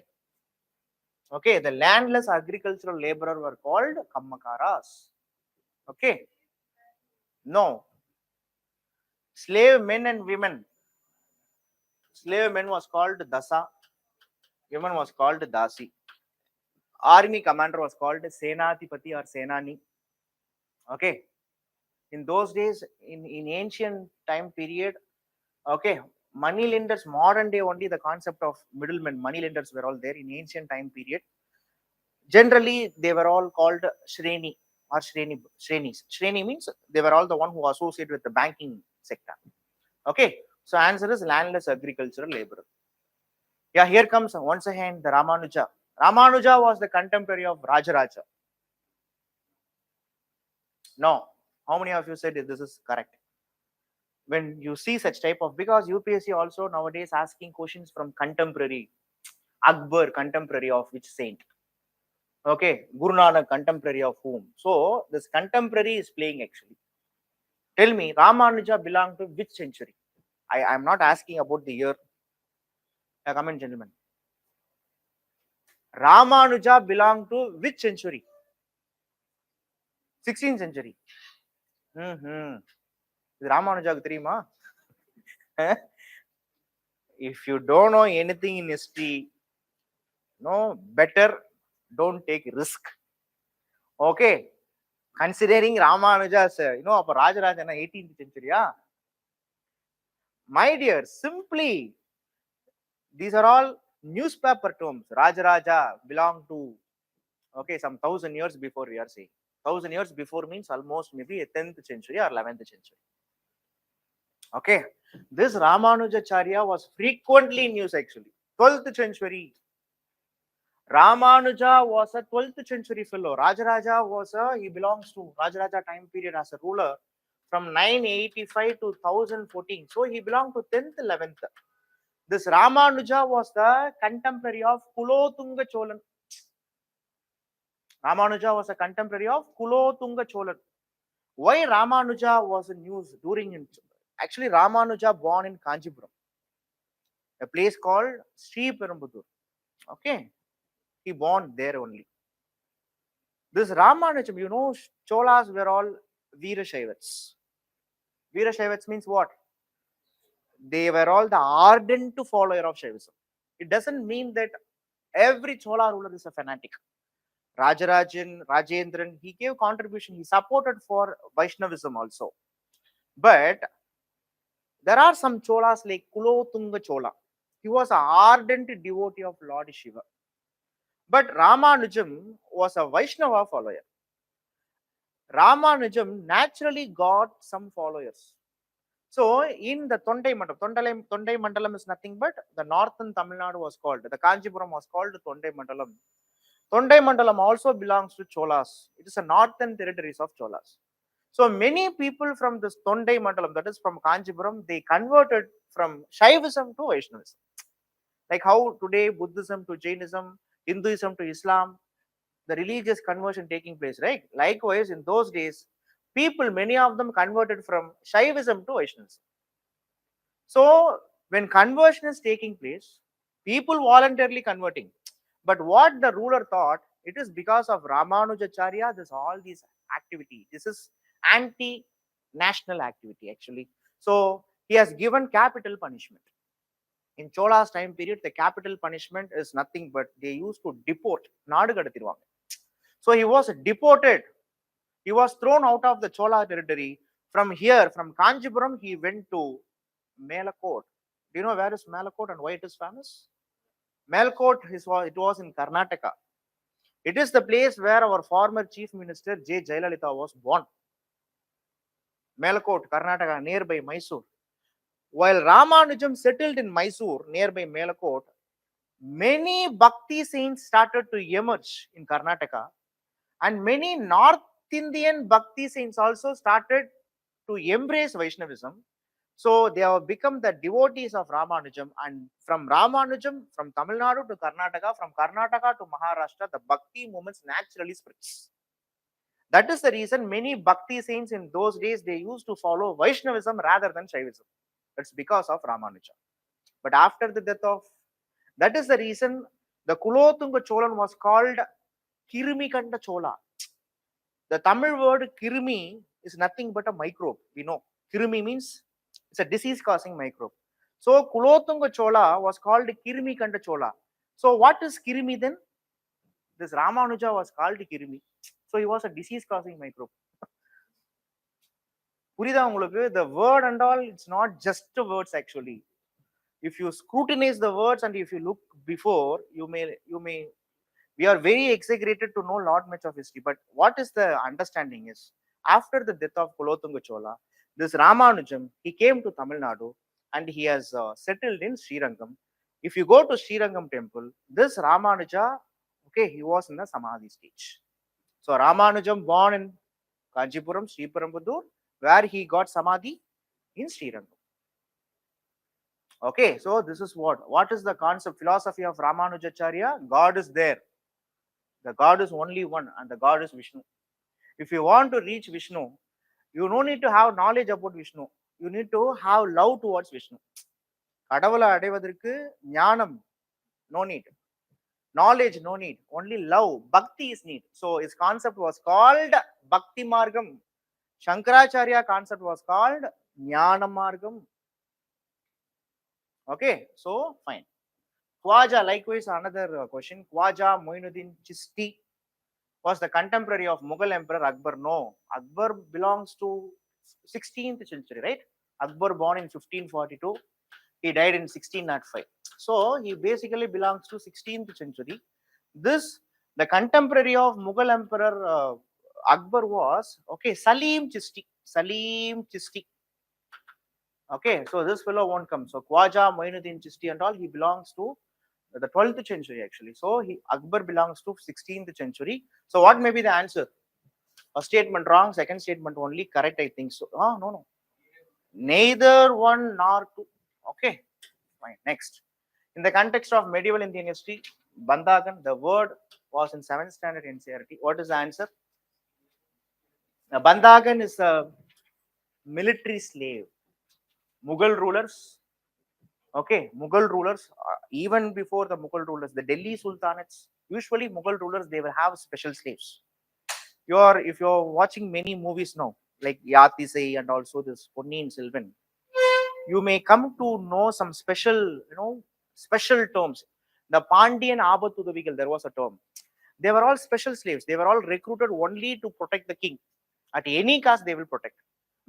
S4: Okay, the landless agricultural laborer were called Kammakaras. Okay, no. Slave men and women. Slave men was called Dasa. Women was called Dasi. Army commander was called Senatipati or Senani. Okay, in those days, in ancient time period, okay, money lenders, modern day only the concept of middlemen, money lenders were all there in ancient time period. Generally, they were all called Shreni or Shrenis. Shreni means they were all the one who associated with the banking sector. Okay, so answer is landless agricultural laborer. Yeah, here comes once again the Ramanuja. Ramanuja was the contemporary of Rajaraja. No. How many of you said this is correct? When you see such type of, because UPSC also nowadays asking questions from contemporary. Akbar, contemporary of which saint? Okay, Guru Nanak, contemporary of whom? So this contemporary is playing actually. Tell me, Ramanuja belonged to which century? I am not asking about the year. Come in, gentlemen. Ramanuja belonged to which century? 16th century. Ramanuja theriyuma? If you don't know anything in history, no, better don't take risk. Okay, considering Ramanuja as Rajaraja in 18th century, my dear, simply these are all newspaper terms. Rajaraja belonged to, okay, some 1000 years before we are saying. 1000 years before means almost maybe a 10th century or 11th century. Okay, this Ramanujacharya was frequently in news actually. 12th century. Ramanuja was a 12th century fellow. Rajaraja was he belongs to Rajaraja time period as a ruler from 985 to 1014. So he belonged to 10th, 11th. This Ramanuja was the contemporary of Kulothunga Cholan. Ramanuja was a contemporary of Kulothunga Cholan. Why Ramanuja was in news during, actually Ramanuja born in Kanchipuram, a place called Sri Perumbudur. Okay, he born there only. This Ramanujam, you know, Cholas were all Veerashaivats. Veerashaivats means what? They were all the ardent follower of Shaivism. It doesn't mean that every Chola ruler is a fanatic. Rajarajan, Rajendran, he gave contribution, he supported for Vaishnavism also. But there are some Cholas like Kulotunga Chola. He was an ardent devotee of Lord Shiva. But Ramanujam was a Vaishnava follower. Ramanujam naturally got some followers. So in the Tondai Mandalam, Tondai Mandalam is nothing but the northern Tamil Nadu was called, the Kanjipuram was called Tondai Mandalam. Tondai Mandalam also belongs to Cholas. It is a northern territories of Cholas. So many people from this Tondai Mandalam, that is from Kanjipuram, they converted from Shaivism to Vaishnavism. Like how today Buddhism to Jainism, Hinduism to Islam, the religious conversion taking place, right? Likewise, in those days, people, many of them converted from Shaivism to Vaishnavism. So when conversion is taking place, people voluntarily converting. But what the ruler thought, it is because of Ramanujacharya, this all these activity. This is anti-national activity actually. So he has given capital punishment. In Chola's time period, the capital punishment is nothing but they used to deport. So he was deported. He was thrown out of the Chola territory. From here, from Kanjipuram, he went to Melakot. Do you know where is Melakot and why it is famous? Melakot it was in Karnataka. It is the place where our former Chief Minister J. Jayalalitha was born. Melakot, Karnataka, nearby Mysore. While Ramanujam settled in Mysore, nearby Melakot, many Bhakti saints started to emerge in Karnataka, and many North Indian Bhakti saints also started to embrace Vaishnavism. So they have become the devotees of Ramanujam, and from Ramanujam, from Tamil Nadu to Karnataka, from Karnataka to Maharashtra, the Bhakti movements naturally spreads. That is the reason many Bhakti saints in those days, they used to follow Vaishnavism rather than Shaivism. That's because of Ramanuja. But after the death of, that is the reason the Kulotunga Cholan was called Kirumikanda Chola. The Tamil word Kirumi is nothing but a microbe. We know Kirumi means it's a disease causing microbe. So Kulotunga Chola was called Kirumikanda Chola. So what is Kirumi then? This Ramanuja was called Kirumi. So he was a disease causing microbe. The word and all, it's not just words actually. If you scrutinize the words and if you look before, you may we are very exaggerated to know lot much of history. But what is the understanding is, after the death of Kulotunga Chola, this Ramanujam, he came to Tamil Nadu and he has settled in Srirangam. If you go to Srirangam temple, this Ramanuja, okay, he was in the Samadhi stage. So Ramanujam born in Kanjipuram, Sriperumbudur, where he got Samadhi in Srirangam. Okay, so this is what is the concept, philosophy of Ramanujacharya? God is there. The God is only one, and the God is Vishnu. If you want to reach Vishnu, you don't need to have knowledge about Vishnu. You need to have love towards Vishnu. Kadavula adaivadirku jnanam, no need. Knowledge, no need. Only love. Bhakti is need. So his concept was called Bhakti Margam. Shankaracharya concept was called Jnana Margam. Okay, so fine. Khwaja, likewise, another question. Khwaja Moinuddin Chishti was the contemporary of Mughal Emperor Akbar. No, Akbar belongs to 16th century, right? Akbar born in 1542, he died in 1605. So he basically belongs to 16th century. This, the contemporary of Mughal Emperor Akbar was, okay, Salim Chishti. Salim Chishti. Okay, so this fellow won't come. So Khwaja Moinuddin Chishti and all, he belongs to the 12th century actually. So Akbar belongs to 16th century. So what may be the answer? A statement wrong, second statement only correct, I think so. Oh, no. Neither one nor two. Okay, fine. Next. In the context of medieval Indian history, Bandagan, the word was in 7th standard NCERT. What is the answer? Now, Bandagan is a military slave. Mughal rulers, Okay, Mughal rulers, even before the Mughal rulers, the Delhi Sultanates, usually Mughal rulers, they will have special slaves. If you're watching many movies now, like Yatisai and also this Ponniyin Selvan, you may come to know some special, special terms. The Pandian Abatudavigal, there was a term. They were all special slaves. They were all recruited only to protect the king. At any cost, they will protect.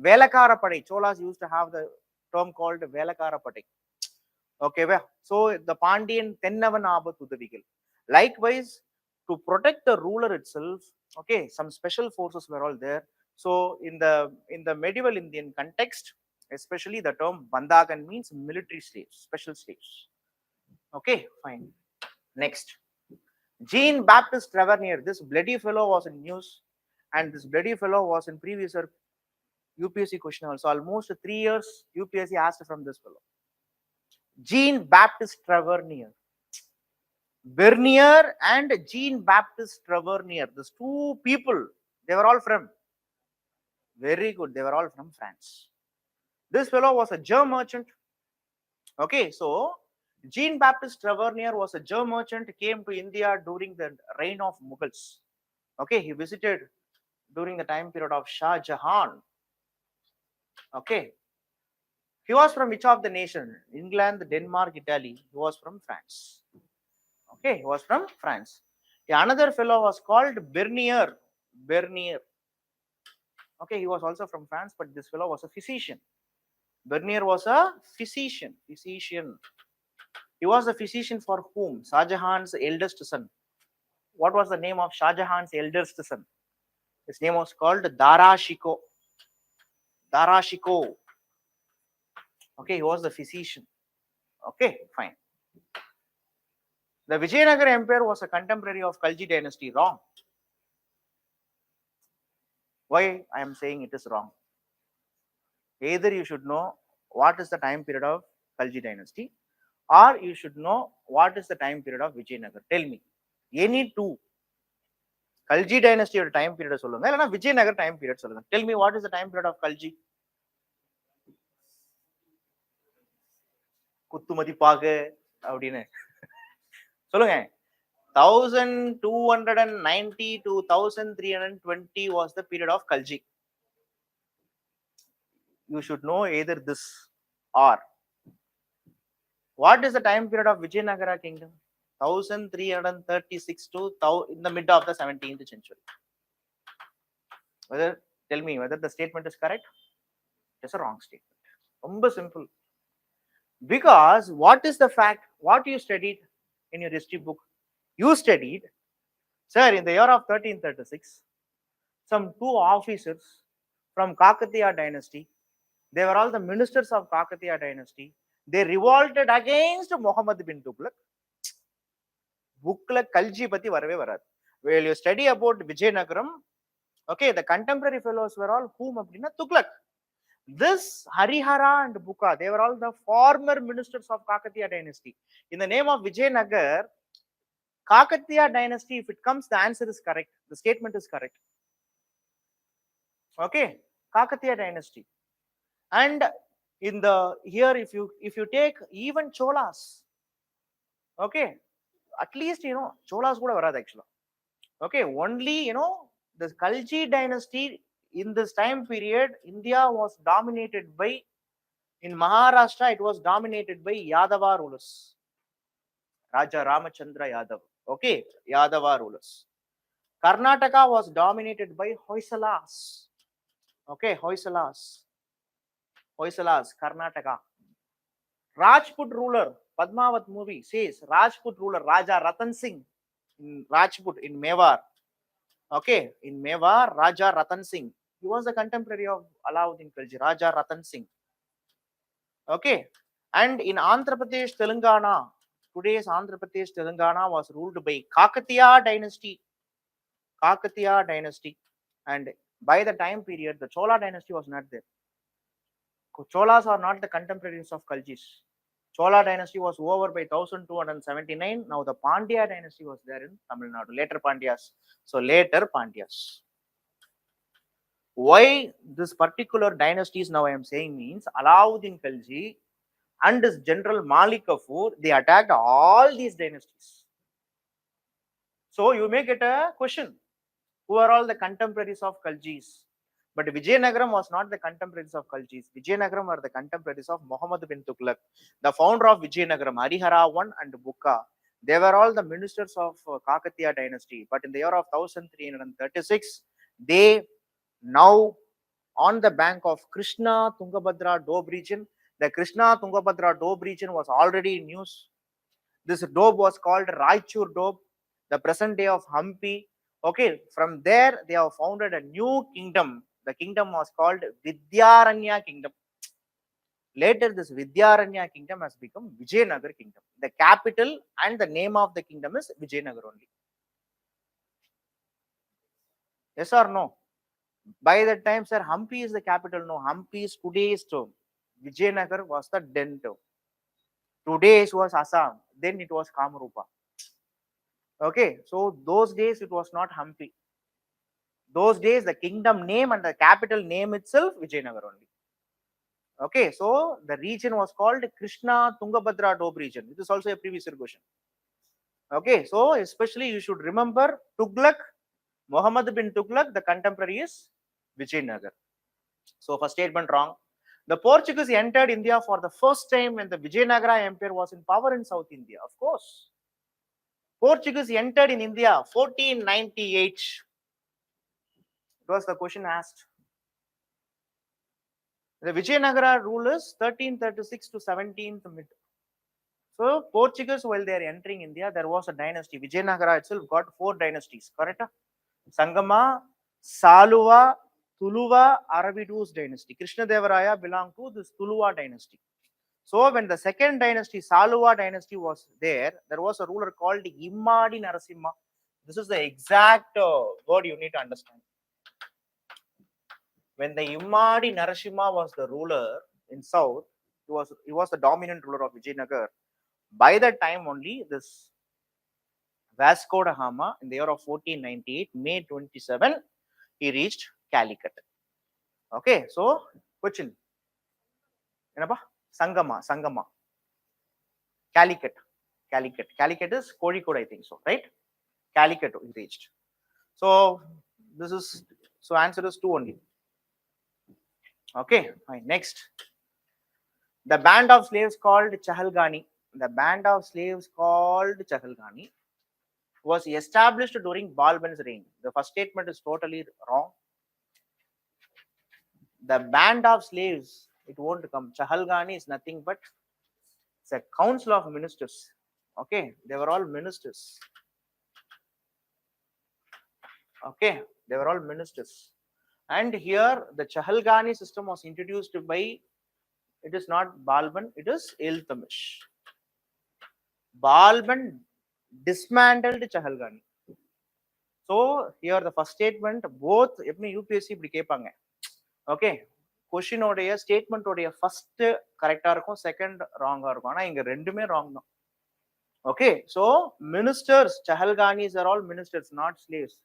S4: Velakara Padai, Cholas used to have the term called Velakara Padai. Okay, well, so the Pandian Tennavan Abatudavigal. Likewise, to protect the ruler itself, okay, some special forces were all there. So in the medieval Indian context, especially the term Bandagan means military slaves, special slaves. Okay, fine. Next, Jean Baptiste Tavernier, this bloody fellow was in news, and this bloody fellow was in previous year UPSC question also. Almost 3 years UPSC asked from this fellow. Jean Baptiste Tavernier. Bernier and Jean Baptiste Tavernier, these two people, they were all from, very good, they were all from France. This fellow was a germ merchant. Okay, so Jean Baptiste Tavernier was a germ merchant, came to India during the reign of Mughals. Okay, he visited during the time period of Shah Jahan. Okay, he was from which of the nation? England, Denmark, Italy. He was from France. Okay, he was from France. Another fellow was called Bernier. Bernier. Okay, he was also from France, but this fellow was a physician. Bernier was a physician. He was a physician for whom? Shah Jahan's eldest son. What was the name of Shah Jahan's eldest son? His name was called Dara Shikoh. Dara Shikoh. Okay, he was the physician. Okay, fine. The Vijayanagar Empire was a contemporary of Khalji dynasty. Wrong. Why I am saying it is wrong? Either you should know what is the time period of Khalji dynasty, or you should know what is the time period of Vijayanagar. Tell me. Any two. Khalji dynasty or time period சொல்லுங்க இல்லனா Vijayanagar time period சொல்லுங்க. Tell me what is the time period of Khalji? குத்துமதிப்பாக அப்படினு சொல்லுங்க. 1290 to 1320 was the period of Khalji. You should know either this or. What is the time period of Vijayanagara kingdom? 1336 to in the mid of the 17th century. Tell me whether the statement is correct. It's a wrong statement. Very simple. Because what is the fact? What you studied in your history book? You studied, sir, in the year of 1336, some two officers from Kakatiya dynasty, they were all the ministers of Kakatiya dynasty. They revolted against Muhammad bin Tughlaq. Bookla Khalji pati varave varad. Well, you study about Vijayanagaram. Okay, the contemporary fellows were all whom appadina Tughlaq. This Harihara and Bukka, they were all the former ministers of Kakatiya dynasty. In the name of Vijayanagar, Kakatiya dynasty, if it comes, the answer is correct. The statement is correct. Okay, Kakatiya dynasty. And in the here, if you take even Cholas, okay, at least Cholas kuda varad actually. Okay, only the Khalji dynasty in this time period, India was dominated by, in Maharashtra, it was dominated by Yadava rulers. Raja Ramachandra Yadav. Okay, Yadava rulers. Karnataka was dominated by Hoysalas. Okay, Hoysalas, Karnataka. Rajput ruler, Padmavat movie says Rajput ruler Raja Ratan Singh in Rajput in Mewar. Okay, in Mewar, Raja Ratan Singh. He was a contemporary of Alauddin Khilji, Raja Ratan Singh. Okay, and in Andhra Pradesh, Telangana, today's Andhra Pradesh, Telangana was ruled by Kakatiya dynasty. Kakatiya dynasty. And by the time period, the Chola dynasty was not there. Cholas are not the contemporaries of Khaljis. Chola dynasty was over by 1279. Now the Pandya dynasty was there in Tamil Nadu. Later Pandyas. So later Pandyas. Why this particular dynasties now I am saying means Alauddin Khilji and his general Malik Kafur, they attacked all these dynasties. So you may get a question, who are all the contemporaries of Khaljis? But Vijayanagaram was not the contemporaries of Khaljis. Vijayanagaram were the contemporaries of Muhammad bin Tughlaq, the founder of Vijayanagaram, Harihara I and Bukka. They were all the ministers of Kakatiya dynasty. But in the year of 1336, they now on the bank of Krishna Tungabhadra Doab region. The Krishna Tungabhadra Doab region was already in use. This Doab was called Raichur Doab, the present day of Hampi. Okay, from there they have founded a new kingdom. The kingdom was called Vidyaranya kingdom. Later, this Vidyaranya kingdom has become Vijayanagar kingdom. The capital and the name of the kingdom is Vijayanagar only. Yes or no? By that time, sir, Hampi is the capital. No, Hampi is today's term. Vijayanagar was the then term. Today it was Assam. Then it was Kamrupa. Okay, so those days it was not Hampi. Those days the kingdom name and the capital name itself Vijayanagar only. Okay, so the region was called Krishna Tungabhadra Doab region. This is also a previous year question. Okay, so especially you should remember Tughlaq, Muhammad bin Tughlaq, the contemporary is Vijayanagar. So first statement wrong. The Portuguese entered India for the first time when the Vijayanagara Empire was in power in South India. Of course. Portuguese entered in India 1498. It was the question asked. The Vijayanagara rule is 1336 to 17th mid. So Portuguese, while they are entering India, there was a dynasty. Vijayanagara itself got 4 dynasties, correct? Sangama, Saluva, Tuluva, Aravidus dynasty. Krishnadevaraya belonged to this Tuluva dynasty. So when the second dynasty, Saluva dynasty was there was a ruler called Immadi Narasimha. This is the exact word you need to understand. When the Immadi Narasimha was the ruler in south, he was the dominant ruler of Vijayanagar. By that time only, this Vasco da Gama in the year of 1498, May 27, he reached Calicut. Okay, so question. Sangama. Calicut is Kozhikode, I think so, right? Calicut he reached. So this is, so answer is 2 only. Okay, fine. Next. The band of slaves called Chahalgani. The band of slaves called Chahalgani was established during Balban's reign. The first statement is totally wrong. The band of slaves, it won't come. Chahalgani is nothing but it's a council of ministers. Okay, they were all ministers. Okay, they were all ministers. And here the Chahalgani system was introduced by, it is not Balban, it is Iltutmish. Balban dismantled Chahalgani. So here the first statement, both UPSC இப்படி கேட்பாங்க. Okay, question உடைய statement உடைய first correct இருக்கும், second wrong இருக்கும். ஆனா இங்க ரெண்டுமே wrong தான். Okay, so ministers, Chahalganis are all ministers, not slaves.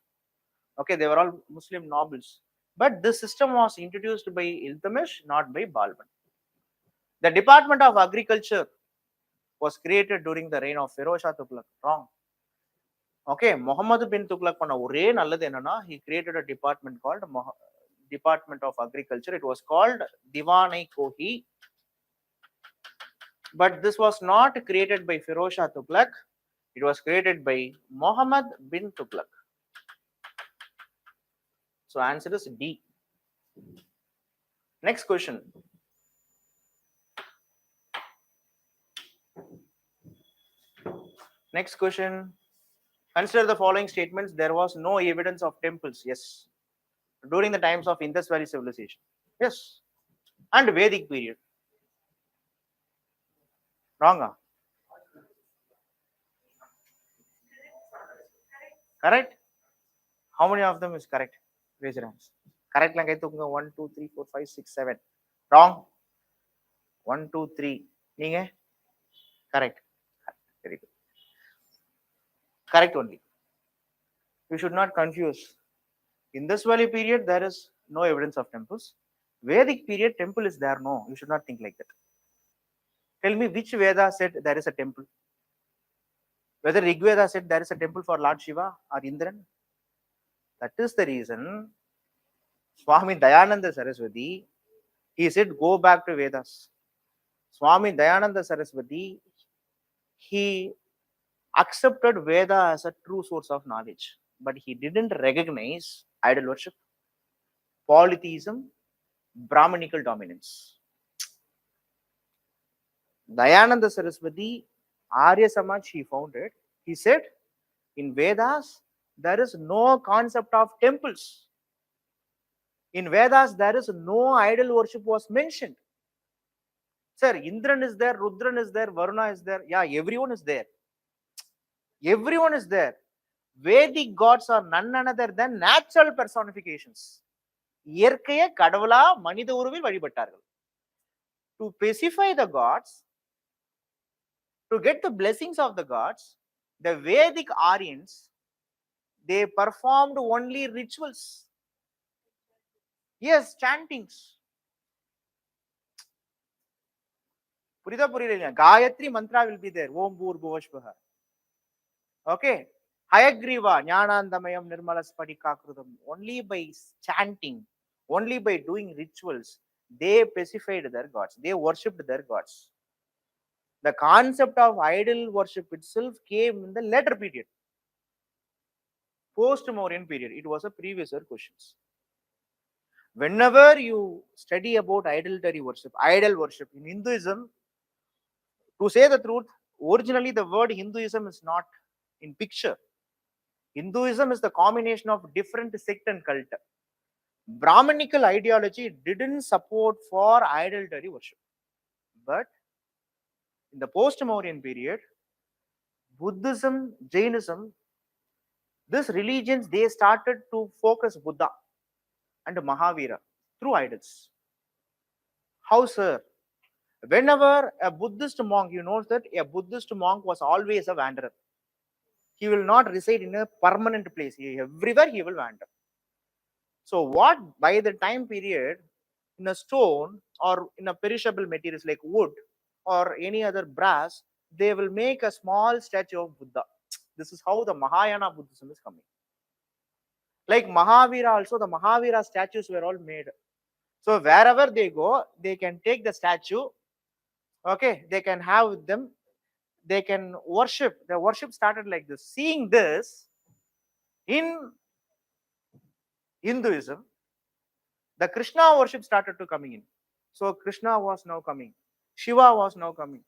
S4: Okay, they were all Muslim nobles. But this system was introduced by Iltutmish, not by Balban. The Department of Agriculture was created during the reign of Firoz Shah Tughlaq. Wrong. Okay, Muhammad bin Tughlaq பண்ண ஒரே நல்லது என்னன்னா, he created a department called Department of Agriculture. It was called Diwan-i-Kohi. But this was not created by Firoz Shah Tughlaq. It was created by Muhammad bin Tughlaq. So answer is D. Next question. Next question. Consider the following statements. There was no evidence of temples. Yes. During the times of Indus Valley civilization. Yes. And Vedic period. Wrong. Correct? How many of them is correct? Raise your hands. Correct lang kayo 1, 2, 3, 4, 5, 6, 7. Wrong. 1, 2, 3. Ninge? Correct. Very good. Correct only. You should not confuse. In this valley period, there is no evidence of temples. Vedic period, temple is there. No, you should not think like that. Tell me which Veda said there is a temple. Whether Rig Veda said there is a temple for Lord Shiva or Indran. That is the reason Swami Dayananda Saraswati, he said, go back to Vedas. Swami Dayananda Saraswati, he accepted Veda as a true source of knowledge, but he didn't recognize idol worship, polytheism, Brahmanical dominance. Dayananda Saraswati, Arya Samaj, he founded. He said, in Vedas, there is no concept of temples. In Vedas, there is no idol worship was mentioned. Sir, Indran is there, Rudran is there, Varuna is there. Yeah, everyone is there. Everyone is there. Vedic gods are none other than natural personifications. இயற்கைய கடவுளா மனித உருவில் வழிபட்டார்கள். To pacify the gods, to get the blessings of the gods, the Vedic Aryans, they performed only rituals. Yes, chantings. புரியுதா புரியலையா? Gayatri mantra will be there. Om Bhur Bhuvashvaha. Okay. Hayagriva, Jnanandamayam Nirmala Spadikakrudam. Only by chanting, only by doing rituals, they pacified their gods. They worshipped their gods. The concept of idol worship itself came in the later period. Post-Mauryan period. It was a previous year questions. Whenever you study about idol worship in Hinduism, to say the truth, originally the word Hinduism is not in picture. Hinduism is the combination of different sect and cult. Brahmanical ideology didn't support for idolatry worship. But in the post-Mauryan period, Buddhism, Jainism, these religions, they started to focus Buddha and Mahavira through idols. How, sir? Whenever a Buddhist monk, you know that a Buddhist monk was always a wanderer. He will not reside in a permanent place. Everywhere he will wander. So what, by the time period, in a stone or in a perishable materials like wood or any other brass, they will make a small statue of Buddha. This is how the Mahayana Buddhism is coming. Like Mahavira also, the Mahavira statues were all made. So wherever they go, they can take the statue, okay, they can have with them, they can worship. The worship started like this. Seeing this in Hinduism, the Krishna worship started to coming in. So Krishna was now coming. Shiva was now coming.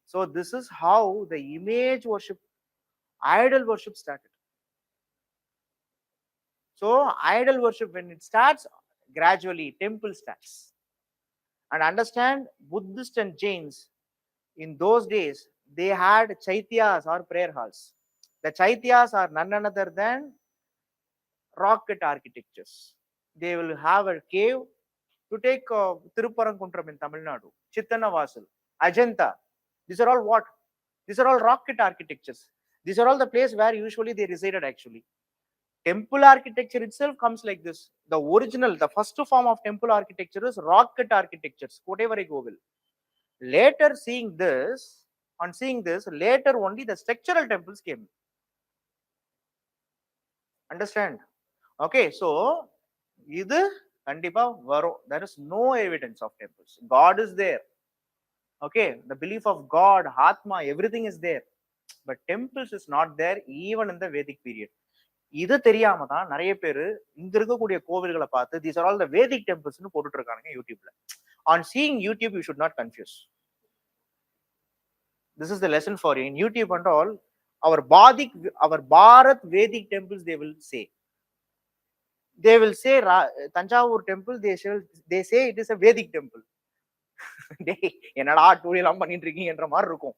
S4: So this is how the image worship, idol worship started. So idol worship, when it starts, gradually temple starts. And understand, Buddhist and Jains, in those days, they had chaityas or prayer halls. The chaityas are none other than rocket architectures. They will have a cave. To take Tiruparankuntram in Tamil Nadu, Chittanavasal, Ajanta, these are all what? These are all rocket architectures. These are all the place where usually they resided actually. Temple architecture itself comes like this. The original, the first form of temple architecture is rocket architectures, whatever I go will. Later seeing this, later only the structural temples came. Understand? Okay, so either there is no evidence of temples. God is there. Okay, the belief of God, Atma, everything is there. But temples is not there even in the Vedic period. இது தெரியாம தான் நிறைய பேர் இங்க இருக்கக்கூடிய கோவில்களை பார்த்து these are all the Vedic temples னு போட்டுட்டு இருக்காங்க யூடியூப்ல. On seeing YouTube, you should not confuse. This is the lesson for you. In YouTube and all, our Bharat Vedic temples, they will say Tanjavur temple, they say it is a Vedic temple. என்னடா டூரியெல்லாம் பண்ணிட்டு இருக்கீங்கன்ற மாதிரி இருக்கும்.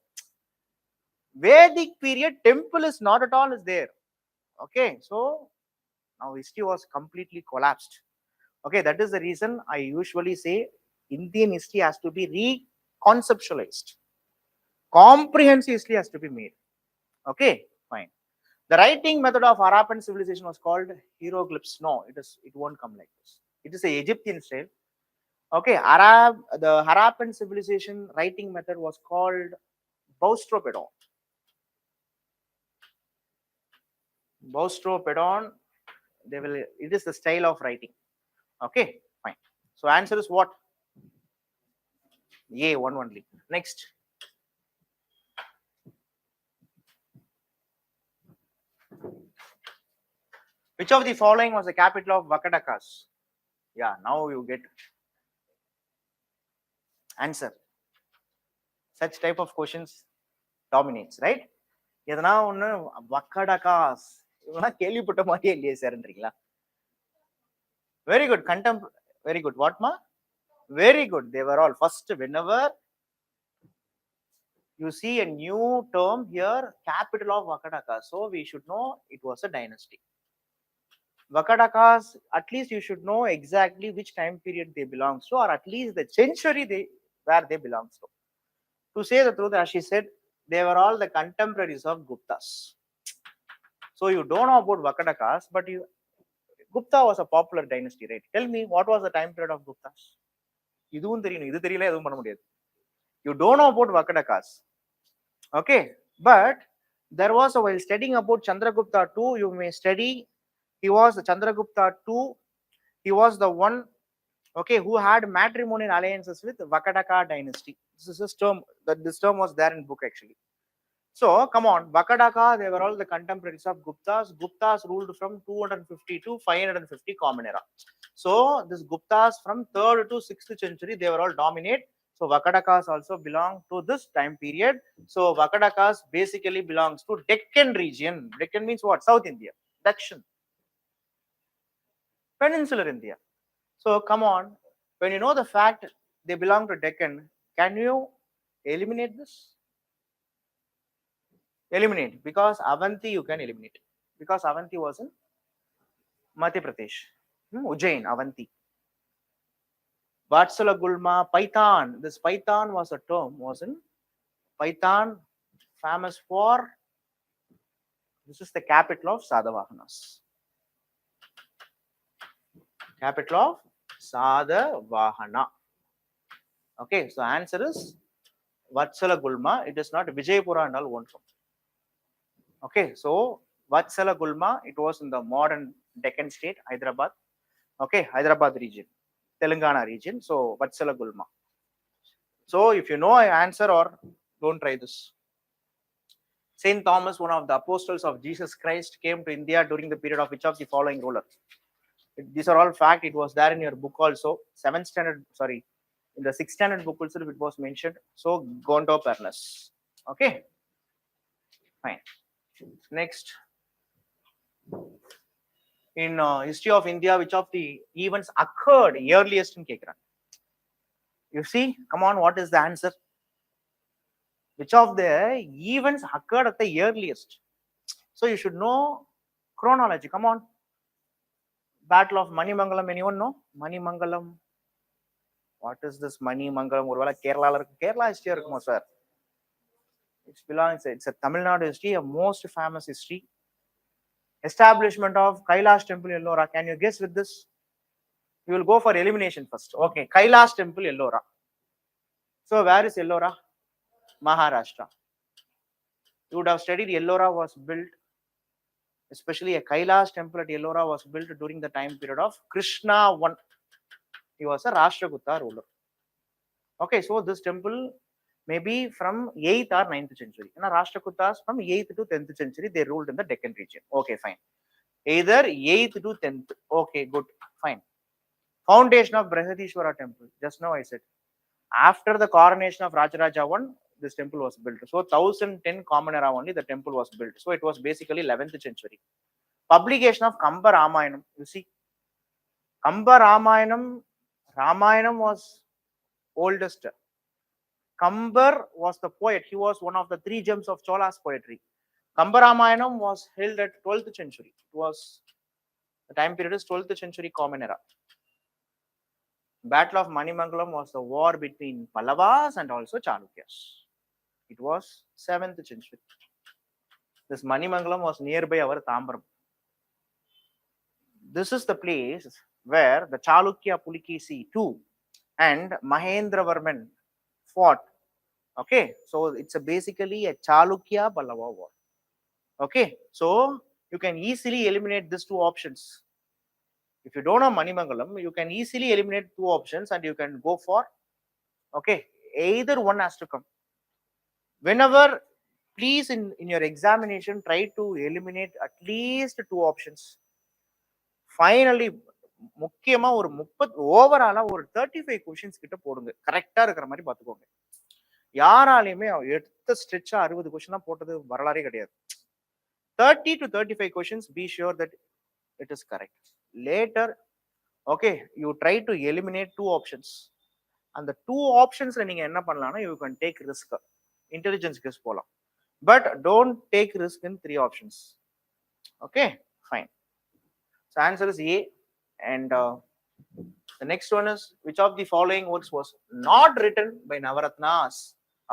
S4: Vedic period temple is not at all is there. Okay, so now history was completely collapsed. Okay, that is the reason I usually say Indian history has to be reconceptualized. Comprehensive history has to be made. Okay, fine. The writing method of Harappan civilization was called hieroglyphs. No, it won't come like this. It is a Egyptian style. Okay, the Harappan civilization writing method was called Boustropedon. Boustropedon, it is the style of writing. Okay, fine. So answer is what? A, one only. Next. Which of the following was the capital of Vakadakas? Yeah, now you get answer. Such type of questions dominates, right? எதனா ஒன்று வக்கடகாஸ் இதெல்லாம் கேள்விப்பட்ட மாதிரியே இல்லையே சார்ன்றீங்களா? Very good. Very good. What ma? Very good. They were all first. Whenever you see a new term here, capital of Vakadakas, so we should know it was a dynasty. Vakadakas, at least you should know exactly which time period they belongs to, or at least the century where they belongs to. To say the truth, as she said, they were all the contemporaries of Guptas. So you don't know about Vakadakas, but Gupta was a popular dynasty, right? Tell me, what was the time period of Guptas? இதுவும் தெரியணும், இது தெரியல எதுவும் பண்ண முடியாது. You don't know about Vakadakas. Okay, but there was while studying about Chandragupta II, you may study. He was Chandragupta II. He was the one, okay, who had matrimonial alliances with Vakadaka dynasty. This is this term. This term was there in book actually. So come on, Vakadaka, they were all the contemporaries of Guptas. Guptas ruled from 250 to 550 Common Era. So this Guptas from 3rd to 6th century, they were all dominate. So Vakadakas also belong to this time period. So Vakadakas basically belongs to Deccan region. Deccan means what? South India. Dakshin. Peninsular India. So come on, when you know the fact they belong to Deccan, can you eliminate this? Eliminate, because Avanti you can eliminate, because Avanti was in Madhya Pradesh. Ujjain, Avanti. Vatsala Gulma, Paitan. This Paitan was a term, was in Paitan, famous for, this is the capital of Sadavahanas. Capital of Sadavahana. Okay, so answer is Vatsala Gulma. It is not Vijayapura and all won't come. Okay, so Vatsala Gulma, it was in the modern Deccan state, Hyderabad. Okay, Hyderabad region, Telangana region. So Vatsala Gulma. So if you know an answer, or don't try this. Saint Thomas, one of the apostles of Jesus Christ, came to India during the period of which of the following ruler? These are all fact. It was there in your book also. 7th standard, sorry, in the 6th standard book also it was mentioned. So Gondo Pernas. Okay, fine. Next, in history of India, which of the events occurred earliest in Kekran? You see, come on, what is the answer? Which of the events occurred at the earliest? So you should know chronology. Come on. Battle of Manimangalam, anyone know? Manimangalam. What is this Manimangalam? Kerala history, sir. It belongs, it's a Tamil Nadu history, a most famous history. Establishment of Kailash Temple, Ellora. Can you guess with this? You will go for elimination first. Okay, Kailash Temple, Ellora. So where is Ellora? Maharashtra. You would have studied Ellora was built, especially a Kailash temple at Ellora was built during the time period of Krishna I. He was a Rashtrakuta ruler. Okay, so this temple may be from 8th or 9th century. You know, Rashtrakutas from 8th to 10th century, they ruled in the Deccan region. Okay, fine. Either 8th to 10th. Okay, good, fine. Foundation of Brihadishwara temple. Just now I said. After the coronation of Rajaraja I, this temple was built. So 1010 Common Era only the temple was built. So it was basically 11th century. Publication of Kamba Ramayanam. You see, Kamba Ramayanam was oldest. Kambar was the poet. He was one of the 3 gems of Chola's poetry. Kamba Ramayanam was held at 12th century. It was, the time period is 12th century Common Era. Battle of Manimangalam was the war between Pallavas and also Chalukyas. It was 7th century. This Manimangalam was nearby our Tambaram. This is the place where the Chalukya Pulikesi II and Mahendravarman fought. Okay, so it's basically a Chalukya Pallava war. Okay, so you can easily eliminate these two options. If you don't know Manimangalam, you can easily eliminate two options and you can go for, okay, either one has to come. Whenever, please, in your examination, try to eliminate at least two options. Finally, முக்கியமா ஒரு 30 ஓவராலா ஒரு 35 questions கிட்ட போடுங்க. கரெக்டா இருக்கிற மாதிரி பாத்துக்கோங்க. யாராலையுமே எடுத்த ஸ்ட்ரெச்சா 60 கொஸ்டின் போட்டது வரலாறே கிடையாது. 30 to 35 questions, be sure that it is correct. Later, okay, you try to eliminate two options. And the two options நீங்க என்ன பண்ணலாம்னா, you can take risk. Intelligence guess போலாம். But don't take risk in three options. Okay, fine. So answer is A. And the next one is, which of the following works was not written by Navaratnas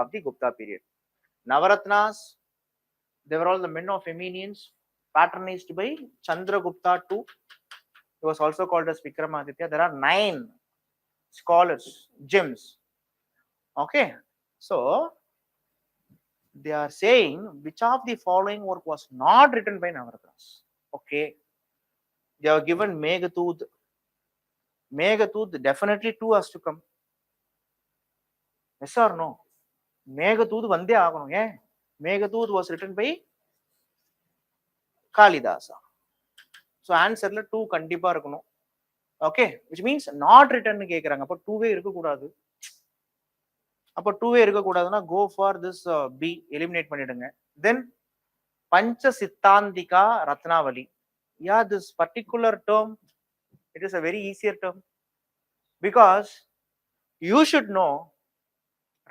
S4: of the Gupta period? Navaratnas, they were all the men of eminence, patronized by Chandragupta II. He was also called as Vikramaditya. There are 9 scholars, gems. Okay, so they are saying which of the following work was not written by Navaratnas. Okay, they are given Meghatooth. Meghatooth, definitely 2 has to come. Yes or no? Meghatooth vande ஆகணும். ஏன்? Meghatooth was written by Kalidasa. So answer ல 2 கண்டிப்பா இருக்கணும். Okay, which means not written னு கேக்குறாங்க. அப்ப 2 வே இருக்க கூடாது. அப்ப 2 வே இருக்க கூடாதுன்னா go for this B, eliminate பண்ணிடுங்க. Then Pancha Sittandika Ratnavali. Yeah, this particular term, it is a very easier term, because you should know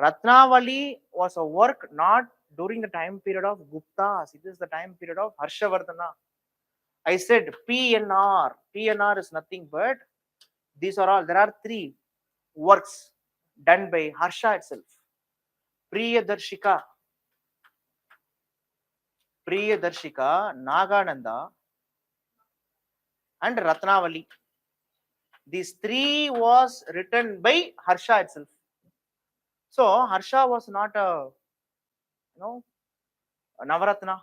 S4: Ratnavali was a work not during the time period of Guptas. It is the time period of Harshavardhana. I said PNR. PNR is nothing but, these are all, there are 3 works done by Harsha itself. Priyadarshika, Nagananda, and Ratnavali. These 3 was written by Harsha itself. So Harsha was not a, a Navaratna.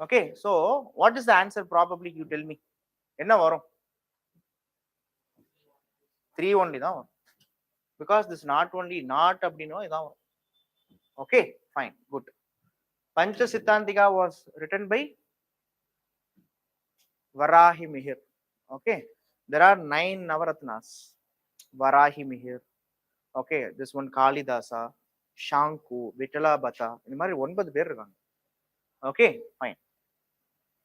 S4: Okay, so what is the answer? Probably you tell me. Enna varum? 3 only da. Because this not only not abdino idha. Okay, fine, good. Pancha Sittandika was written by Varahi Mihir. Okay, there are 9 Navaratnas. Varahi Mihir. Okay, this one Kalidasa, Shanku, Vitala Bhatta. இந்த மாதிரி 9 பேர் இருக்காங்க. Okay, fine.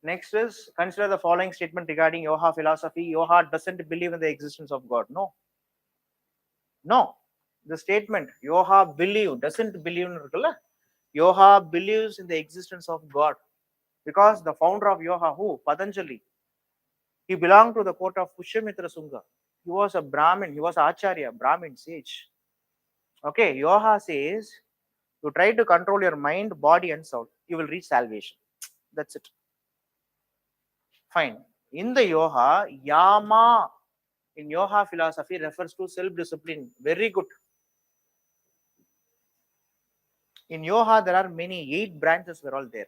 S4: Next is, consider the following statement regarding Yoga philosophy. Yoga doesn't believe in the existence of God. No. No. The statement Yoga believe, doesn't believe in irukalla. Yoga believes in the existence of God, because the founder of Yoga, who? Patanjali. He belonged to the court of Pushyamitra Sunga. He was a Brahmin. He was Acharya, Brahmin, sage. Okay, Yoga says, you try to control your mind, body, and soul, you will reach salvation. That's it. Fine. In the Yoga, Yama in Yoga philosophy refers to self-discipline. Very good. In Yoga, there are many 8 branches were all there.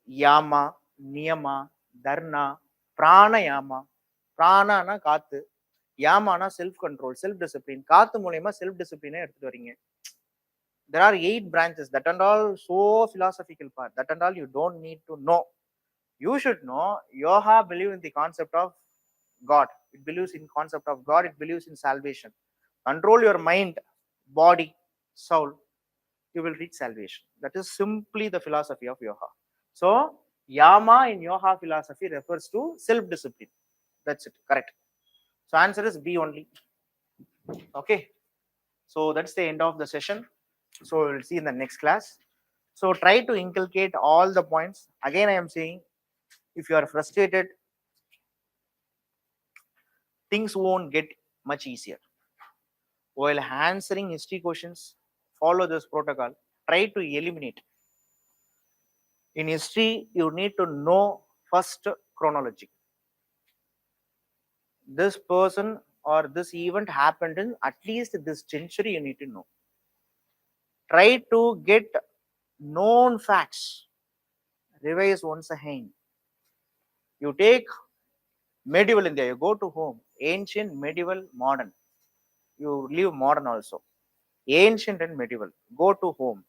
S4: Yama, Niyama, Dharna, Pranayama. Prana na kaathu, Yama na self-control, self-discipline. Kaathu மூலமா self-discipline எடுத்துட்டு வரீங்க. There are 8 branches. That and all so philosophical part. That and all you don't need to know. You should know Yoga believe in the concept of God. It believes in concept of God. It believes in salvation. Control your mind, body, soul. You will reach salvation. That is simply the philosophy of Yoga. So Yama in Yoga philosophy refers to self-discipline. That's it. Correct. So answer is B only. Okay. So that's the end of the session. So we'll see in the next class. So try to inculcate all the points. Again, I am saying, if you are frustrated, things won't get much easier. While answering history questions, follow this protocol. Try to eliminate. In history, you need to know first chronology. This person or this event happened in at least this century, you need to know. Try to get known facts, revise once again. You take medieval India, you go to home, ancient, medieval, modern. You leave modern also. Ancient and medieval. Go to home.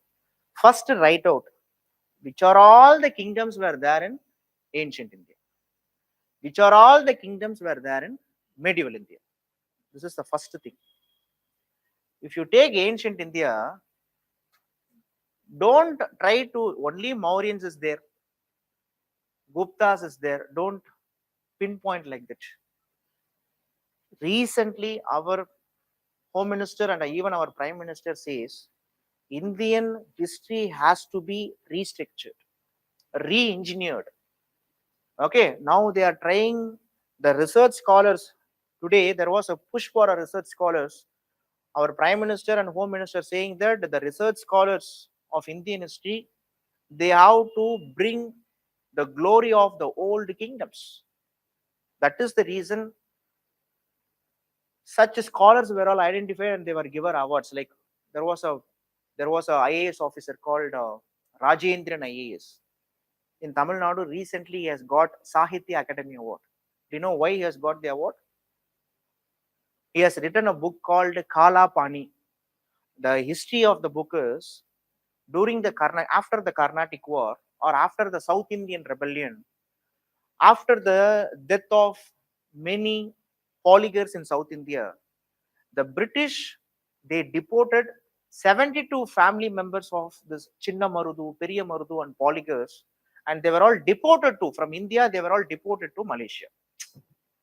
S4: First write out which are all the kingdoms were there in ancient India. Which are all the kingdoms were there in medieval India. This is the first thing. If you take ancient India, don't try to only Mauryans is there, Guptas is there. Don't pinpoint like that. Recently, our Home Minister and even our Prime Minister says Indian history has to be restructured, re-engineered. Okay, now they are trying the research scholars. Today, there was a push for a research scholars. Our Prime Minister and Home Minister saying that the research scholars of Indian history, they have to bring the glory of the old kingdoms. That is the reason such scholars were all identified and they were given awards. Like there was a IAS officer called Rajendran IAS in Tamil Nadu. Recently, he has got Sahitya Academy Award. Do you know why he has got the award? He has written a book called Kala Pani. The history of the book is during the after the Carnatic War or after the South Indian Rebellion, after the death of many polygars in South India, the British, they deported 72 family members of this Chinna Marudu, Periya Marudu and polygars, and they were all deported to, from India, they were all deported to Malaysia,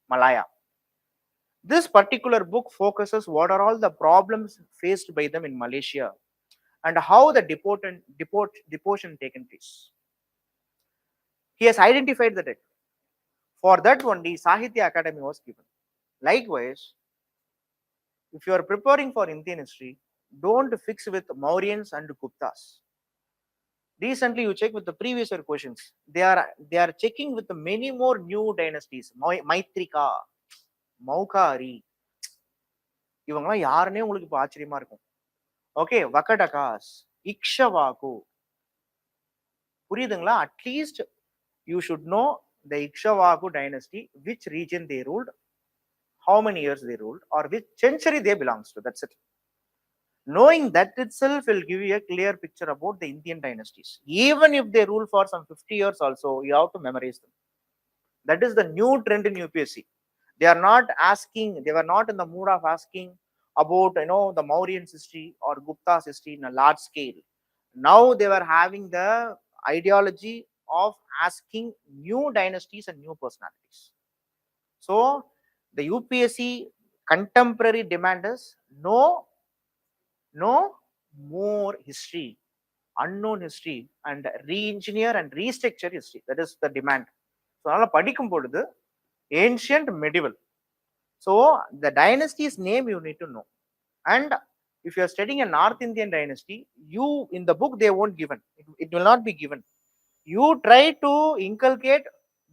S4: Malaya. This particular book focuses what are all the problems faced by them in Malaysia and how the deportation taken place. He has identified that. For that only Sahitya Academy was given. Likewise, if you are preparing for Indian history, don't fix with Mauryans and Guptas. Recently, you check with the previous year questions. They are checking with the many more new dynasties. Maitrika, Maukari. இவங்கெல்லாம் யாருன்னே உங்களுக்கு இப்போ ஆச்சரியமா இருக்கும். Okay, வக்கடகாஸ், இக்ஷவாகு. புரியுதுங்களா? At least you should know the Ikshavaku dynasty, which region they ruled, how many years they ruled, or which century they belongs to. That's it. Knowing that itself will give you a clear picture about the Indian dynasties. Even if they rule for some 50 years also, you have to memorize them. That is the new trend in UPSC. They are not asking, they were not in the mood of asking about, the Mauryan history or Gupta's history in a large scale. Now they were having the ideology of asking new dynasties and new personalities. So the UPSC contemporary demand is no more history, unknown history, and re-engineer and restructure history. That is the demand. So அதனால படிக்கும் பொழுது ancient, medieval. So the dynasty's name you need to know. And if you are studying a North Indian dynasty, you in the book they won't given. It will not be given. You try to inculcate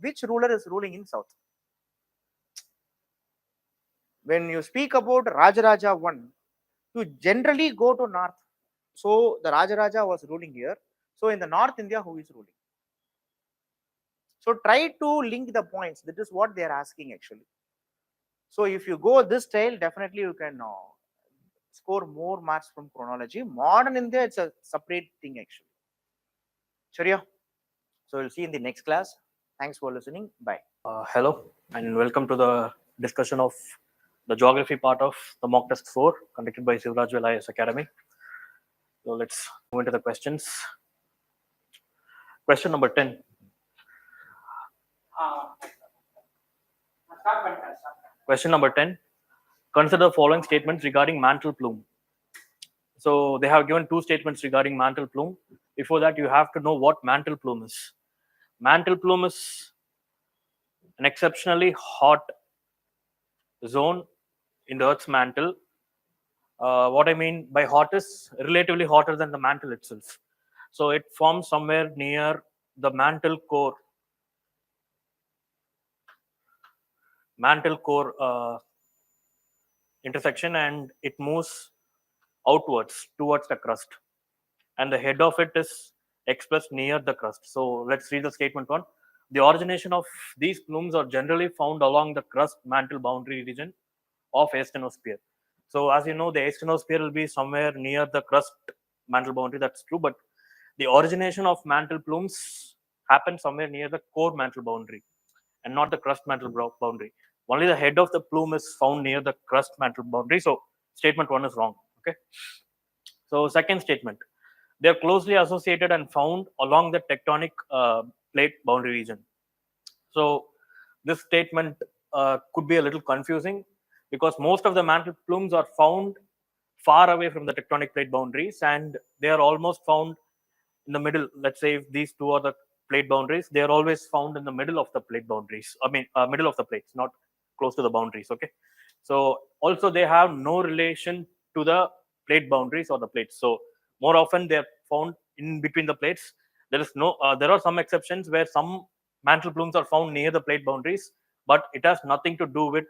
S4: which ruler is ruling in South. When you speak about Rajaraja I, you generally go to North. So the Rajaraja was ruling here. So in the North India, who is ruling? So try to link the points. That is what they are asking actually. So if you go this style, definitely you can score more marks from chronology. Modern India, it's a separate thing actually. Sure. So we'll see in the next class. Thanks for listening. Bye.
S5: Hello and welcome to the discussion of the geography part of the mock test 4 conducted by Sivarajavel IAS Academy. So let's move into the questions. Question number 10. Question number 10. Consider the following statements regarding mantle plume. So they have given two statements regarding mantle plume. Before that, you have to know what mantle plume is. Mantle plume is an exceptionally hot zone in the Earth's mantle. What I mean by hot is relatively hotter than the mantle itself. So it forms somewhere near the mantle core. intersection and it moves outwards towards the crust, and the head of it is expressed near the crust. So let's read the statement one. The origination of these plumes are generally found along the crust mantle boundary region of asthenosphere. So as you know, the asthenosphere will be somewhere near the crust mantle boundary. That's true, but the origination of mantle plumes happens somewhere near the core mantle boundary and not the crust mantle boundary. Only the head of the plume is found near the crust mantle boundary. So statement one is wrong. Okay. So second statement, they are closely associated and found along the tectonic plate boundary region. So this statement could be a little confusing because most of the mantle plumes are found far away from the tectonic plate boundaries and they are almost found in the middle. Let's say if these two are the plate boundaries, they are always found in the middle of the plate boundaries. I mean, middle of the plates, not close to the boundaries. Okay. So also they have no relation to the plate boundaries or the plates. So more often they are found in between the plates. There is no. There are some exceptions where some mantle plumes are found near the plate boundaries, but it has nothing to do with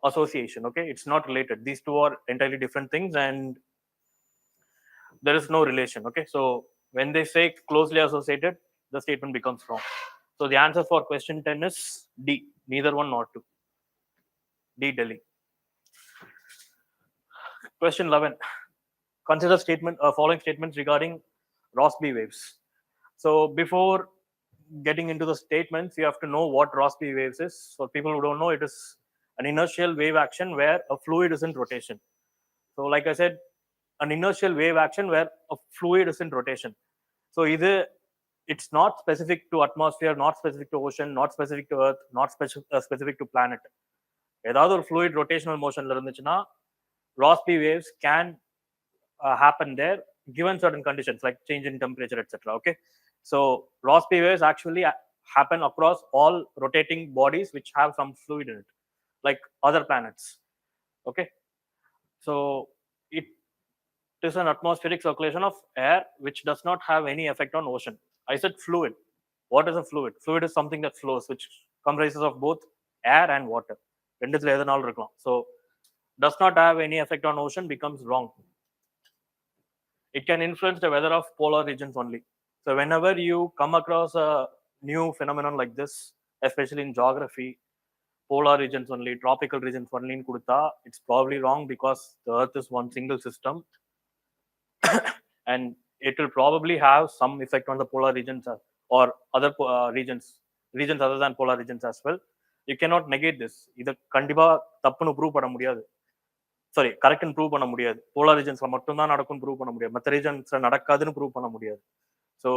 S5: association. Okay, it's not related. These two are entirely different things, and there is no relation. Okay, so when they say closely associated, the statement becomes wrong. So the answer for question 10 is D, neither one nor two. D, Delhi. Question 11, consider following statements regarding Rossby waves. So before getting into the statements, you have to know what Rossby waves is. For people who don't know, it is an inertial wave action where a fluid is in rotation. So like I said, an inertial wave action where a fluid is in rotation. So either it's not specific to atmosphere, not specific to ocean, not specific to earth, not specific to planet. ஏதாவது ஒரு fluid rotational motionல இருந்துச்சுன்னா Rossby waves can happen there given certain conditions like change in temperature, etc. Okay, so Rossby waves actually happen across all rotating bodies which have some fluid in it, like other planets. Okay, so it is an atmospheric circulation of air which does not have any effect on ocean. I said fluid. What is a fluid? Fluid is something that flows, which comprises of both air and water. So does not have any effect on ocean becomes wrong. It can influence the weather of polar regions only. So whenever you come across a new phenomenon like this, especially in geography, polar regions only, tropical regions only in Kudutta, it's probably wrong because the earth is one single system and it will probably have some effect on the polar regions or other regions other than polar regions as well. You cannot negate this. Either kandipa tappunu prove பண்ண முடியாது. Sorry கரெக்ட்னு prove பண்ண முடியாது. Polar ரீஜன்ஸ்ல மட்டும் தான் நடக்கும்னு prove பண்ண முடியாது. மற்ற ரீஜன்ஸ்ல நடக்காதுன்னு ப்ரூவ் பண்ண முடியாது. So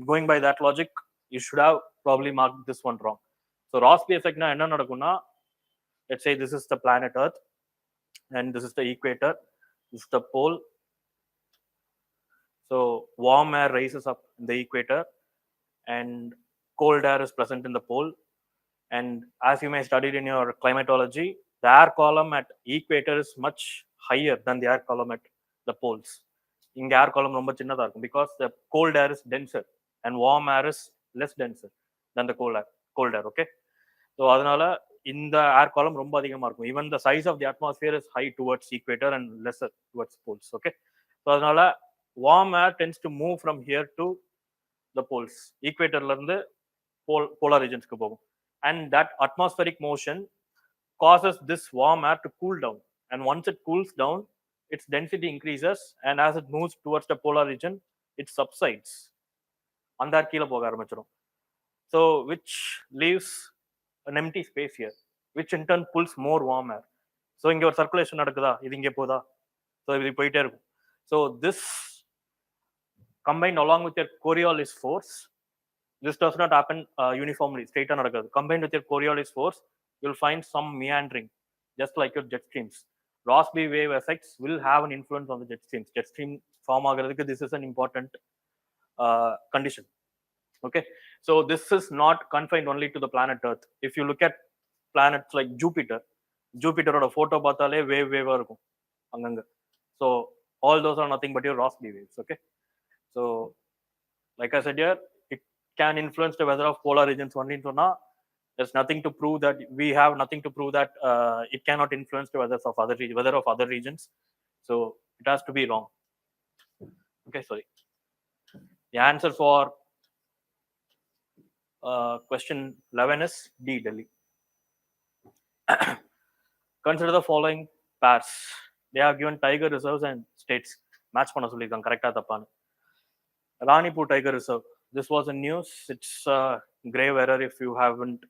S5: going by that logic, you should have probably marked this one wrong. So Rossby effect na என்ன நடக்கும்னா, let's say this is the planet Earth and this is the equator, this is the pole. So warm air rises up in the equator and cold air is present in the pole. And as you may studied in your climatology, the air column at equator is much higher than the air column at the poles. In the air column ரொம்ப சின்னதா இருக்கும் because the cold air is denser and warm air is less denser than the cold air. Okay, so அதனால இந்த air column ரொம்ப அதிகமா இருக்கும். Even the size of the atmosphere is high towards equator and lesser towards poles. Okay, so அதனால warm air tends to move from here to the poles. Equatorல இருந்து polar regionsக்கு போகும். And that atmospheric motion causes this warm air to cool down. And once it cools down, its density increases. And as it moves towards the polar region, it subsides. அந்த கீழே போக ஆரம்பிச்சிடும். So which leaves an empty space here, which in turn pulls more warm air. So இங்க ஒரு circulation நடக்குதா, இது இங்கே போதா, so இது போயிட்டே இருக்கும். So this combined along with your Coriolis force, this does not happen uniformly, straight on nadakadhu. Combined with your Coriolis force, you'll find some meandering, just like your jet streams. Rossby wave effects will have an influence on the jet streams. Jet stream form agadhukku this is an important condition. Okay, so this is not confined only to the planet Earth. If you look at planets like Jupiter oda photo pathale wave irukum anganga. So all those are nothing but your Rossby waves. Okay, so like I said here, it can influence the weather of polar regions only. There's nothing to prove that we have nothing to prove that it cannot influence the weather of other regions. So it has to be wrong. Okay, sorry. The answer for question 11 is D, Delhi. Consider the following pairs. They have given tiger reserves and states. Match பண்ண சொல்லிருக்காங்க கரெக்டா தப்பான்னு. Ranipur Tiger Reserve. This was in news. It's a grave error if you haven't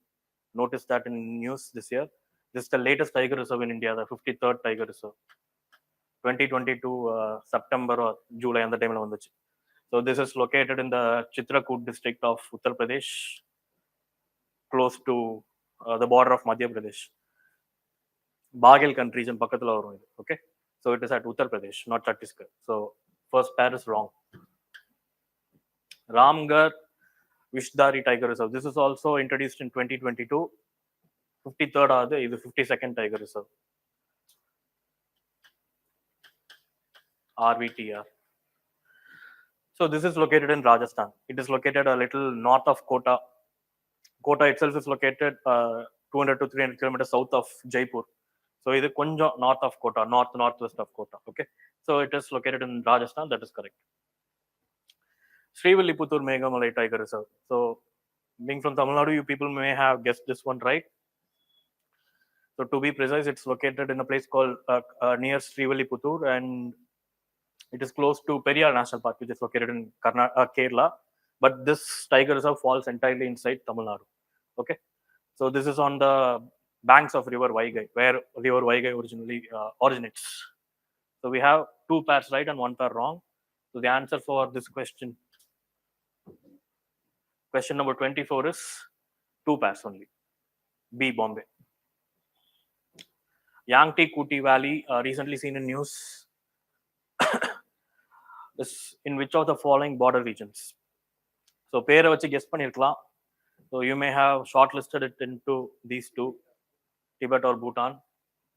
S5: noticed that in news this year. This is the latest tiger reserve in India, the 53rd tiger reserve. 2022 September or July and the time vanduchu. So this is located in the Chitrakoot district of Uttar Pradesh, close to the border of Madhya Pradesh. Bagelkhand region பக்கத்துல வரும் இது. Okay, so it is at Uttar Pradesh, not Chhattisgarh. So first pair is wrong. Ramgarh Vishdhari Tiger Reserve. This is also introduced in 2022. 53rd ஆகுது, இது 52nd Tiger Reserve. RVTR. So this is located in Rajasthan. It is located a little north of Kota. Kota itself is located 200 to 300 kilometers south of Jaipur. So இது கொஞ்சம் north of Kota, northwest of Kota. Okay, so it is located in Rajasthan. That is correct. Srivilliputur Meghamalai Tiger Reserve. So being from Tamil Nadu, you people may have guessed this one right. So to be precise, it's located in a place called near Srivilliputur, and it is close to Periyar National Park, which is located in Kerala. But this tiger reserve falls entirely inside Tamil Nadu. Okay, so this is on the banks of River Vaigai, where River Vaigai originally originates. So we have two pairs right and one pair wrong. So the answer for this question number 24 is two pairs only. B, Bombay. Yangtze Kuti Valley, recently seen in news, is in which of the following border regions? So பேரை வச்சு guess பண்ணிருக்கலாம். So you may have shortlisted it into these two, Tibet or Bhutan.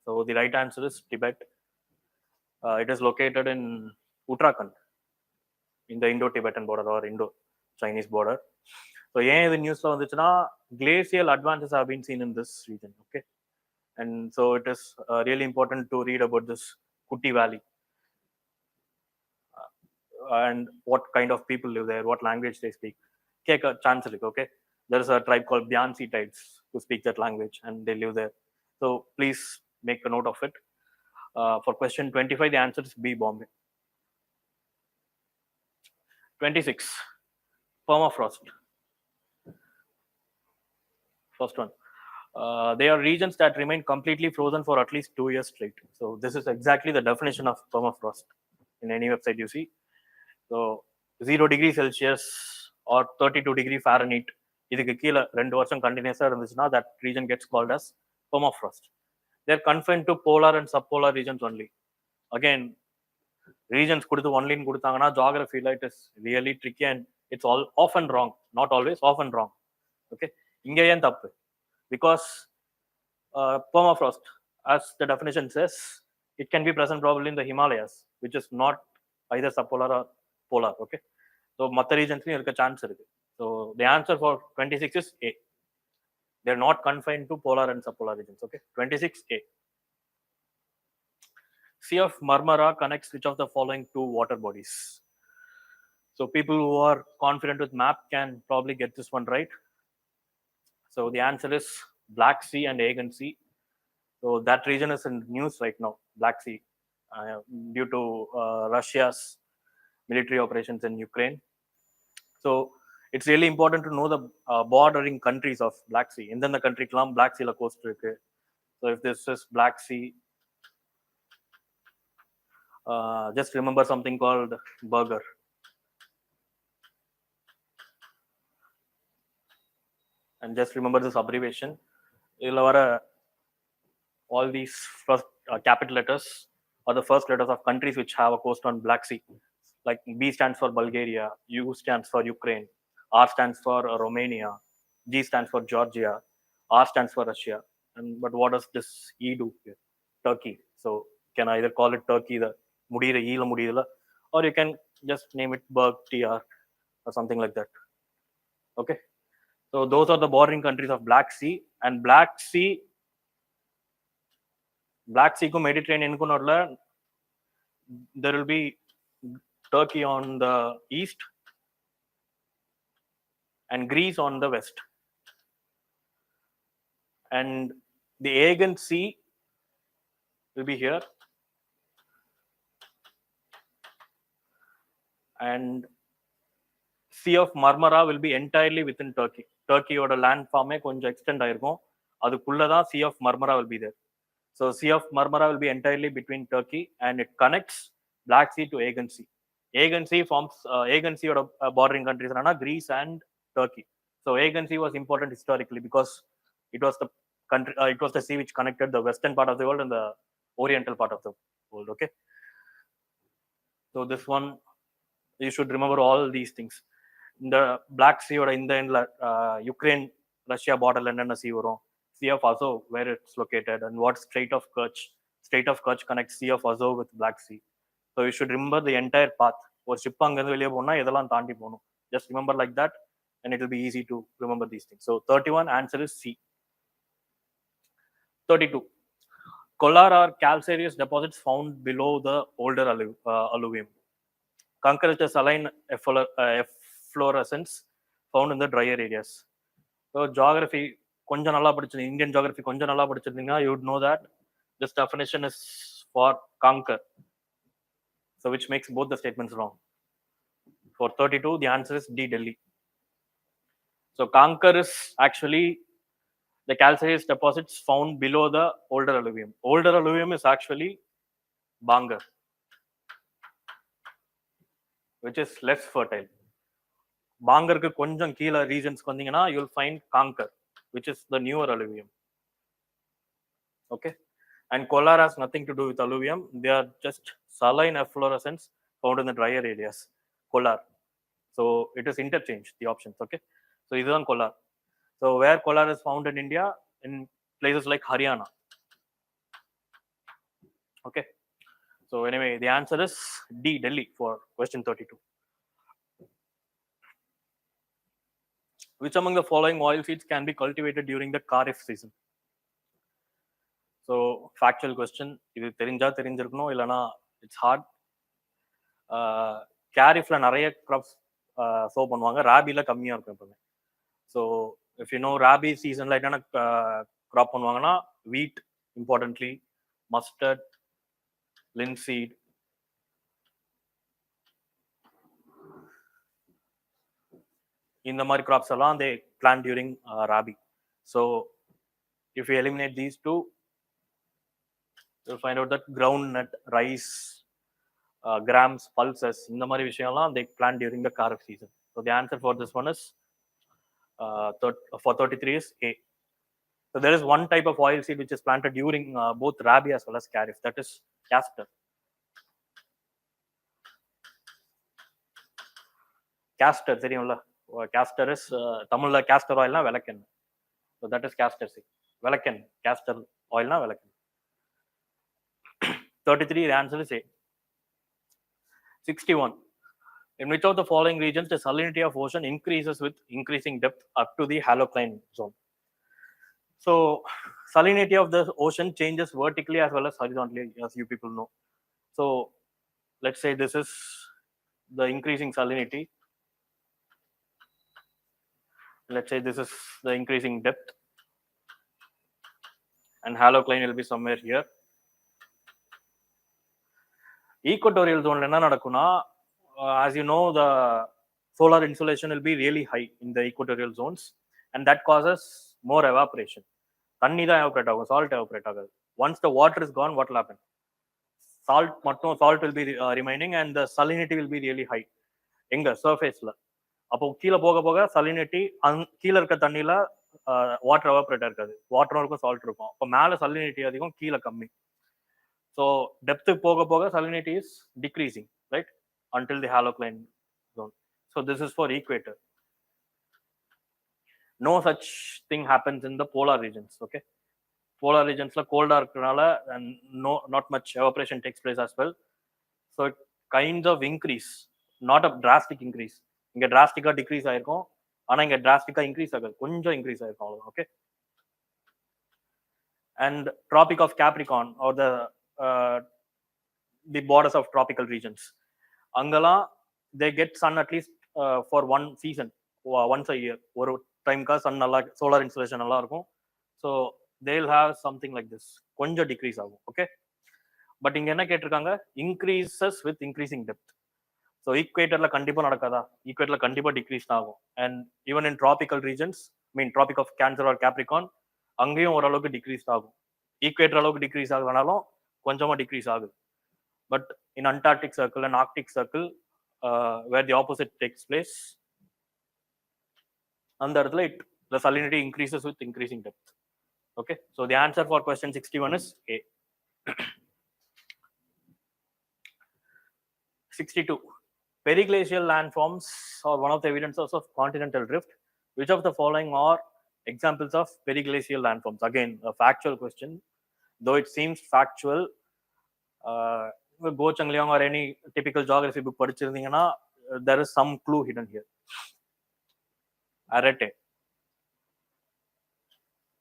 S5: So the right answer is Tibet. It is located in Uttarakhand, in the Indo-Tibetan border or Indo-Chinese border. So ஏன் இது நியூஸ்ல வந்துச்சுன்னா glacial advances have been seen in this region. Okay, and so it is really important to read about this Kuti Valley and what kind of people live there, what language they speak. Chance, okay, there is a tribe called Byansi tribes who speak that language and they live there. So please make a note of it. For question 25, the answer is B, Bombay. 26, permafrost. First one. They are regions that remain completely frozen for at least 2 years straight. So this is exactly the definition of permafrost in any website you see. So 0 degree Celsius or 32 degree Fahrenheit, இதுக்கு கீழே 2 வருஷம் கண்டினியூஸா இருந்துச்சுன்னா that region gets called as permafrost. They are confined to polar and subpolar regions only. Again, regions கொடுத்து ஒன்லின்னு கொடுத்தாங்கன்னா geography it is really tricky and it's all often wrong, not always, often wrong. Okay, இங்க ஏன் தப்பு? Because permafrost, as the definition says, it can be present probably in the Himalayas, which is not either subpolar or polar. Okay, so மற்ற regionsலயும் இருக்க chance இருக்கு. So the answer for 26 is A. They are not confined to polar and subpolar regions. Okay, 26 A. Sea of Marmara connects which of the following two water bodies? So people who are confident with map can probably get this one right. So the answer is Black Sea and Aegean Sea. So that region is in news right now, Black Sea, due to Russia's military operations in Ukraine. So it's really important to know the bordering countries of Black Sea. And then the country Black Sea la coast irukku. So if this is Black Sea, just remember something called burger. And just remember this abbreviation. All these first capital letters are the first letters of countries which have a coast on Black Sea. Like B stands for Bulgaria, U stands for Ukraine, R stands for Romania, G stands for Georgia, R stands for Russia. But what does this E do here? Turkey. So you can either call it Turkey, the Mudira E la Mudira, or you can just name it Berg TR or something like that. Okay. So those are the bordering countries of Black Sea. And Black Sea க்கும் மெடிட்ரேனியனுக்கும் நடுல there will be Turkey on the east and Greece on the west. And the Aegean Sea will be here. And Sea of Marmara will be entirely within Turkey. Turkey-oட land farm கொஞ்சம் extend ஆயிருக்கும். அதுக்குள்ள தான் Sea of Marmara will be there. So Sea of Marmara will be entirely between Turkey, and it connects Black Sea to Aegean Sea. Aegean Sea forms Aegean Sea bordering countries are Greece and Turkey. So Aegean Sea was important historically because it was the country, it was the sea which connected the western part of the world and the oriental part of the world. Okay. So this one, you should remember all these things. In the Black Sea or in the end, Ukraine Russia border and sea varum. Sea of Azov, where it's located, and what Strait of Kerch. Strait of Kerch connects Sea of Azov with Black Sea. So you should remember the entire path. Or ship அங்கிருந்து வெளியே போனா இதெல்லாம் தாண்டி போகணும். Just remember like that, and it will be easy to remember these things. So 31 answer is C. 32. Collar are calcareous deposits found below the older alluvium. Concrete saline efflorescence found in the drier areas. So geography, கொஞ்சம் நல்லா படிச்சிருந்தீங்க, Indian geography கொஞ்சம் நல்லா படிச்சிருந்தீங்கன்னா, you would know that this definition is for conquer. So which makes both the statements wrong. For 32, the answer is D, Delhi. So conquer is actually the calcareous deposits found below the older alluvium. Older alluvium is actually Bangar, which is less fertile. Bangarku konjam keela regions vandinga, you will find Conquer, which is the newer alluvium. Okay. And Kolar has nothing to do with alluvium. They are just saline efflorescence found in the drier areas. Kolar. So it is interchanged, the options. Okay. So this is Kolar. So where Kolar is found in India, in places like Haryana. Okay. So anyway, the answer is D, Delhi, for question 32. Which among the following oil seeds can be cultivated during the Kharif season? So factual question. இது தெரிஞ்சா தெரிஞ்சிருக்கணும், இல்லனா it's hard. Kharifல நிறைய crops sow பண்ணுவாங்க, ராபில கம்மியா இருக்கும் எப்பவுமே. So if you know rabi seasonல என்னென்ன crop பண்ணுவாங்கன்னா wheat, importantly, mustard, linseed, இந்த மாதிரி crops எல்லாம் they plant during rabi. So if you eliminate these two, you'll find out that groundnut, rice, grams, pulses, இந்த மாதிரி விஷயம்லாம் they plant during the Kharif season. So the answer for this one is for 33 is A. So there is one type of oil seed which is planted during both rabi as well as Kharif, that is castor. Castor தெரியும்ல, castor is தமிழ்ல castor oil னா விளக்கெண்ணெய். So that is castor seed. விளக்கெண்ணெய், castor oil னா விளக்கெண்ணெய். 33, the answer is A. 61. In which of the following regions the salinity of ocean increases with increasing depth up to the halocline zone? So salinity of the ocean changes vertically as well as horizontally, as you people know. So let's say this is the increasing salinity. Let's say this is the increasing depth, and halocline will be somewhere here. Equatorial zone என்ன நடக்கும்னா, as you know, the solar insolation will be really high in the equatorial zones, and that causes more evaporation. தண்ணி தான் evaporate ஆகும், salt evaporate ஆகாது. Once the water is gone, what will happen? Salt will be remaining, and the salinity will be really high. எங்க சர்ஃபேஸ்ல. அப்போ கீழே போக போக salinity கீழே இருக்க தண்ணியில வாட்டர் எவாபரேட் இருக்காது, வாட்டரும் இருக்கும், சால்ட் இருக்கும். அப்போ மேலே salinity அதிகம், கீழே கம்மி. So depth போக போக salinity is decreasing, right, until the halocline zone. So this is for equator. No such thing happens in the polar regions. Okay, polar regions la cold ah irukkranaala and not much evaporation takes place as well. So it kinds of increase, not a drastic increase. Inga drastic decrease aayirkum, ஆனா இங்க டிராஸ்டிக்கா increase ஆகுது, கொஞ்சம் increase ஆயிருக்கும் அவ்வளவுதான். Okay. And Tropic of Capricorn or the borders of tropical regions, அங்கெல்லாம் they get sun at least for one season, once a year. ஒரு டைம்க்கா sun நல்லா சோலார் இன்சுலேஷன் நல்லா இருக்கும். So they'll have something like this, கொஞ்சம் decrease ஆகும். Okay. But இங்க என்ன கேட்டிருக்காங்க, increases with increasing depth. So ஈக்குவேட்டர்ல கண்டிப்பா நடக்காதா, ஈக்குவேட்டர்ல கண்டிப்பா டிக்ரீஸ் ஆகும். And even in tropical regions, mean tropic of Cancer or Capricorn, அங்கேயும் ஓரளவுக்கு டிக்ரீஸ் ஆகும். ஈக்குவேட்டர் அளவுக்கு டிக்ரீஸ் ஆகுதுனாலும் கொஞ்சமா டிக்ரீஸ் ஆகுது. But in Antarctic circle and Arctic circle where the opposite takes place, அந்த இடத்துல the salinity increases with increasing depth. Okay, so the answer for question 61 is A. 62. Periglacial landforms are one of the evidences of continental drift. Which of the following are examples of periglacial landforms? Again, a factual question. Though it seems factual, Go Changliang or any typical geography book, there is some clue hidden here. Arete.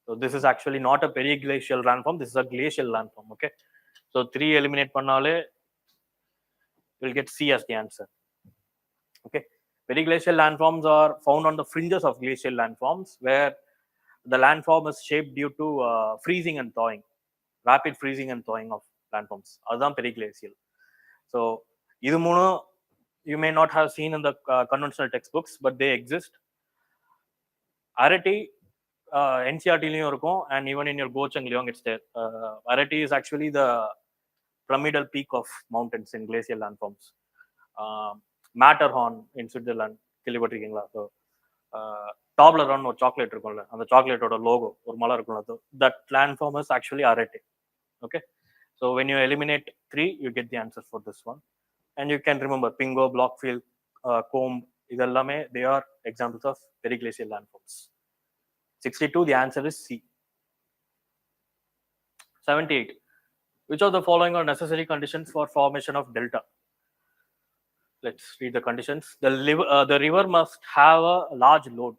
S5: So this is actually not a periglacial landform. This is a glacial landform. Okay. So 3 eliminate pannale, we'll get C as the answer. Okay. Periglacial landforms are found on the fringes of glacial landforms, where the landform is shaped due to freezing and thawing, rapid freezing and thawing of landforms. That's periglacial. So idu moonu you may not have seen in the conventional textbooks, but they exist. Arete, NCERT லையும் இருக்கும், and even in your Go Changliang it's there. Arete is actually the pyramidal peak of mountains in glacial landforms. Matterhorn in Switzerland கேள்விப்பட்டிருக்கீங்களா? So டாப்லரான் ஒரு chocolate இருக்கும்ல, அந்த சாக்லேட்டோட logo ஒரு மலை இருக்கும்ல, that landform is actually Arete. Okay, so when you eliminate 3, you get the answer for this one, and you can remember Pingo, Blockfield, Combe, இதெல்லாமே they are examples of periglacial landforms. 62, the answer is C. 78. Which of the following are necessary conditions for formation of delta? Let's read the conditions. The river must have a large load.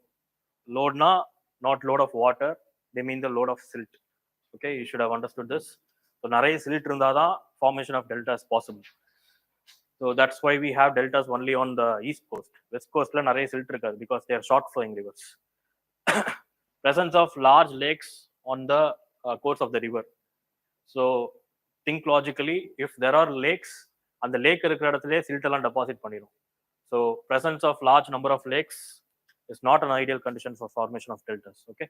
S5: Load na, not load of water, they mean the load of silt. Okay, you should have understood this. So நிறைய silt இருந்தாதான் formation of delta is possible. So that's why we have deltas only on the east coast. West coast la நிறைய silt இருக்காது because they are short flowing rivers. Presence of large lakes on the course of the river. So think logically, if there are lakes, and the lake இருக்கிற இடத்துலயே silt எல்லாம் deposit பண்ணிடும். So presence of large number of lakes is not an ideal condition for formation of deltas. Okay,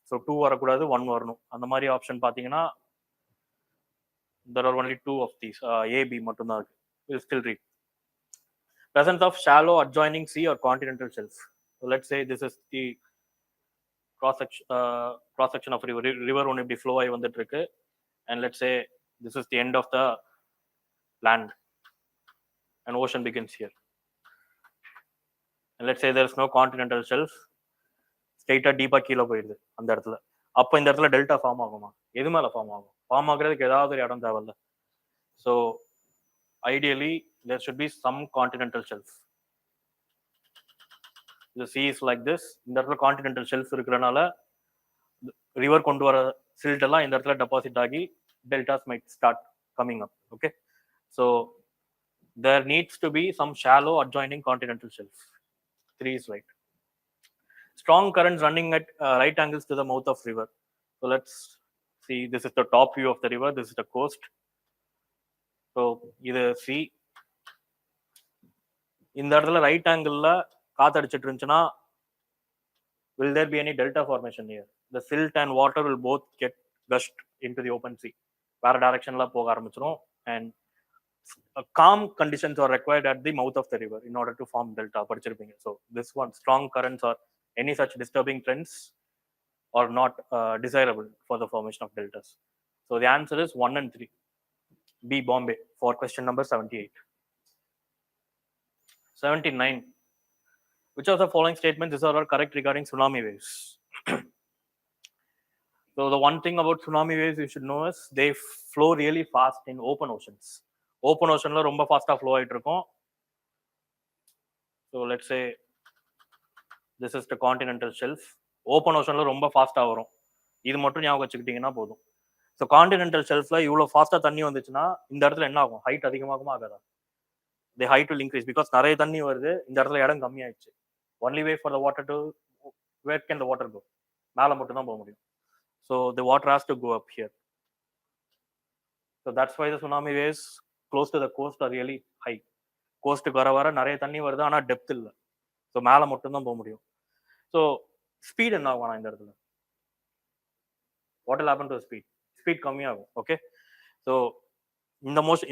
S5: so 2 வரக்கூடாது, 1 வரணும். அந்த மாதிரி option பார்த்தீங்கன்னா there are only 2 of these. A, B மட்டும்தான் இருக்கு. We'll still read. Presence of shallow adjoining sea or continental shelf. So let's say this is the cross section of river ஒன்று இப்படி flow ஆகி வந்துட்டு இருக்கு, and let's say this is the end of the land and ocean begins here, and let's say there is no continental shelf, ஸ்ட்ரைட்டா டீப்பா கீழே போயிடுது அந்த இடத்துல. அப்போ இந்த இடத்துல டெல்டா ஃபார்ம் ஆகுமா? எது மேல ஃபார்ம் ஆகும்? ஃபார்ம் ஆகுறதுக்கு ஏதாவது ஒரு இடம் தேவையில்ல. So ideally there should be some continental shelf. The sea is like this. இந்த இடத்துல continental shelf இருக்கிறனால river கொண்டு வர silt எல்லாம் இந்த இடத்துல deposit ஆகி deltas might start coming up. Okay, so there needs to be some shallow adjoining continental shelf. 3 is right. Strong currents running at right angles to the mouth of river. So let's see, this is the top view of the river, this is the coast. So இது C. இந்த இடத்துல right ஆங்கிள்ல காத்து அடிச்சிட்டு இருந்துச்சுன்னா will there be any delta formation here? The silt and water will both get gushed into the open sea. வேற டைரக்ஷன்ல போக ஆரம்பிச்சிடும், and calm conditions are required at the mouth of the river in order to form delta. படிச்சிருப்பீங்க. So this one, strong currents or any such disturbing trends are not desirable for the formation of deltas. So the answer is 1 and 3. B, Bombay, for question number 78. 79. Which of the following statements is all correct regarding tsunami waves? So the one thing about tsunami waves you should know is they flow really fast in open oceans. Open oceanல ரொம்ப ஃபாஸ்டா flow ஆயிட்டு இருக்கும். So let's say This is the continental shelf. Open ocean ரொம்ப ஃபாஸ்டா வரும். இது மட்டும் ஞாபகம் வச்சுக்கிட்டீங்கன்னா போதும். ஸோ கான்டினென்டல் ஷெல்ஃப்ல இவ்வளோ ஃபாஸ்டா தண்ணி வந்துச்சுன்னா இந்த இடத்துல என்ன ஆகும்? ஹைட் அதிகமாகுமா ஆகாதா? The height will increase because நிறைய தண்ணி வருது. இந்த இடத்துல இடம் கம்மியாயிடுச்சு. Only way for the water to where can the water go? மேலே மட்டும் தான் போக முடியும். So the water has to go up here. So that's why the tsunami waves close to the coast are really high. கோஸ்ட்டுக்கு வர வர நிறைய தண்ணி வருது, ஆனால் டெப்த் இல்லை. ஸோ மேலே மட்டும்தான் போக முடியும். ஸோ ஸ்பீட் என்ன ஆகும் இந்த இடத்துல? What will happen to speed? Speed கம்மியாகும். ஓகே, ஸோ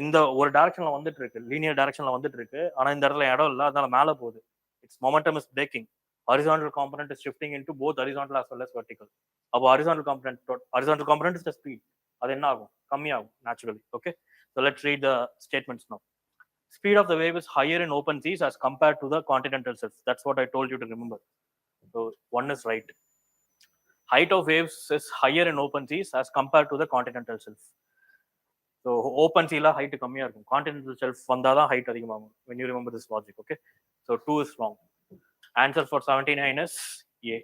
S5: இந்த ஒரு டைரக்ஷன்ல வந்துட்டு இருக்கு, லீனியர் டைரக்ஷன்ல வந்துட்டு இருக்கு. ஆனால் இந்த இடத்துல இடம் இல்லை, அதனால மேலே போகுது. It's momentum is braking. Horizontal component is shifting into both horizontal as well as vertical. அப்போ horizontal component is the speed. அது என்ன ஆகும்? கம்மியாகும் naturally. Okay, so let's read the statements now. Speed of the wave is higher in open seas as compared to the continental shelf. That's what I told you to remember. So one is right. Height of waves is higher in open seas as compared to the continental shelf. So open sea la height kammiya irukum, continental shelf vanda da height adhigamaagum. When you remember this logic, okay? So 2 is wrong. Answer for 79 is A.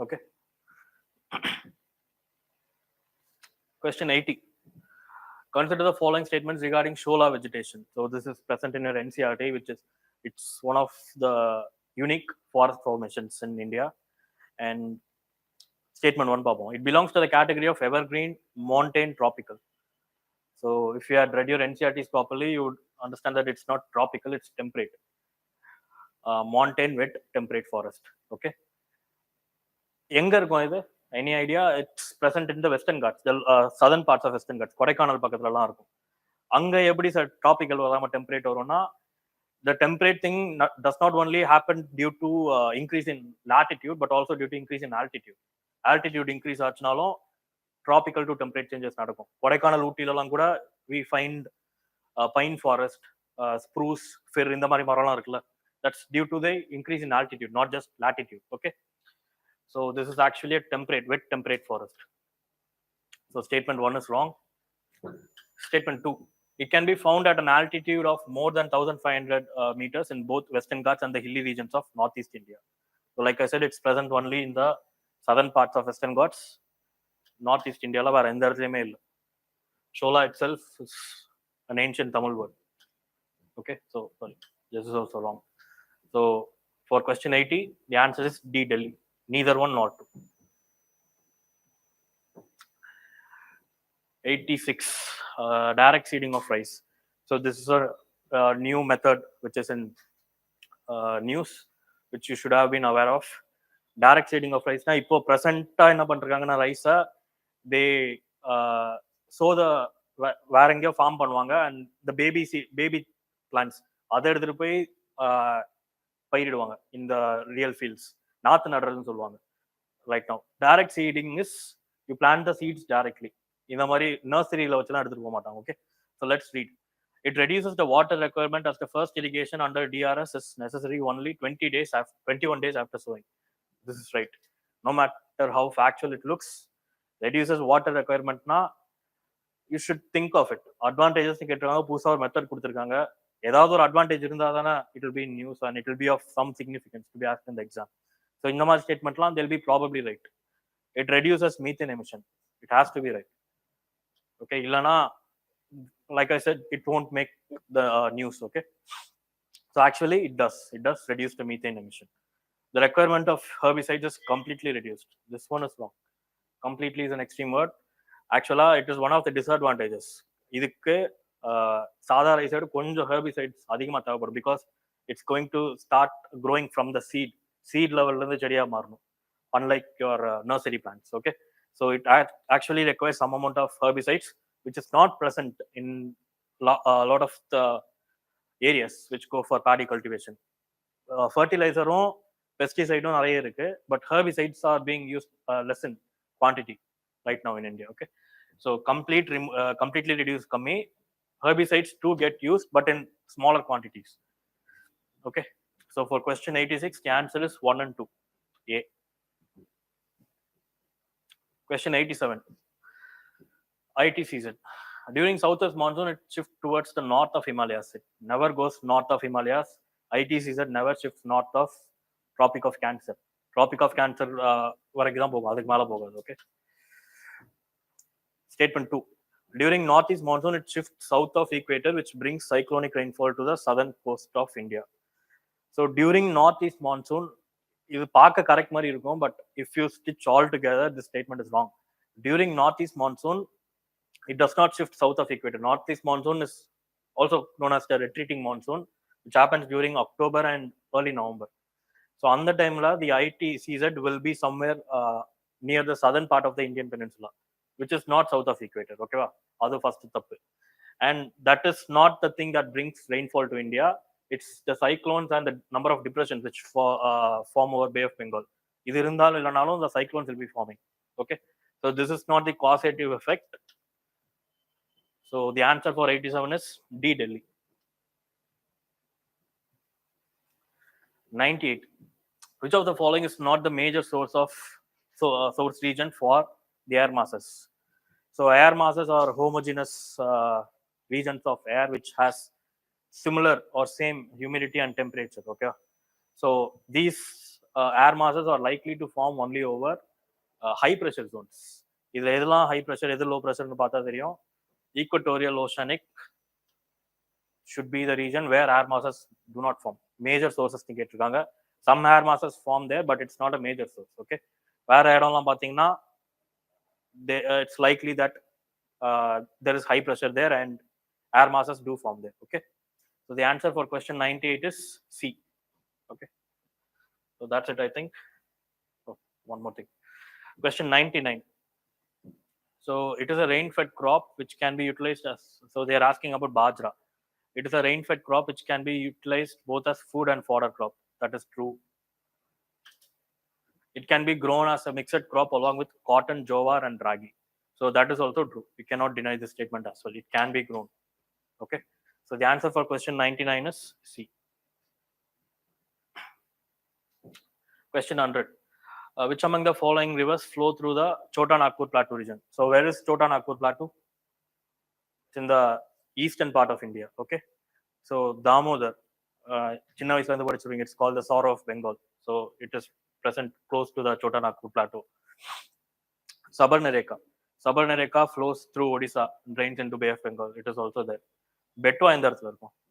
S5: Okay. Question 80. Consider the following statements regarding shola vegetation. So this is present in your NCERT, which is it's one of the unique forest formations in India. And statement 1 papom. It belongs to the category of evergreen, montane, tropical. So if you had read your NCERTs properly, you would understand that it's not tropical, it's temperate. Montane, wet, temperate forest. Okay. எங்க இருக்கும் இது? Any idea? It's present in the Western Ghats, the southern parts of Western Ghats. Kodaikanal பக்கத்துலலாம் இருக்கும். அங்க எப்படி sir tropical வராம temperate வரும்னா, the temperate thing does not only happen due to increase in latitude but also due to increase in altitude. Altitude increase ஆச்சுனாலும் tropical to temperate changes நடக்கும். கொடைக்கானல் ஊட்டிலலாம் கூட we find pine forest, spruce, fir, இந்த மாதிரி மரம்லாம் இருக்குல்ல. That's due to the increase in altitude, not just latitude. Okay, so this is actually a temperate, wet temperate forest. So statement 1 is wrong. Statement 2. It can be found at an altitude of more than 1500 meters in both Western Ghats and the hilly regions of Northeast India. So like I said, it's present only in the southern parts of Western Ghats. Northeast India la vera endha edathileyume illa. Shola itself is an ancient Tamil word. Okay, so sorry, this is also wrong. So for question 80, the answer is D, Delhi. Neither one nor two. 86. Direct seeding of rice. So this is a new method which is in news, which you should have been aware of. Direct seeding of rice na ipo present enna பண்றாங்கன்னா ரைஸை they sow the வேற எங்கேயோ form பண்ணுவாங்க and the baby plants அதை எடுத்துட்டு போய் பயிரிடுவாங்க in the real fields. நாத்து நடுறதுன்னு சொல்லுவாங்க. Right now direct seeding is you plant the seeds directly. இந்த மாதிரி நர்சரியில வச்சுலாம் எடுத்துட்டு போக மாட்டாங்க. Okay, so let's read. It reduces the water requirement as the first irrigation under DRS is necessary only 21 days after sowing. This is right. No matter how factual it looks, reduces water requirement na you should think of it. Advantages கேட்டிருக்காங்க, புதுசா ஒரு method கொடுத்துருக்காங்க. ஏதாவது ஒரு advantage இருந்தால் தானே it will be in news and it will be of some significance to be asked in the exam. So இந்த மாதிரி ஸ்டேட்மெண்ட்லாம் they'll be probably right. It reduces methane emission. It has to be right. Okay, illana like I said, it won't make the news. Okay, so actually it does reduce the methane emission. The requirement of herbicides is completely reduced. This one is wrong. Completely is an extreme word. Actually it is one of the disadvantages. இதுக்கு சாதா ரைஸோட கொஞ்சம் herbicides அதிகமாக தேவைப்படும் because it's going to start growing from the seed level இருந்து செடியா மாறணும், unlike your nursery plants. Okay, so it actually requires some amount of herbicides which is not present in a lot of the areas which go for paddy cultivation. Fertilizer-um pesticide-um நிறைய இருக்கு, but herbicides are being used less in quantity right now in India. Okay, so completely reduce kammi. Herbicides do get used but in smaller quantities. Okay, so for question 86, the answer is 1 and 2. A. Question 87. IT season. During southwest monsoon, it shifts towards the north of Himalayas. It never goes north of Himalayas. ITCZ never shifts north of Tropic of Cancer. Tropic of Cancer, for example, okay. Statement 2. During northeast monsoon, it shifts south of equator, which brings cyclonic rainfall to the southern coast of India. So during northeast monsoon, இது பார்க்க correct மாதிரி இருக்கும், but if you stitch all together, this statement is wrong. During northeast monsoon, it does not shift south of equator. Northeast monsoon is also known as the retreating monsoon, which happens during October and early November. So on the time, the ITCZ will be somewhere near the southern part of the Indian peninsula, which is not south of equator. Okay, that's first thappu. And that is not the thing that brings rainfall to India. It's the cyclones and the number of depressions which form over Bay of Bengal. Idu irundhalum illanalum the cyclones will be forming. Okay, so this is not the causative effect. So the answer for 87 is D, Delhi. 98. Which of the following is not the major source of source region for the air masses? So air masses are homogeneous regions of air which has similar or same humidity and temperature. Okay, so these air masses are likely to form only over high pressure zones. இதுல எதெல்லாம் high pressure, எது low pressure னு பார்த்தா தெரியும். Equatorial oceanic should be the region where air masses do not form. Major sources னு கேட்டிருக்காங்க. Some air masses form there, but it's not a major source. Okay, வேற இடம்லாம் பார்த்தீங்கன்னா it's likely that there is high pressure there and air masses do form there. Okay, so the answer for question 98 is C. Okay, so that's it, I think. Oh, one more thing. Question 99. So it is a rain-fed crop which can be utilized as, so they are asking about bajra. It is a rain-fed crop which can be utilized both as food and fodder crop. That is true. It can be grown as a mixed crop along with cotton, jowar, and ragi. So that is also true. You cannot deny this statement as well. It can be grown. Okay. So the answer for question 99 is C. Question 100. Which among the following rivers flow through the Chota Nagpur Plateau region? So where is Chota Nagpur Plateau? It's in the eastern part of India. Okay. So Damodar, Chennai is it's called the Sorrow of Bengal. So it is present close to the Chota Nagpur Plateau. Sabarnereka flows through Odisha, drains into Bay of Bengal. It is also there. Betwa in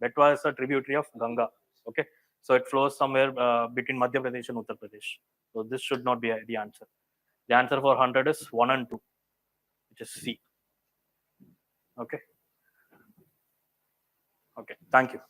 S5: Betwa is a tributary of Ganga. Okay, so it flows somewhere between Madhya Pradesh and Uttar Pradesh. So this should not be the answer. The answer for 100 is 1 and 2, which is C. Okay. Okay, thank you.